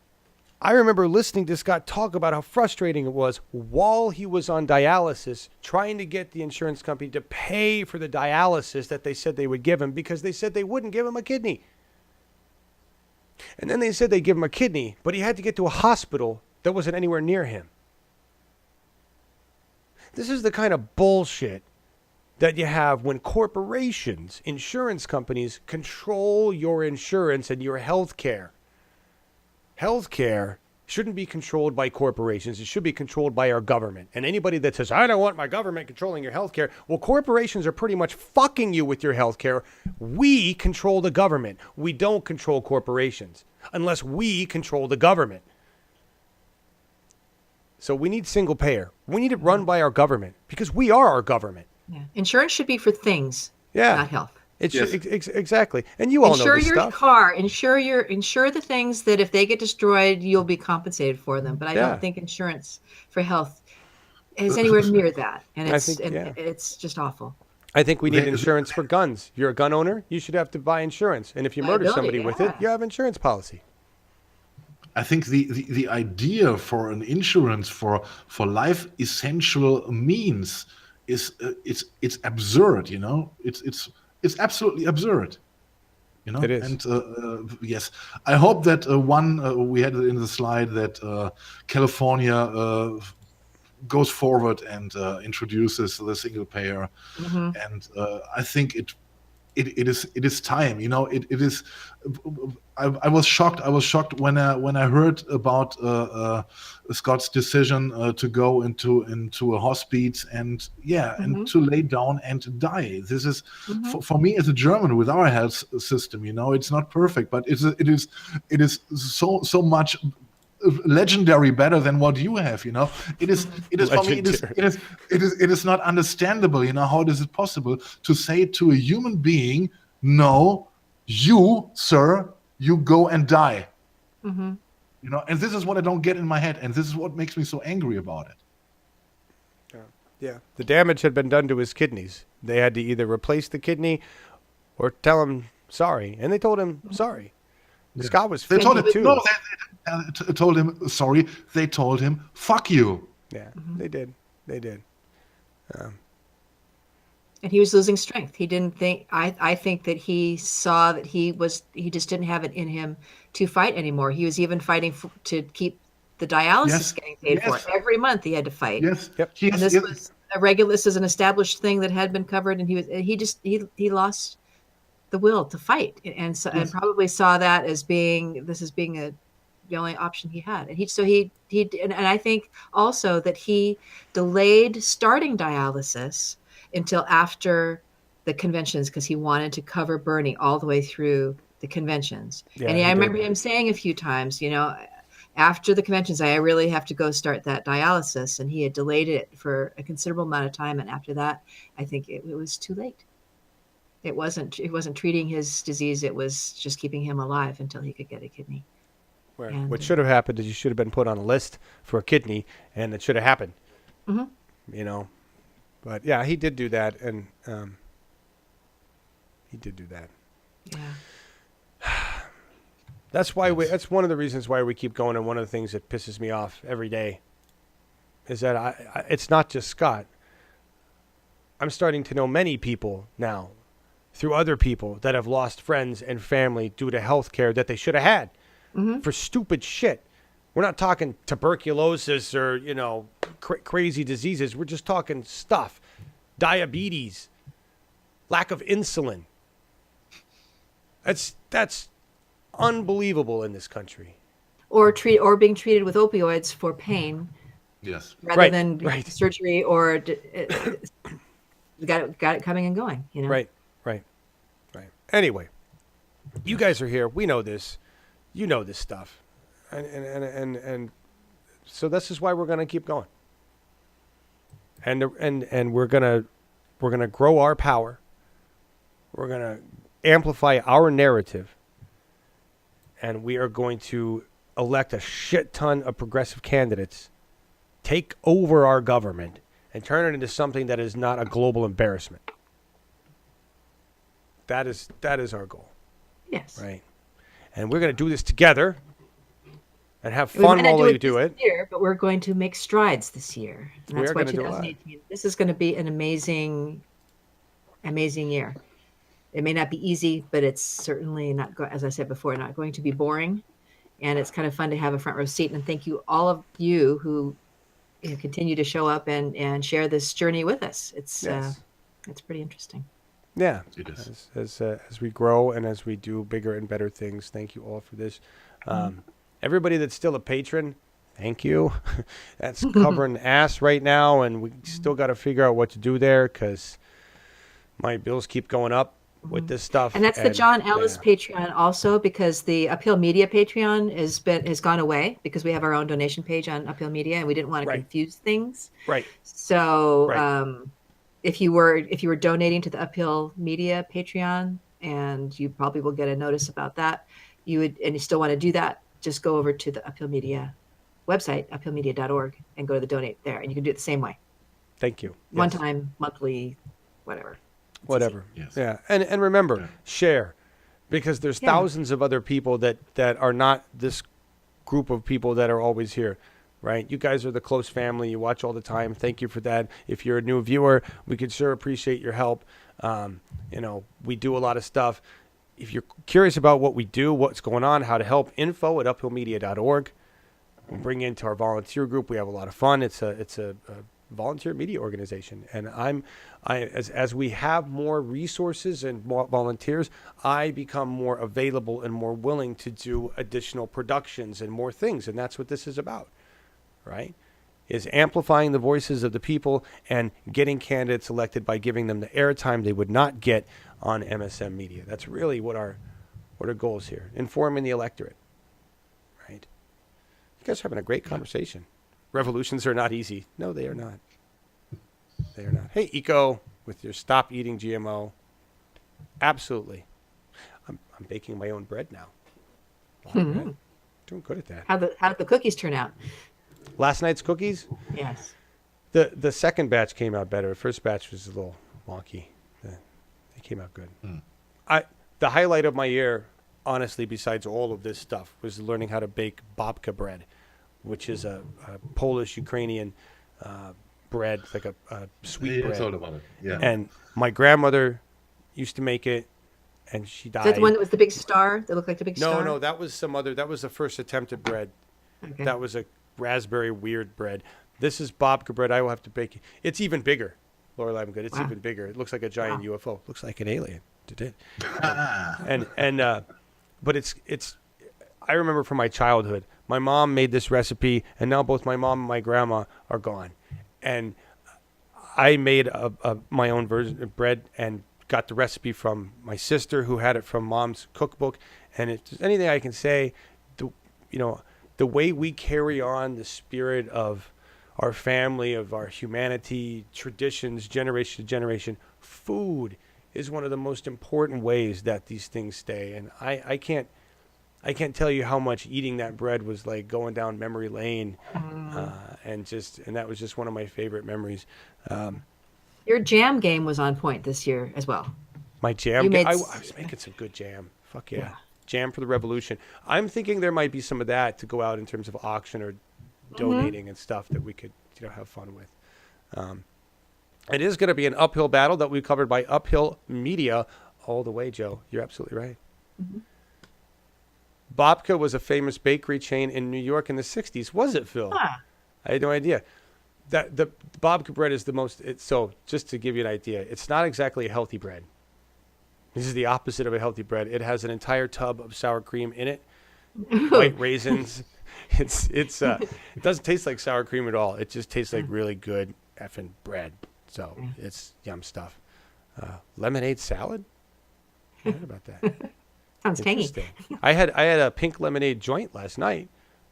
I remember listening to Scott talk about how frustrating it was while he was on dialysis, trying to get the insurance company to pay for the dialysis that they said they would give him, because they said they wouldn't give him a kidney. And then they said they'd give him a kidney, but he had to get to a hospital that wasn't anywhere near him. This is the kind of bullshit that you have when corporations, insurance companies, control your insurance and your health care. Health care shouldn't be controlled by corporations. It should be controlled by our government. And anybody that says, I don't want my government controlling your health care, well, corporations are pretty much fucking you with your health care. We control the government. We don't control corporations unless we control the government. So we need single payer. We need it run by our government because we are our government. Yeah. Insurance should be for things, Yeah. not health. It's Yes. exactly. And you all know Insure this your stuff. car. Insure the things that if they get destroyed, you'll be compensated for them. But I Yeah. don't think insurance for health is anywhere near that, and I it's think, yeah. it's just awful. I think we need They- insurance for guns. You're a gun owner, you should have to buy insurance. And if you murder Liability, somebody with it, yeah. you have insurance policy. I think the idea for an insurance for life essential means is it's absurd. It's absolutely absurd. It is. And yes, I hope that we had it in the slide that California goes forward and introduces the single payer, and I think it is time. It is. I was shocked. I was shocked when I heard about Scott's decision to go into a hospice and and to lay down and die. This is for me as a German with our health system. It's not perfect, but it is so much legendary better than what you have. It is for me. It is not understandable. How is it possible to say to a human being, no, you, sir, you go and die. And this is what I don't get in my head, and this is what makes me so angry about it. Yeah. The damage had been done to his kidneys. They had to either replace the kidney or tell him sorry. And they told him sorry. Scott was They told him 52. no. They told him sorry. They told him fuck you. Yeah, they did. They did. And he was losing strength. He didn't think. I think that he saw that he just didn't have it in him to fight anymore. He was even fighting to keep the dialysis Yes. getting paid Yes. for. Every month he had to fight. Yes. Yep. He And has- this was this is an established thing that had been covered, and he lost the will to fight, and and probably saw that as being the only option he had. And I think also that he delayed starting dialysis until after the conventions because he wanted to cover Bernie all the way through the conventions. Yeah, And he I did. remember him saying a few times, after the conventions, I really have to go start that dialysis. And he had delayed it for a considerable amount of time. And after that, I think it was too late. It wasn't treating his disease. It was just keeping him alive until he could get a kidney. Right. And, What should have happened is you should have been put on a list for a kidney, and it should have happened. Mhm. But yeah, he did do that, and he did do that. Yeah. That's why that's one of the reasons why we keep going, and one of the things that pisses me off every day is that it's not just Scott. I'm starting to know many people now through other people that have lost friends and family due to health care that they should have had for stupid shit. We're not talking tuberculosis or, crazy diseases. We're just talking stuff. Diabetes, lack of insulin. That's unbelievable in this country. Or being treated with opioids for pain Yes. rather Right, than right. surgery or got it coming and going. Right. Anyway, you guys are here. We know this. You know this stuff, and so this is why we're gonna keep going. And we're gonna grow our power. We're gonna amplify our narrative, and we are going to elect a shit ton of progressive candidates, take over our government, and turn it into something that is not a global embarrassment. That is our goal, Yes. right? And we're going to do this together and have We might fun not while we do this it. year, but we're going to make strides this year. And We that's are why gonna do a lot. 2018. This is going to be an amazing year. It may not be easy, but it's certainly not, as I said before, not going to be boring. And it's kind of fun to have a front row seat. And thank you, all of you who continue to show up and share this journey with us. It's pretty interesting. Yeah, It is. as we grow and as we do bigger and better things. Thank you all for this. Everybody that's still a patron, thank you. That's covering ass right now, and we still got to figure out what to do there because my bills keep going up with this stuff. And that's the John Ellis Patreon also, because the Uphill Media Patreon has gone away because we have our own donation page on Uphill Media, and we didn't want to Right. confuse things. Right. So Right. if you were donating to the Uphill Media Patreon, and you probably will get a notice about that, and you still want to do that, just go over to the Uphill Media website, uphillmedia.org, and go to the donate there, and you can do it the same way. Thank you. One Yes. time, monthly, whatever. Whatever. Yes. Yeah. And remember, Yeah. share, because there's Yeah. thousands of other people that are not this group of people that are always here, right? You guys are the close family. You watch all the time. Thank you for that. If you're a new viewer, we could sure appreciate your help. We do a lot of stuff. If you're curious about what we do, what's going on, how to help, info@uphillmedia.org. We bring into our volunteer group. We have a lot of fun. It's a volunteer media organization, and as we have more resources and more volunteers, I become more available and more willing to do additional productions and more things, and that's what this is about, right? Is amplifying the voices of the people and getting candidates elected by giving them the airtime they would not get on MSM Media. That's really what our goal is here, informing the electorate, right? You guys are having a great conversation. Revolutions are not easy. No, they are not. They are not. Hey, Eco, with your stop eating GMO. Absolutely. I'm baking my own bread now. Bread. Doing good at that. How did the cookies turn out? Last night's cookies, Yes. the second batch came out better. The first batch was a little wonky. They came out good. The highlight of my year, honestly, besides all of this stuff, was learning how to bake babka bread, which is a Polish-Ukrainian bread, like a sweet bread. It's all about it. Yeah. And my grandmother used to make it, and she died. Is that the one that was the big star? That looked like the big star? No, that was some other. That was the first attempt at bread. Okay. That was a raspberry weird bread. This is babka bread. I will have to bake it. It's even bigger, Laura Livengood. It's Wow. even bigger. It looks like a giant Wow. UFO. Looks like an alien. Did it? But it's. I remember from my childhood, my mom made this recipe, and now both my mom and my grandma are gone, and I made my own version of bread and got the recipe from my sister, who had it from Mom's cookbook. And if there's anything I can say, the way we carry on the spirit of our family, of our humanity, traditions, generation to generation, food is one of the most important ways that these things stay. And I can't tell you how much eating that bread was like going down memory lane, and that was just one of my favorite memories. Your jam game was on point this year as well. My jam, You made I was making some good jam. Fuck yeah. Jam for the revolution. I'm thinking there might be some of that to go out in terms of auction or donating and stuff that we could have fun with. It is going to be an uphill battle that we covered by Uphill Media all the way, Joe. You're absolutely right. Babka was a famous bakery chain in New York in the 60s. Was it, Phil? I had no idea. That the Babka bread is the most. So just to give you an idea, it's not exactly a healthy bread. This is the opposite of a healthy bread. It has an entire tub of sour cream in it, white raisins. It doesn't taste like sour cream at all. It just tastes like really good effing bread. So it's yum stuff. Lemonade salad? I heard about that. Sounds tangy. Interesting. I had a pink lemonade joint last night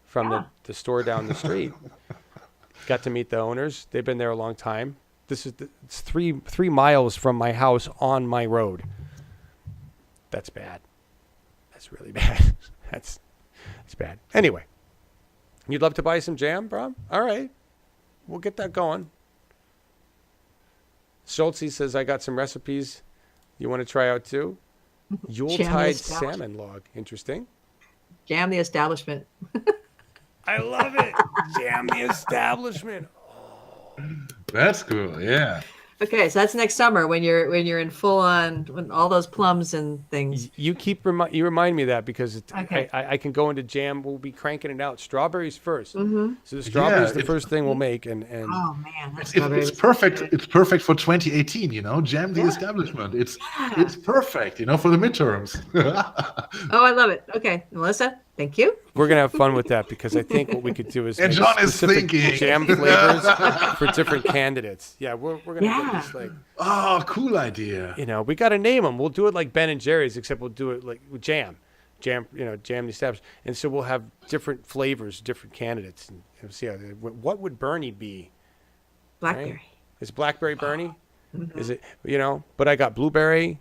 from the store down the street. Got to meet the owners. They've been there a long time. It's 3 miles from my house on my road. That's bad. That's really bad. It's bad. Anyway, you'd love to buy some jam, Brom? All right. We'll get that going. Schultze says, I got some recipes you want to try out too. Yuletide salmon log. Interesting. Jam the establishment. I love it. Jam the establishment. That's cool. Yeah. Okay, so that's next summer when you're in full on, when all those plums and things. You remind me of that because Okay. I can go into jam. We'll be cranking it out. Strawberries first. So the strawberries the first thing we'll make, and Oh man, that's It's perfect. It's perfect for 2018. Jam the establishment. It's perfect. For the midterms. Oh, I love it. Okay, Melissa, thank you. we're gonna have fun with that because I think what we could do is And make John is specific thinking. jam flavors for different candidates. Yeah, we're gonna get this like. Oh, cool idea. We got to name them. We'll do it like Ben and Jerry's, except we'll do it like with jam, jam the establishment. And so we'll have different flavors, different candidates, and see what would Bernie be? Blackberry. Right? Is Blackberry Bernie? Is it? But I got blueberry.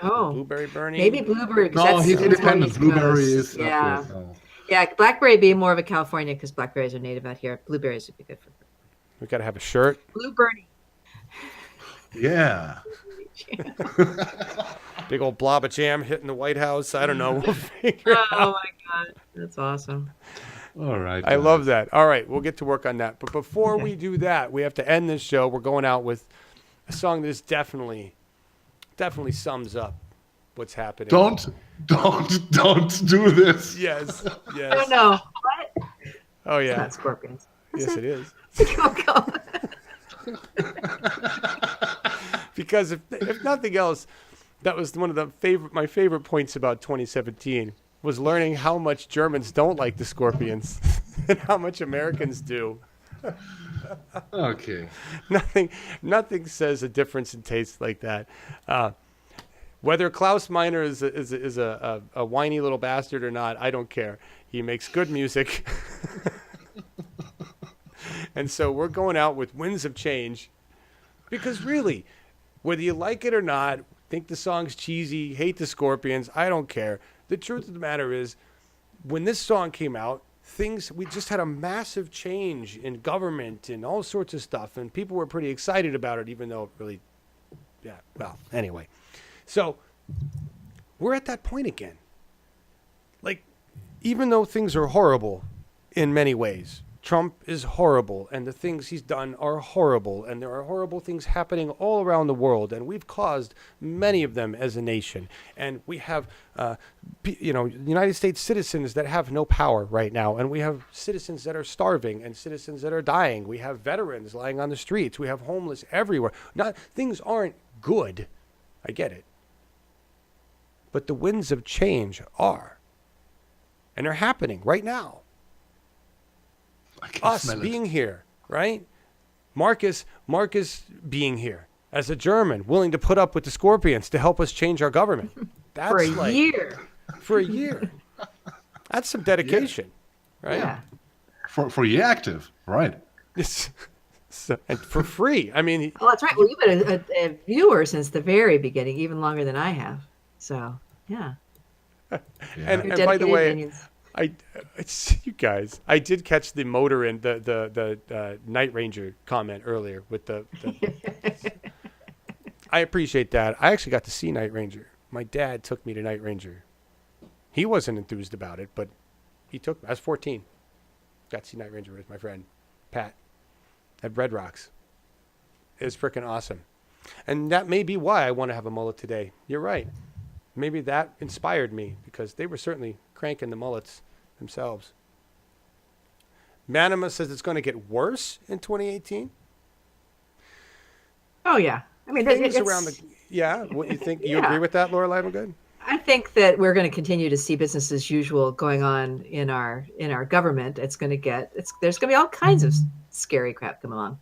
Oh, Blueberry Bernie. maybe blueberry. 'cause No, that's he's on the independent. East Blueberry Coast. is. Yeah, No. yeah. Blackberry be more of a California because blackberries are native out here. Blueberries would be good for We got to have a shirt. blueberry. Yeah. Big old blob of jam hitting the White House. I don't know. We'll figure it out. Oh my god, that's awesome. All right. I love that. All right, we'll get to work on that. But before we do that, we have to end this show. We're going out with a song that definitely sums up what's happening. Don't do this. Yes. Oh no, what? Oh yeah. Not scorpions. Yes, it is. Go. Because if nothing else, that was one of my favorite points about 2017 was learning how much Germans don't like the Scorpions and how much Americans do. Okay. Nothing says a difference in taste like that. Whether Klaus Meiner is a whiny little bastard or not, I don't care. He makes good music. And so we're going out with Winds of Change because really, whether you like it or not, think the song's cheesy, hate the Scorpions, I don't care. The truth of the matter is, when this song came out, we just had a massive change in government and all sorts of stuff, and people were pretty excited about it, even though it really, anyway. So we're at that point again. Like, even though things are horrible in many ways, Trump is horrible, and the things he's done are horrible, and there are horrible things happening all around the world, and we've caused many of them as a nation. And we have, United States citizens that have no power right now, and we have citizens that are starving and citizens that are dying. We have veterans lying on the streets. We have homeless everywhere. Things aren't good. I get it. But the winds of change are. And they're happening right now. Us being here, right? Marcus being here. as a German, willing to put up with the Scorpions to help us change our government. That's For a like, year. For a year. That's some dedication, right? Yeah. For year active, right? And for free. I mean, Oh, that's right. Well, you've been a viewer since the very beginning, even longer than I have. So, yeah. and You're by the dedicated way, minions. it's you guys. I did catch the motor in the Night Ranger comment earlier with the I appreciate that. I actually got to see Night Ranger. My dad took me to Night Ranger. He wasn't enthused about it, but he took me. I was 14. Got to see Night Ranger with my friend Pat at Red Rocks. It was freaking awesome. And that may be why I want to have a mullet today. You're right. Maybe that inspired me because they were certainly cranking the mullets themselves. Manima says it's going to get worse in 2018. Oh, yeah. I mean, Things around the what you think? You agree with that, Laura Livengood? I think that we're going to continue to see business as usual going on in our government. It's going to there's going to be all kinds of scary crap come along,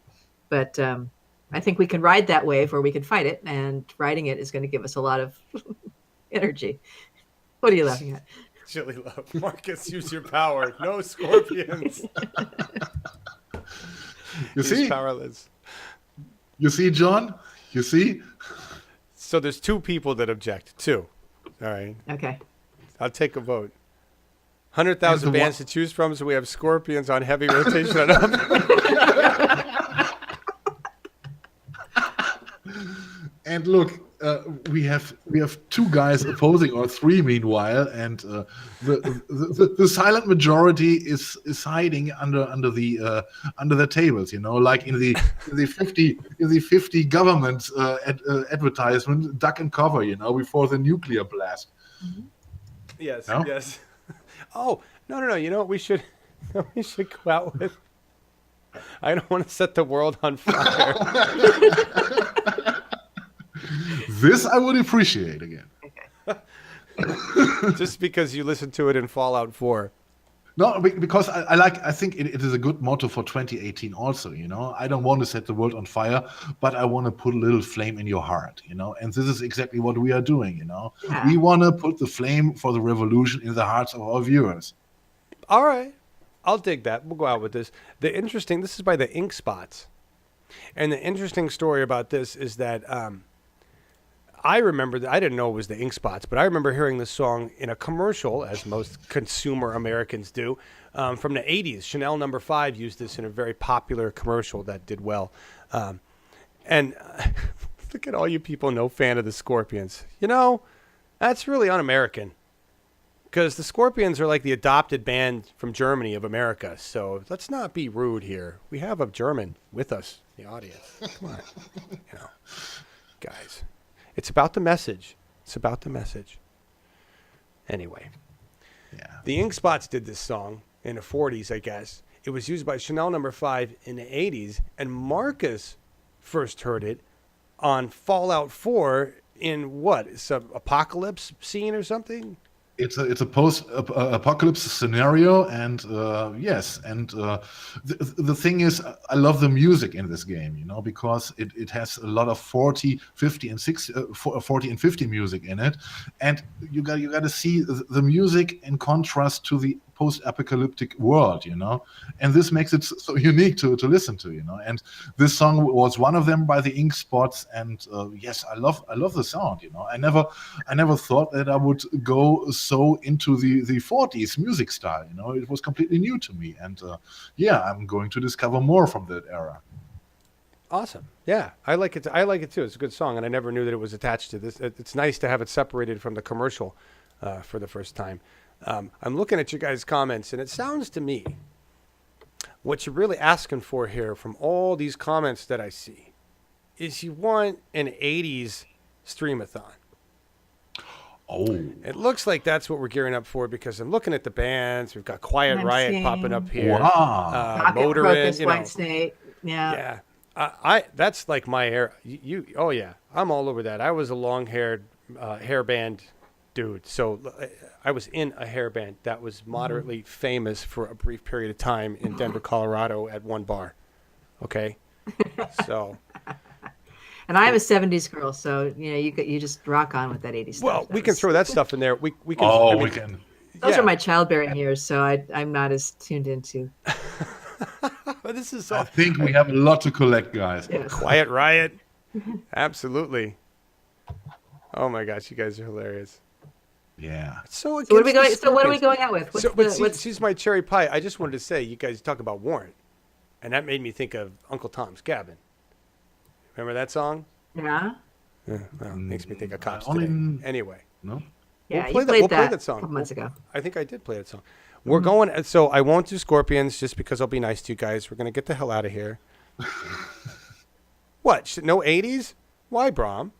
but I think we can ride that wave or we can fight it, and riding it is going to give us a lot of energy. What are you laughing at? Chili love. Marcus, use your power. No Scorpions. You see? He's powerless. You see, John? You see? So there's two people that object. Two. All right. Okay. I'll take a vote. 100,000 And the bands to choose from, so we have Scorpions on heavy rotation and up. And look, we have two guys opposing, or three meanwhile, and the silent majority is hiding under the tables, you know, like in the 50 government advertisement, duck and cover, you know, before the nuclear blast. Yes. No? Yes. Oh no! You know what we should go out with? I don't want to set the world on fire. This I would appreciate again. Just because you listened to it in Fallout 4. No, because I think it is a good motto for 2018 also, you know. I don't want to set the world on fire, but I want to put a little flame in your heart, you know. And this is exactly what we are doing, you know. Yeah. We want to put the flame for the revolution in the hearts of our viewers. All right. I'll dig that. We'll go out with this. This is by the Ink Spots. And the interesting story about this is that I remember, I didn't know it was the Ink Spots, but I remember hearing this song in a commercial, as most consumer Americans do, from the 80s. Chanel No. 5 used this in a very popular commercial that did well. And look at all you people no fan of the Scorpions. You know, that's really un-American. Because the Scorpions are like the adopted band from Germany of America. So let's not be rude here. We have a German with us in the audience. Come on. You know, guys. It's about the message. It's about the message. Anyway. Yeah. The Ink Spots did this song in the 40s, I guess. It was used by Chanel No. 5 in the 80s. And Marcus first heard it on Fallout 4 in what? Some apocalypse scene or something? It's a post-apocalypse scenario, and yes, and the thing is, I love the music in this game, you know, because it has a lot of 40, 50, and 40 and 50 music in it, and you got to see the music in contrast to the post-apocalyptic world, you know, and this makes it so unique to listen to, you know. And this song was one of them by the Ink Spots, and yes, I love the sound, you know. I never thought that I would go so into the 40s music style, you know. It was completely new to me, and yeah, I'm going to discover more from that era. Awesome. Yeah, I like it. I like it too. It's a good song, and I never knew that it was attached to this. It's nice to have it separated from the commercial for the first time. I'm looking at you guys' comments, and it sounds to me what you're really asking for here from all these comments that I see is you want an 80s streamathon. Oh. It looks like that's what we're gearing up for because I'm looking at the bands. We've got Quiet Riot popping up here. Wow. Motorhead, White Snake. Yeah. Yeah. I that's like my era. Oh yeah, I'm all over that. I was a long-haired hair band dude. So I was in a hair band that was moderately famous for a brief period of time in Denver, Colorado at one bar. Okay. So And I'm a 70s girl, so you just rock on with that 80s stuff. Well, we can throw that stuff in there. We can. Oh, I mean, we can. Those yeah. are my childbearing years, so I'm not as tuned into. But this is I think we have a lot to collect, guys. Yes. Quiet Riot. Absolutely. Oh my gosh, you guys are hilarious. Yeah. So what are we going? So what are we going out with? She's my cherry pie. I just wanted to say, you guys talk about Warrant, and that made me think of Uncle Tom's Cabin. Remember that song? Yeah. Yeah, well, makes me think of cops only- today. Anyway, No? Yeah, play you that- played we'll play that that song. a couple months ago. I think I did play that song. We're going. So I won't do Scorpions just because I'll be nice to you guys. We're gonna get the hell out of here. What? No 80s? Why, Brom?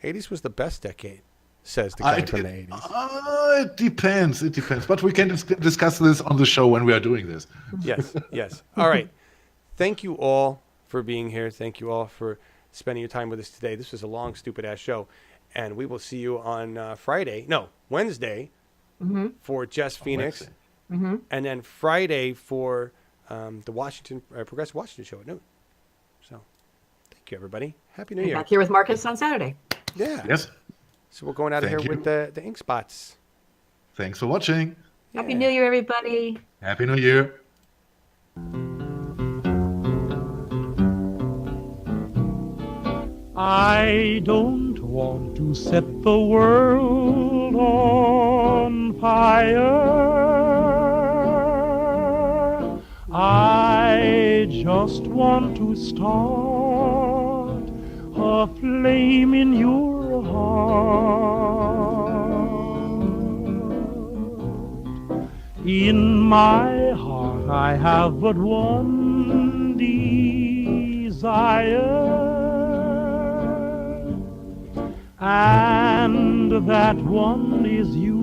80s was the best decade, says the guy from the 80s. It depends. It depends. But we can discuss this on the show when we are doing this. Yes, yes. All right. Thank you all for being here. Thank you all for spending your time with us today. This was a long, stupid-ass show. And we will see you on Wednesday for Jess Phoenix. And then Friday for the Progressive Washington show at noon. So thank you, everybody. Happy New Year. Back here with Marcus on Saturday. Yeah. Yes. So we're going out of Thank here you. with the ink spots. Thanks for watching. Happy New Year, everybody. Happy New Year. I don't want to set the world on fire. I just want to start a flame in your heart. In my heart I have but one desire, and that one is you.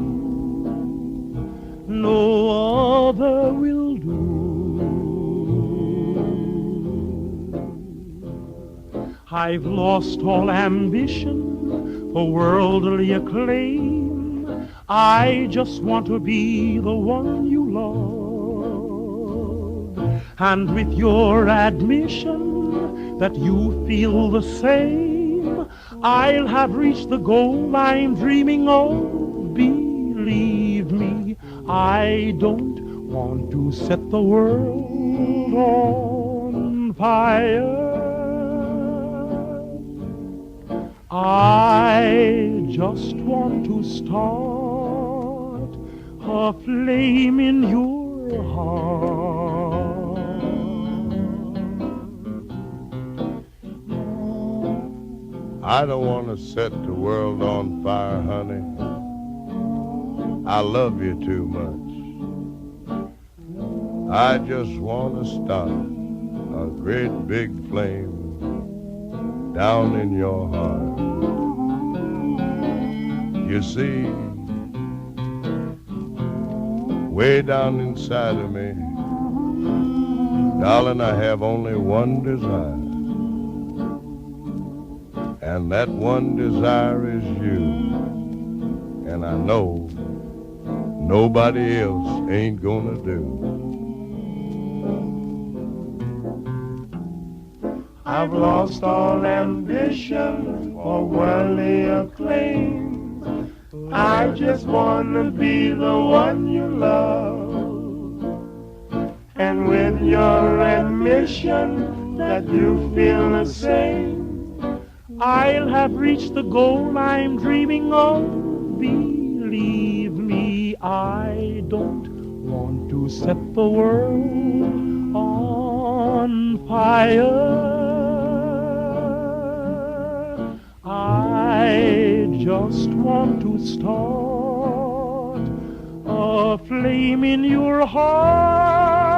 No other will do. I've lost all ambition for worldly acclaim. I just want to be the one you love. And with your admission that you feel the same, I'll have reached the goal I'm dreaming of. Believe me, I don't want to set the world on fire. I just want to start a flame in your heart. I don't want to set the world on fire, honey. I love you too much. I just want to start a great big flame down in your heart. You see, way down inside of me, darling, I have only one desire. And that one desire is you. And I know nobody else ain't gonna do. I've lost all ambition for worldly acclaim. I just want to be the one you love. And with your admission that you feel the same, I'll have reached the goal I'm dreaming of. Believe me, I don't want to set the world on fire. I just want to start a flame in your heart.